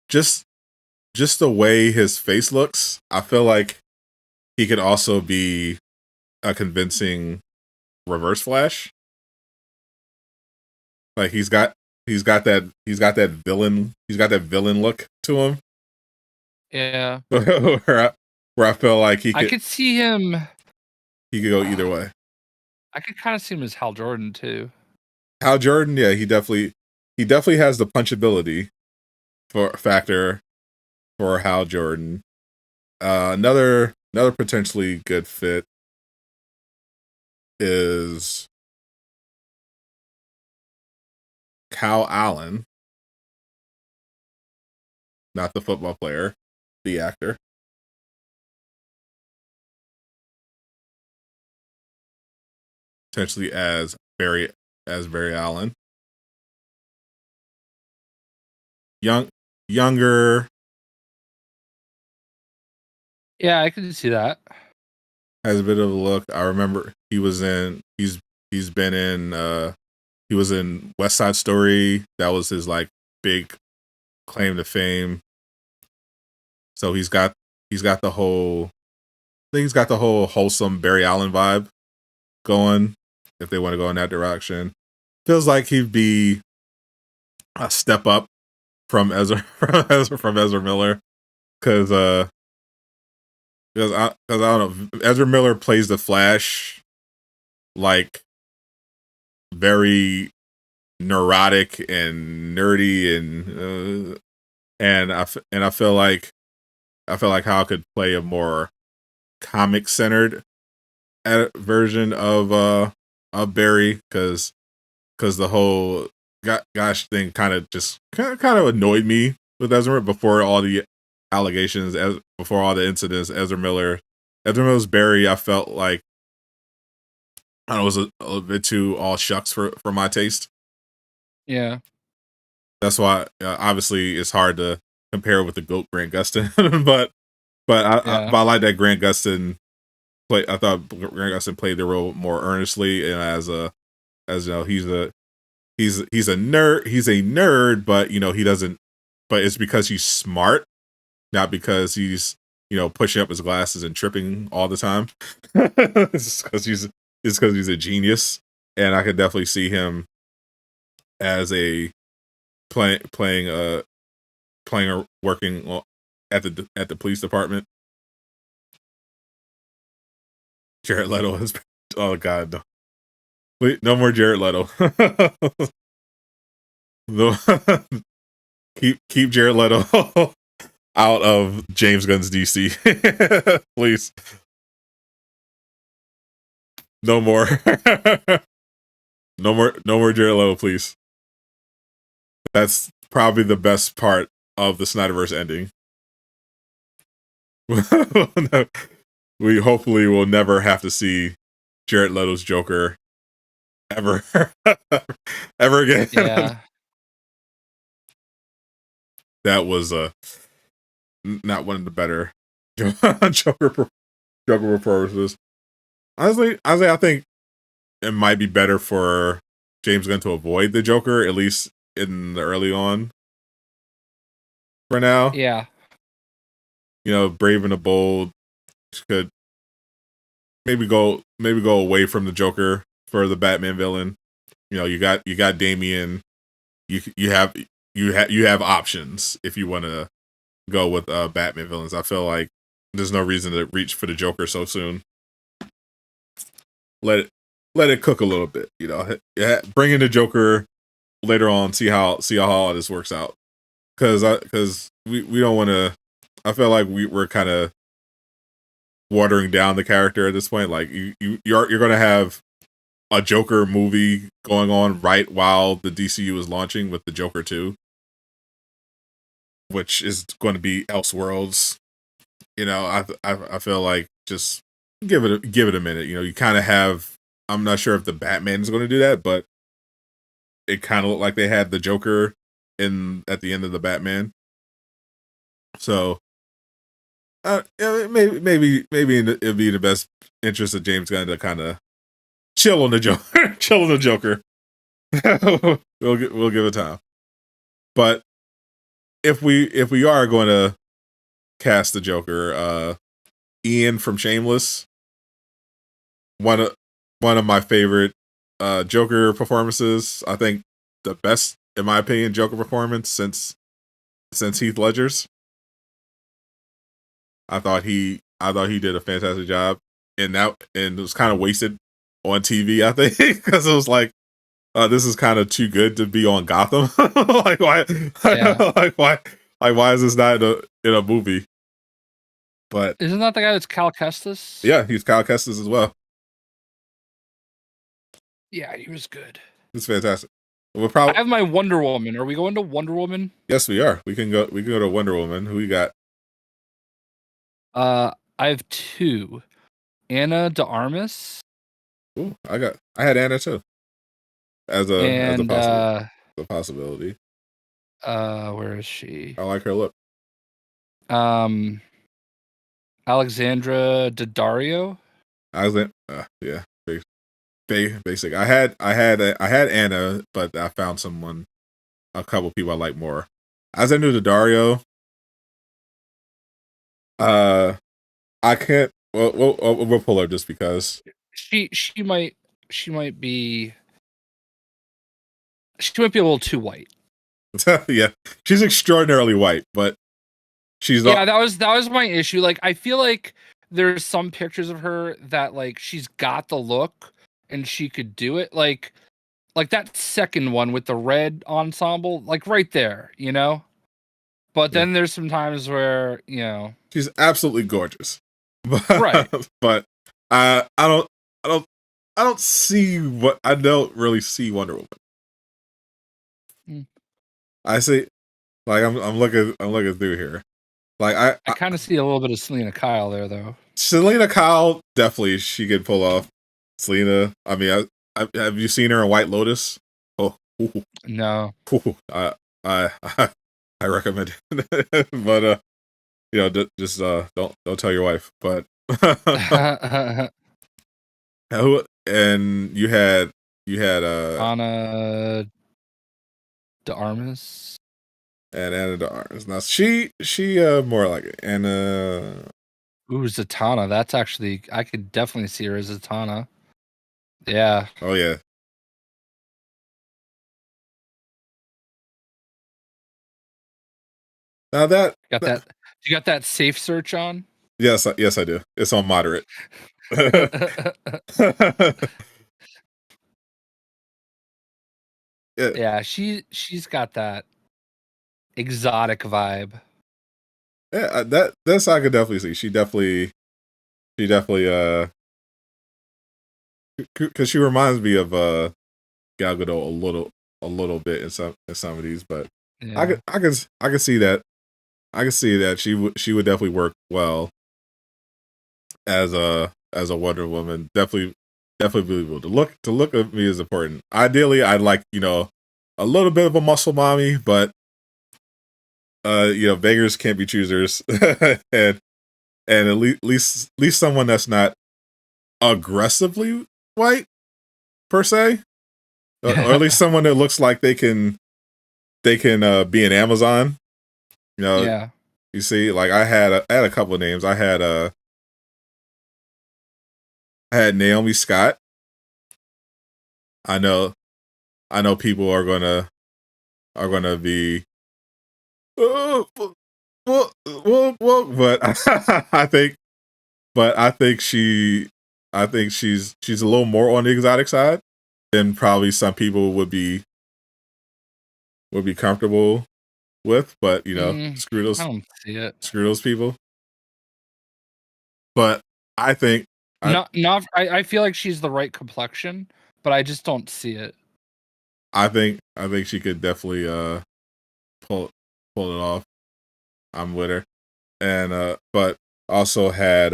just the way his face looks, I feel like he could also be a convincing Reverse Flash. Like he's got that villain look to him. Yeah. where I feel like I could see him. He could go either way. I could kind of see him as Hal Jordan too. Hal Jordan, yeah, he definitely has the punchability factor for Hal Jordan. Another potentially good fit is Cal Allen, not the football player, the actor. Potentially as Barry Allen. Younger. Yeah, I can see that. Has a bit of a look. I remember he was in West Side Story. That was his like big claim to fame. So he's got the whole, I think he's got the whole wholesome Barry Allen vibe going, if they want to go in that direction. Feels like he'd be a step up from Ezra Miller, because I don't know, Ezra Miller plays the Flash like very neurotic and nerdy, and I feel like Hal could play a more comic centered version of Barry, because the whole gosh thing kind of annoyed me with Ezra before all the allegations, before all the incidents. Ezra Miller's Barry, I felt like, I don't know, was a bit too all shucks for my taste. Yeah, that's why obviously it's hard to compare with the GOAT Grant Gustin, but I like that Grant Gustin I thought Grant Gustin played the role more earnestly, and as you know, he's a nerd, but he doesn't. But it's because he's smart, not because he's pushing up his glasses and tripping all the time. It's because he's a genius, and I could definitely see him as a playing or working at the police department. Jared Leto is. Oh God, no! Wait, no more Jared Leto. No, keep Jared Leto out of James Gunn's DC, please. No more. No more Jared Leto, please. That's probably the best part of the Snyderverse ending. We hopefully will never have to see Jared Leto's Joker ever again. Yeah. That was not one of the better Joker performances. Honestly, I think it might be better for James Gunn to avoid the Joker, at least in the early on. For now, Yeah. Brave and the Bold could maybe go away from the Joker for the Batman villain. You got Damian. You have options if you want to go with Batman villains. I feel like there's no reason to reach for the Joker so soon. Let it cook a little bit. Bring in the Joker later on. See how all this works out. Because we don't want to. I feel like we're kind of watering down the character at this point. Like you're gonna have a Joker movie going on right while the DCU is launching with the Joker 2, which is going to be Elseworlds. I feel like just give it a minute. You kind of have. I'm not sure if the Batman is going to do that, but it kind of looked like they had the Joker at the end of the Batman. So, maybe it'd be in the best interest of James Gunn to kind of chill on the Joker. We'll give it time. But if we are going to cast the Joker, Ian from Shameless, one of my favorite Joker performances. I think the best, in my opinion, Joker performance since Heath Ledger's. I thought he did a fantastic job, and it was kind of wasted on TV. I think because it was like, this is kind of too good to be on Gotham. Like why? Yeah. Why is this not in a movie? But isn't that the guy that's Cal Kestis? Yeah, he's Cal Kestis as well. Yeah, he was good. It's fantastic. I have my Wonder Woman. Are we going to Wonder Woman? Yes, we are. We can go to Wonder Woman. Who we got? I have two. Ana de Armas. Ooh, I had Anna too. As a possibility. Where is she? I like her look. Alexandra Daddario. Yeah, basic. I had Anna, but I found a couple people I like more. Alexandra Daddario. I can't. We'll pull her just because she might be a little too white. Yeah, she's extraordinarily white, but she's that was my issue. Like, I feel like there's some pictures of her that like she's got the look and she could do it. Like that second one with the red ensemble, like right there, But then there's some times where she's absolutely gorgeous, right? But I don't really see Wonder Woman. I see, like I'm looking through here. Like I kind of see a little bit of Selena Kyle there, though. Selena Kyle, definitely she could pull off Selena. I mean, have you seen her in White Lotus? Oh, no. I recommend it. But just don't tell your wife. But who? And you had Anna De Armas. And Anna de Armas. Now she more like Anna. Ooh, Zatanna. That's actually, I could definitely see her as Zatanna. Yeah. Oh yeah. Now that you got that safe search on? Yes, I do. It's on moderate. Yeah, she's got that exotic vibe. Yeah, that's I could definitely see. She definitely because she reminds me of Gal Gadot a little bit in some of these, but Yeah. I can see that. I can see that she would definitely work well as a Wonder Woman. Definitely believable. To look at me is important. Ideally, I'd like, a little bit of a muscle mommy, but beggars can't be choosers. and at least someone that's not aggressively white per se, or at least someone that looks like they can be an Amazon. Yeah. You see, like I had a couple of names. I had Naomi Scott. I know people are gonna be but I think she's a little more on the exotic side than probably some people would be comfortable with, but screw those. I don't see it. Screw those people. But I think I feel like she's the right complexion, but I just don't see it. I think she could definitely pull it off. I'm with her. And but also had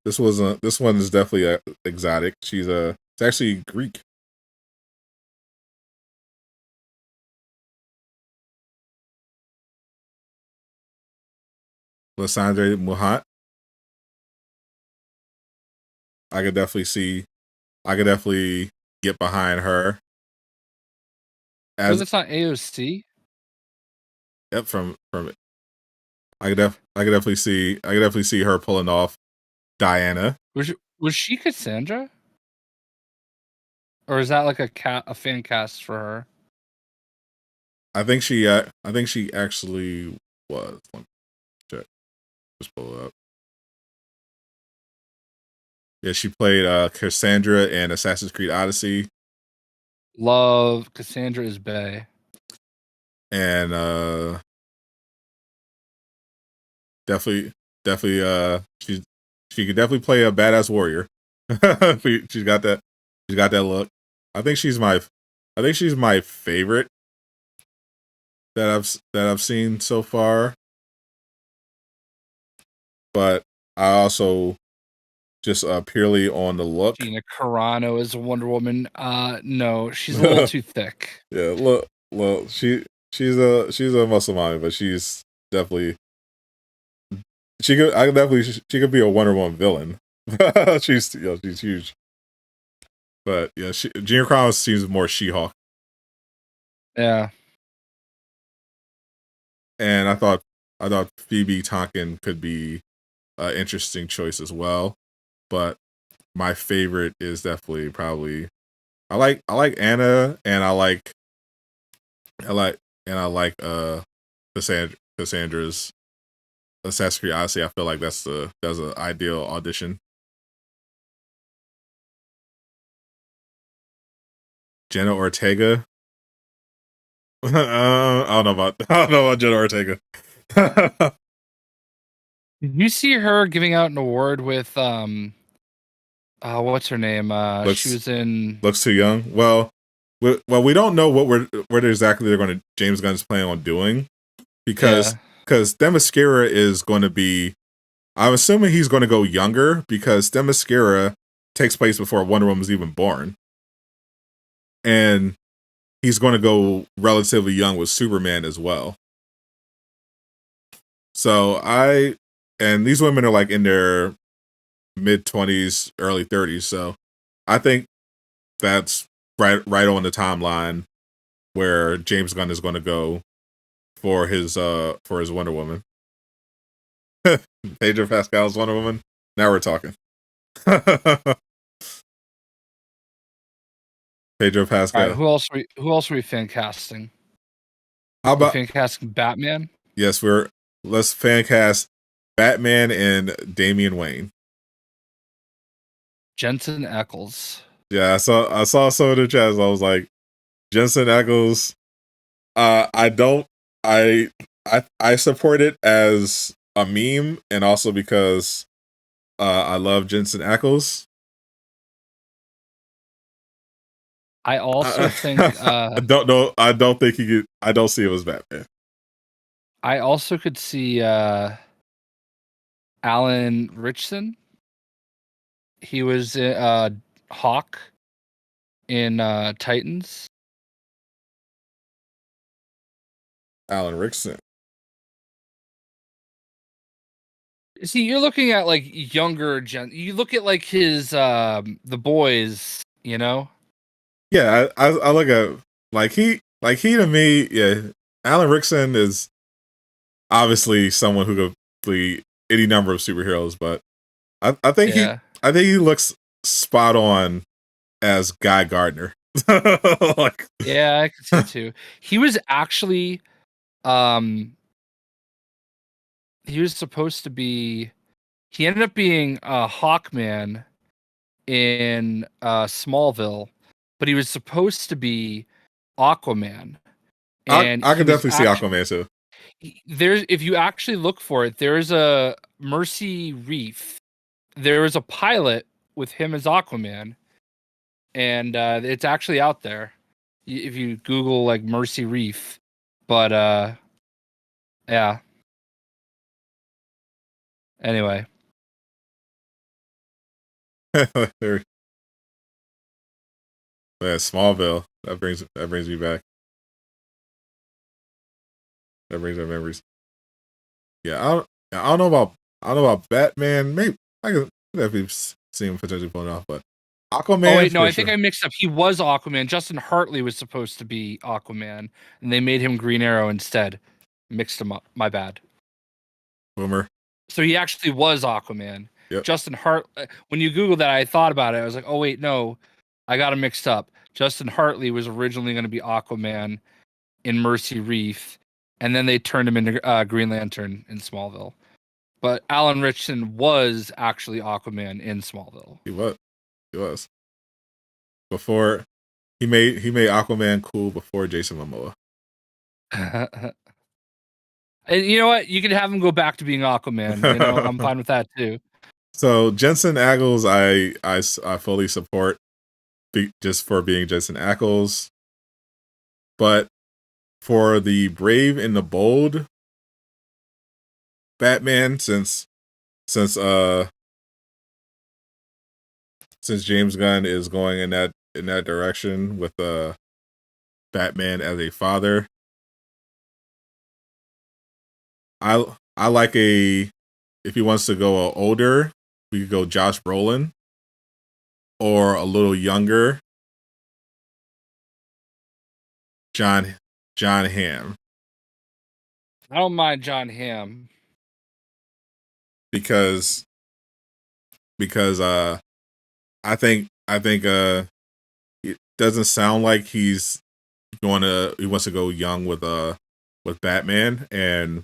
this one is definitely exotic. It's actually Greek. Lysandre Muhat. I could definitely get behind her. That's not AOC. Yep, from it. I could definitely see her pulling off Diana. Was she Cassandra? Or is that like a fan cast for her? I think she actually was. Let me check. Just pull it up. Yeah, she played Cassandra in Assassin's Creed Odyssey. Love Cassandra is bae. And definitely she could definitely play a badass warrior. she's got that look. I think she's my favorite that I've seen so far. But I also just purely on the look. Gina Carano is Wonder Woman. No, she's a little too thick. Yeah, look, she's a muscle mommy, but she's definitely she could be a Wonder Woman villain. she's huge. But yeah, Gina Carano seems more She-Hulk. Yeah. And I thought Phoebe Tonkin could be an interesting choice as well. But my favorite is definitely probably I like Anna, and I like Cassandra's Assassin's Creed Odyssey. I feel like that's an ideal audition. Jenna Ortega. I don't know about Jenna Ortega. Did you see her giving out an award with what's her name? She was in Looks Too Young. Well, we don't know what exactly they're going to James Gunn's planning on doing because Themyscira is going to be. I'm assuming he's going to go younger because Themyscira takes place before Wonder Woman was even born, and he's going to go relatively young with Superman as well. So and these women are like in their mid-20s, early 30s. So I think that's right on the timeline where James Gunn is going to go for his Wonder Woman. Pedro Pascal's Wonder Woman. Now we're talking. Pedro Pascal. All right, who else are we fan casting? How about fan casting Batman? Yes, let's fan cast Batman and Damian Wayne. Jensen Ackles. Yeah, I saw some of the chats. I was like, Jensen Ackles. I support it as a meme, and also because I love Jensen Ackles. I also think I don't know. I don't think he could. I don't see him as Batman. I also could see Alan Richson. He was Hawk in Titans. Alan Rickson. See, you're looking at like younger you look at like his The Boys, you know? Yeah, I look at like he to me, yeah. Alan Rickson is obviously someone who could play any number of superheroes, but I think he looks spot on as Guy Gardner. Like, yeah, I can see too. He was actually he was supposed to be he ended up being Hawkman in Smallville, but he was supposed to be Aquaman. And I could definitely see Aquaman too. If you actually look for it, there's a Mercy Reef. There was a pilot with him as Aquaman, and it's actually out there if you Google like Mercy Reef. But yeah. Anyway. Yeah, Smallville. That brings me back. That brings back memories. Yeah, I don't know about Batman. Maybe I could definitely see him potentially pulling off, but Aquaman. Oh wait, no, I think I mixed up. He was Aquaman. Justin Hartley was supposed to be Aquaman, and they made him Green Arrow instead. Mixed him up. My bad. Boomer. So he actually was Aquaman. Yep. Justin Hart. When you Googled that, I thought about it. I was like, oh wait, no, I got him mixed up. Justin Hartley was originally going to be Aquaman in Mercy Reef, and then they turned him into Green Lantern in Smallville. But Alan Richson was actually Aquaman in Smallville. He was. Before he made Aquaman cool before Jason Momoa. And you know what? You can have him go back to being Aquaman. You know, I'm fine with that too. So Jensen Ackles, I fully support just for being Jensen Ackles, but for the brave and the bold Batman, since James Gunn is going in that direction with Batman as a father, I like if he wants to go older, we could go Josh Brolin, or a little younger, John Hamm. I don't mind John Hamm because I think it doesn't sound like he wants to go young with Batman, and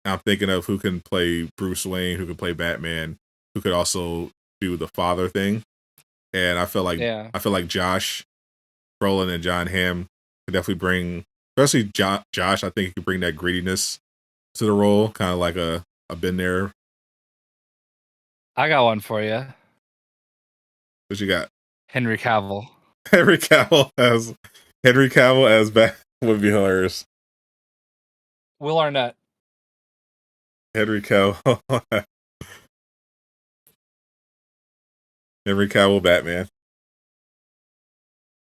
I'm thinking of who can play Bruce Wayne, who can play Batman, who could also do the father thing. And I feel like Josh Brolin and John Hamm could definitely bring, especially Josh. I think he could bring that grittiness to the role, kind of like a been there. I got one for you. What you got? Henry Cavill. Henry Cavill as Batman would be hilarious. Will Arnett. Henry Cavill. Henry Cavill Batman.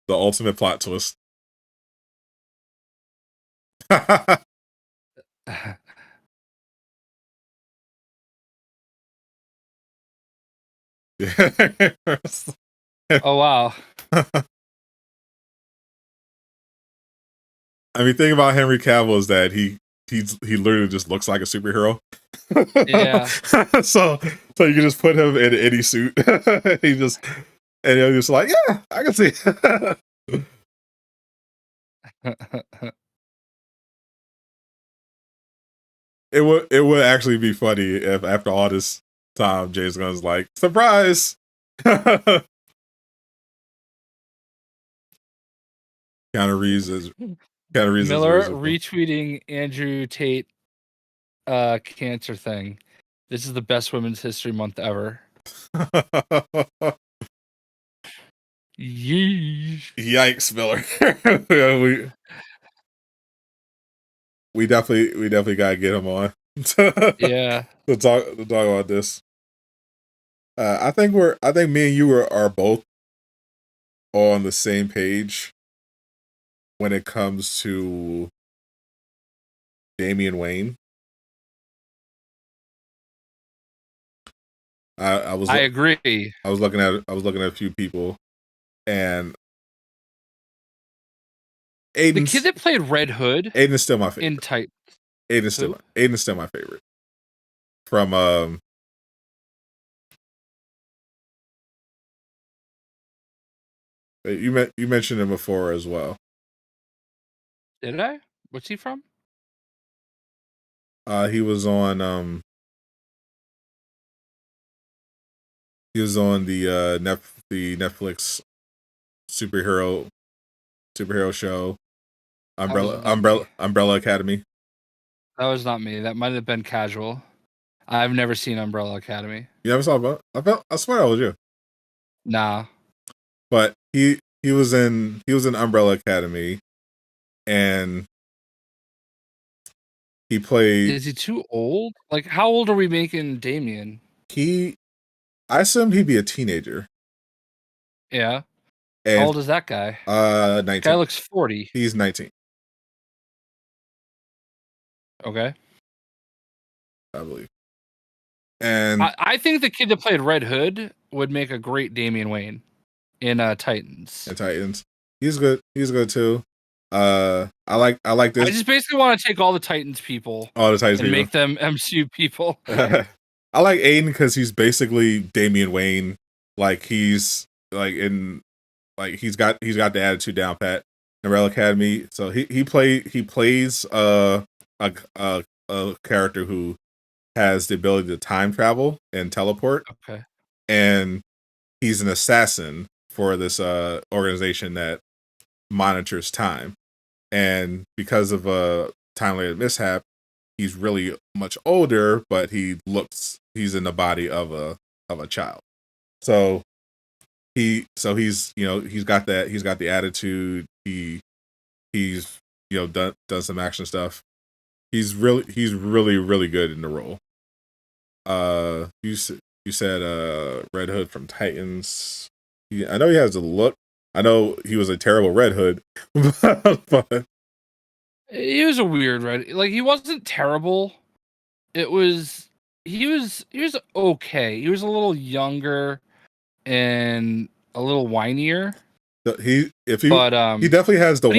The ultimate plot twist. Oh wow. I mean, thing about Henry Cavill is that he literally just looks like a superhero. Yeah. so you can just put him in any suit. He's just like, yeah, I can see. It would actually be funny if after all this time James Gunn's like, surprise. Keanu Reeves is Miller retweeting Andrew Tate cancer thing. This is the best Women's History Month ever. Yeesh. Yikes, Miller. we definitely gotta get him on. Yeah. to talk about this. I think me and you are both on the same page when it comes to Damian Wayne. I agree. I was looking at a few people, and Aiden's, the kid that played Red Hood. Aiden's still my favorite. In Tight. Aiden's still my favorite. From you mentioned him before as well. Did I? What's he from? He was on the Netflix superhero show Umbrella Academy. That was not me. That might have been casual. I've never seen Umbrella Academy. You never saw it? I swear that was you. Nah. But he was in Umbrella Academy, and he played. Is he too old? Like, how old are we making Damian? I assumed he'd be a teenager. Yeah. And, how old is that guy? 19. That guy looks 40. He's 19. Okay. I believe. And I think the kid that played Red Hood would make a great Damian Wayne in Titans. He's good. He's good too. I like this. I just basically want to take all the Titans people. And make them MCU people. I like Aiden because he's basically Damian Wayne. Like he's he's got the attitude down pat. Umbrella Academy. So he plays a character who has the ability to time travel and teleport. Okay. And he's an assassin for this organization that monitors time. And because of a time-related mishap, he's really much older, but he's in the body of a child. So he's got the attitude. He's done some action stuff. He's really good in the role. You said Red Hood from Titans. I know he has a look. I know he was a terrible Red Hood, but he was a weird Red. Like, he wasn't terrible. He was okay. He was a little younger and a little whinier. He definitely has the.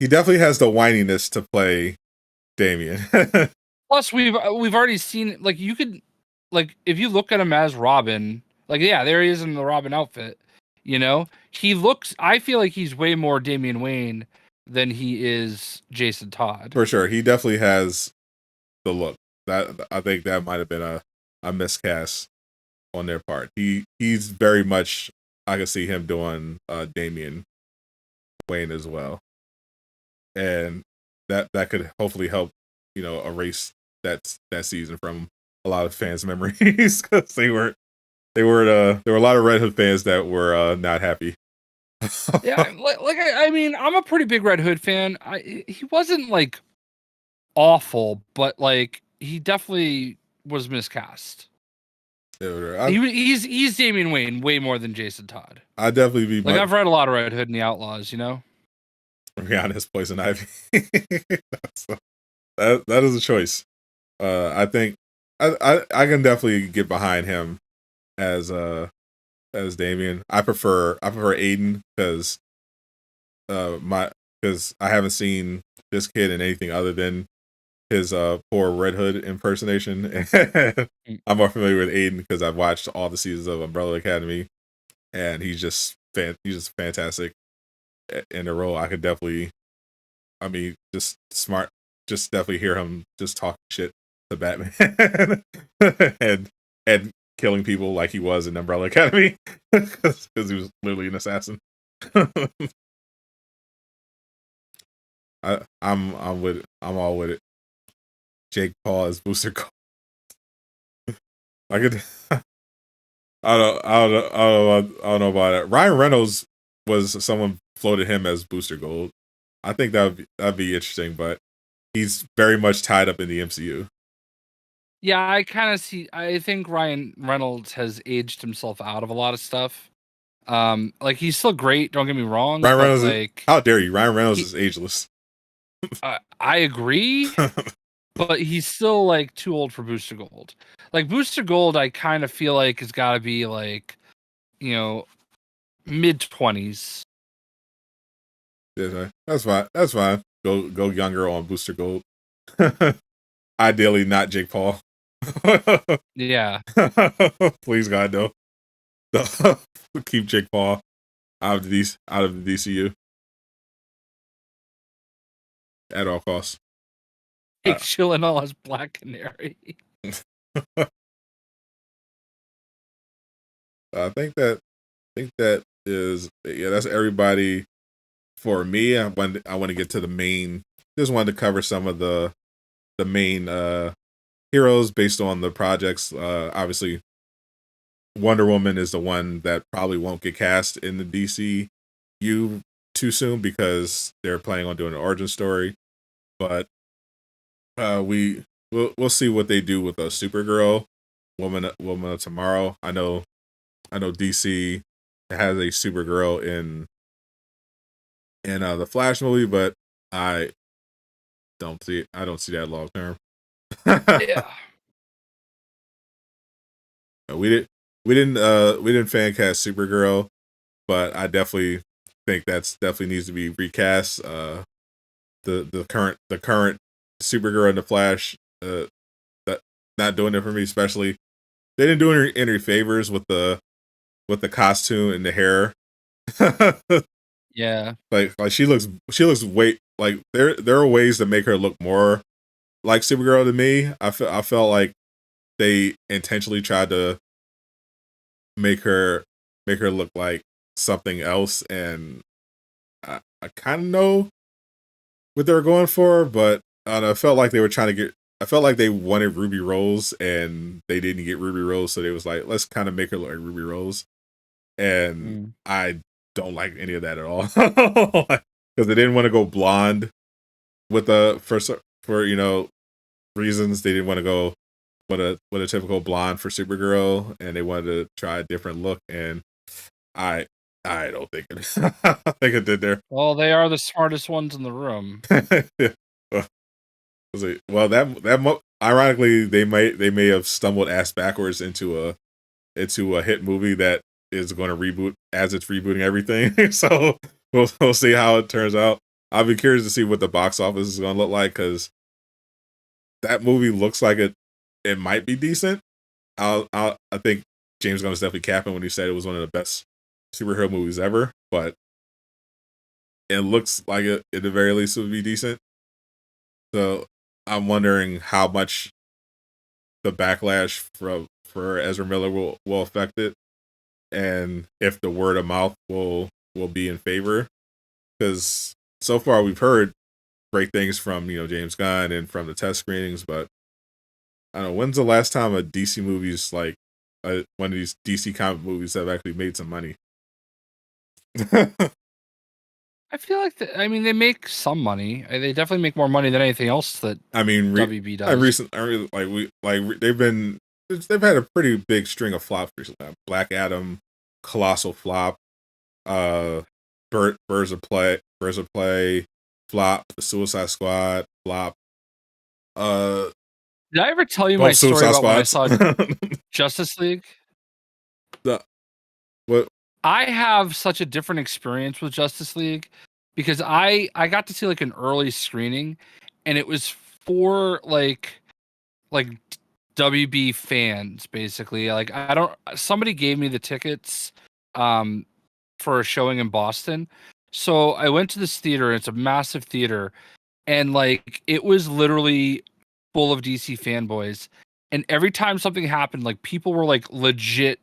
He definitely has the whininess to play Damian. Plus, we've already seen, like, you could, like, if you look at him as Robin, like, yeah, there he is in the Robin outfit. I feel like he's way more Damian Wayne than he is Jason Todd. For sure, he definitely has the look. That I think that might have been a miscast on their part. He's very much. I can see him doing Damian Wayne as well, and that could hopefully help erase that season from a lot of fans' memories, because there were a lot of Red Hood fans that were not happy. Yeah, I mean, I'm a pretty big Red Hood fan. He wasn't like awful, but like he definitely was miscast. He's Damian Wayne way more than Jason Todd. I'd definitely be I've read a lot of Red Hood and the Outlaws. Rihanna's Poison Ivy. That is a choice. I think I can definitely get behind him as Damien. I prefer Aiden because because I haven't seen this kid in anything other than his poor Red Hood impersonation. I'm more familiar with Aiden because I've watched all the seasons of Umbrella Academy, and he's just fantastic in the role. I could definitely, just smart, just definitely hear him just talking shit to Batman and killing people like he was in Umbrella Academy because he was literally an assassin. I'm all with it. Jake Paul as Booster Gold. I could. I don't know about it. Ryan Reynolds was someone floated him as Booster Gold. I think that'd be interesting, but he's very much tied up in the MCU. Yeah, I think Ryan Reynolds has aged himself out of a lot of stuff. Like he's still great. Don't get me wrong. Ryan Reynolds, like, how dare you? Ryan Reynolds is ageless. I agree, but he's still like too old for Booster Gold. Like Booster Gold, I kind of feel like has got to be like, mid-20s. Yeah, that's fine. That's fine. Go younger on Booster Gold. Ideally, not Jake Paul. Yeah. Please God, no. Keep Jake Paul out of the DCU at all costs. Jake Gyllenhaal as Black Canary. I think that is that's everybody for me. I want to get to the main. Just wanted to cover some of the main heroes based on the projects. Obviously, Wonder Woman is the one that probably won't get cast in the DCU too soon because they're planning on doing an origin story. But we'll see what they do with a Supergirl, Woman of Tomorrow. I know DC has a Supergirl in the Flash movie, but I don't see that long term. Yeah. We didn't fan cast Supergirl, but I definitely think that's definitely needs to be recast. The current Supergirl and the Flash, that not doing it for me. Especially, they didn't do any favors with the costume and the hair. Yeah, like she looks way like there are ways to make her look more like Supergirl to me. I felt like they intentionally tried to make her look like something else, and I kind of know what they were going for, but I felt like they were trying to get. I felt like they wanted Ruby Rose, and they didn't get Ruby Rose, so they was like, let's kind of make her look like Ruby Rose, and I don't like any of that at all because they didn't want to go blonde with for reasons. They didn't want to go with a typical blonde for Supergirl, and they wanted to try a different look, and I don't think it. I think it did there. Well, they are the smartest ones in the room. Well, that ironically, they may have stumbled ass backwards into a hit movie that is going to reboot as it's rebooting everything. So we'll see how it turns out. I'll be curious to see what the box office is going to look like, because that movie looks like it might be decent. I think James Gunn was definitely capping when he said it was one of the best superhero movies ever, but it looks like it at the very least would be decent. So I'm wondering how much the backlash for Ezra Miller will affect it, and if the word of mouth will be in favor, because so far we've heard great things from James Gunn and from the test screenings, but I don't know, when's the last time a DC movie's like one of these DC comic movies have actually made some money? I feel like they make some money. They definitely make more money than anything else that WB does. They've had a pretty big string of flops recently. Black Adam, colossal flop. Birds of Play, flop. The Suicide Squad, flop. Did I ever tell you my story about when I saw Justice League? What? I have such a different experience with Justice League because I got to see like an early screening, and it was for like WB fans basically. Like I don't somebody gave me the tickets for a showing in Boston. So I went to this theater, and it's a massive theater, and like it was literally full of DC fanboys. And every time something happened, like people were like legit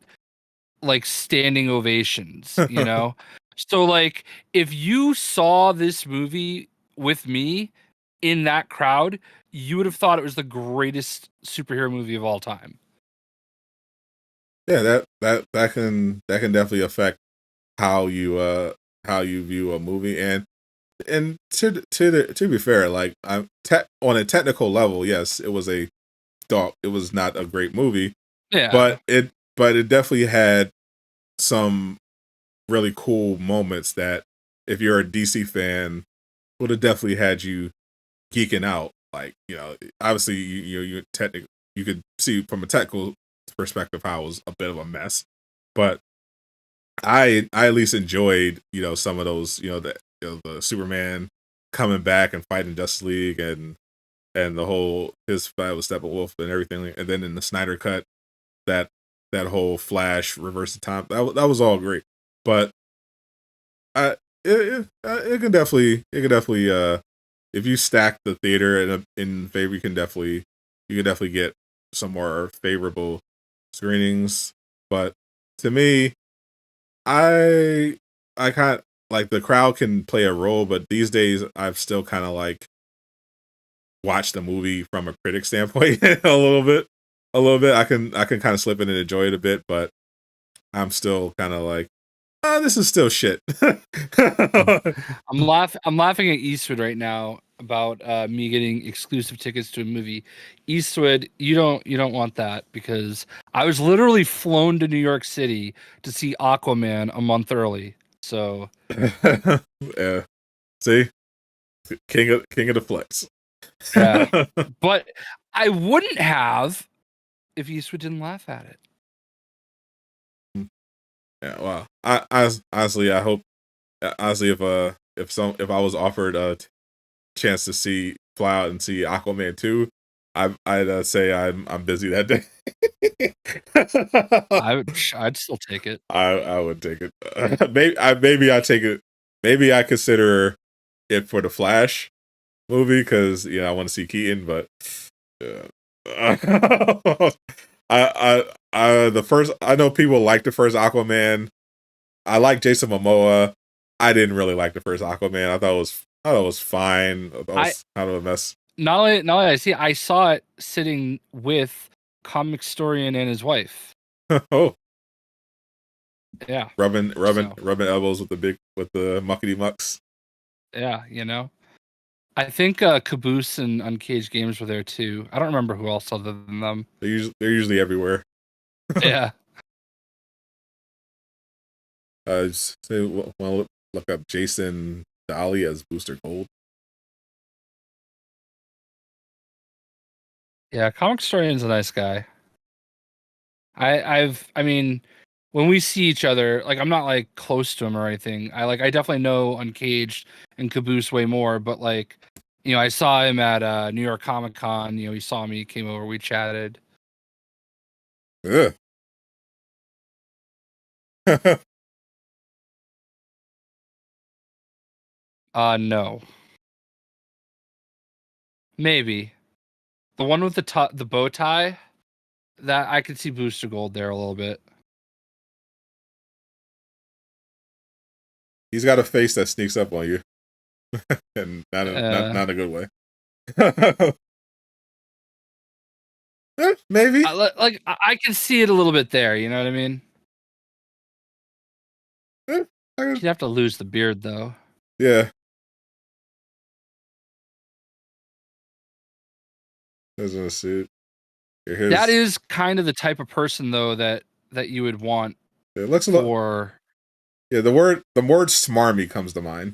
like standing ovations, you know? So like if you saw this movie with me in that crowd, you would have thought it was the greatest superhero movie of all time. Yeah, that can definitely affect how you view a movie. And to be fair, like on a technical level, yes, it was not a great movie. Yeah. But it definitely had some really cool moments that if you're a DC fan would have definitely had you geeking out. Like, you know, obviously you could see from a technical perspective how it was a bit of a mess. But I at least enjoyed, you know, some of those, you know, the Superman coming back and fighting Justice League and the whole his fight with Steppenwolf and everything, and then in the Snyder cut, that whole Flash reverse the time, that was all great. But it can definitely if you stack the theater in favor, you can definitely get some more favorable screenings. But to me, I kind of like the crowd can play a role, but these days I've still kind of like watched the movie from a critic standpoint a little bit. I can kind of slip in and enjoy it a bit, but I'm still kind of like, this is still shit. I'm laughing at Eastwood right now about me getting exclusive tickets to a movie. Eastwood, you don't want that, because I was literally flown to New York City to see Aquaman a month early. So yeah, see, king of the flex. Yeah, but I wouldn't have if Eastwood didn't laugh at it. Yeah, wow. I honestly, I hope honestly if I was offered a chance to fly out and see Aquaman 2, I'd say I'm busy that day. I'd still take it. I would take it. Maybe I take it. Maybe I consider it for the Flash movie because I want to see Keaton, but I know people like the first Aquaman. I like Jason Momoa. I didn't really like the first Aquaman. I thought it was fine. I thought it was kind of a mess. Not only I saw it sitting with comic historian and his wife. Oh. Yeah. Rubbing elbows with the muckety mucks. Yeah, I think Caboose and Uncaged Games were there too. I don't remember who else other than them. They're usually everywhere. Yeah. Just want to look up Jason Daly as Booster Gold. Yeah, comic historian's a nice guy. I mean, when we see each other, like I'm not like close to him or anything. I definitely know Uncaged and Caboose way more, but like, I saw him at New York Comic Con. He saw me, came over, we chatted. Yeah. No. Maybe. The one with the bow tie, that I could see Booster Gold there a little bit. He's got a face that sneaks up on you. And not a good way. Maybe. I can see it a little bit there, you know what I mean? You'd have to lose the beard though. Yeah. There's a suit. That is kind of the type of person though that you would want. It looks a lot. Yeah, the word smarmy comes to mind.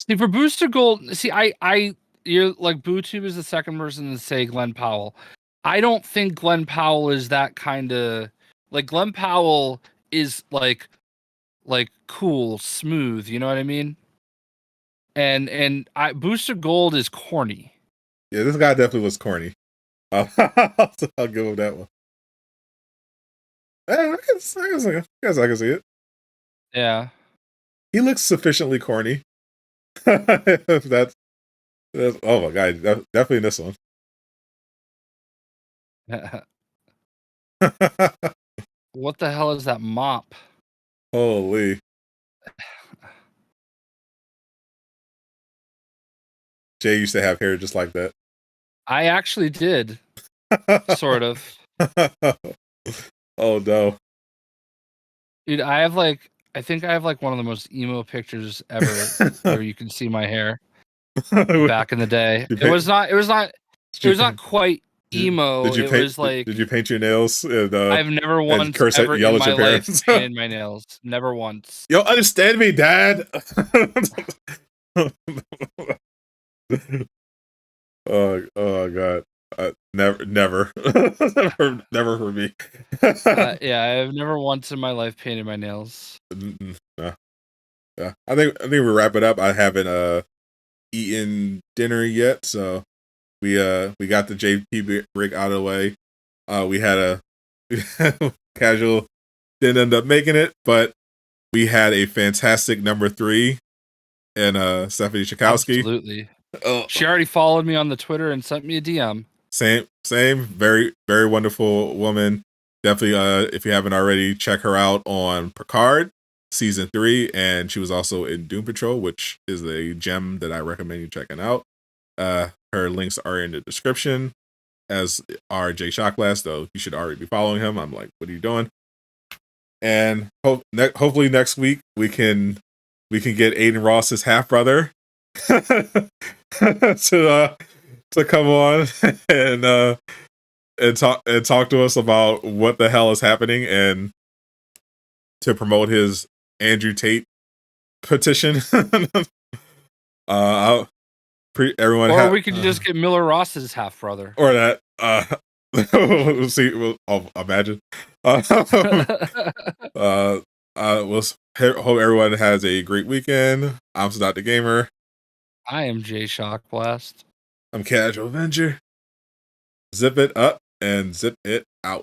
See, for Booster Gold, you're like BooTube is the second person to say Glenn Powell. I don't think Glenn Powell is that kind of like Glenn Powell is like cool, smooth. You know what I mean? And Booster Gold is corny. Yeah, this guy definitely was corny. I'll give him that one. I guess I can see it. Yeah. He looks sufficiently corny. that's oh my god, definitely this one. What the hell is that mop? Holy. Jay used to have hair just like that. I actually did. Sort of. Oh no. Dude, I think I have like one of the most emo pictures ever where you can see my hair back in the day. It was not quite emo. Did you paint, it was like, did you paint your nails? And, I've never once curse ever at, yell in at my your life parents? painted my nails. Never once. Yo, understand me, Dad. Oh god. Never for me. Yeah, I've never once in my life painted my nails. No. Yeah. I think we wrap it up. I haven't eaten dinner yet, so we got the JP break out of the way. We had a casual, didn't end up making it, but we had a fantastic number 3 in Stephanie Czajkowski. Absolutely. She already followed me on the Twitter and sent me a DM. Same. Very, very wonderful woman. Definitely, if you haven't already, check her out on Picard season 3, and she was also in Doom Patrol, which is a gem that I recommend you checking out. Her links are in the description, as are Jay Shocklast, though you should already be following him. I'm like, what are you doing? And hopefully next week we can get Aiden Ross's half brother to come on and talk to us about what the hell is happening and to promote his Andrew Tate petition. Everyone, or we could just get Miller Ross's half brother, or that. We'll see. I'll imagine. We'll hope everyone has a great weekend. I'm Sadot the Gamer. I am Jay Shockblast. I'm Casual Avenger. Zip it up and zip it out.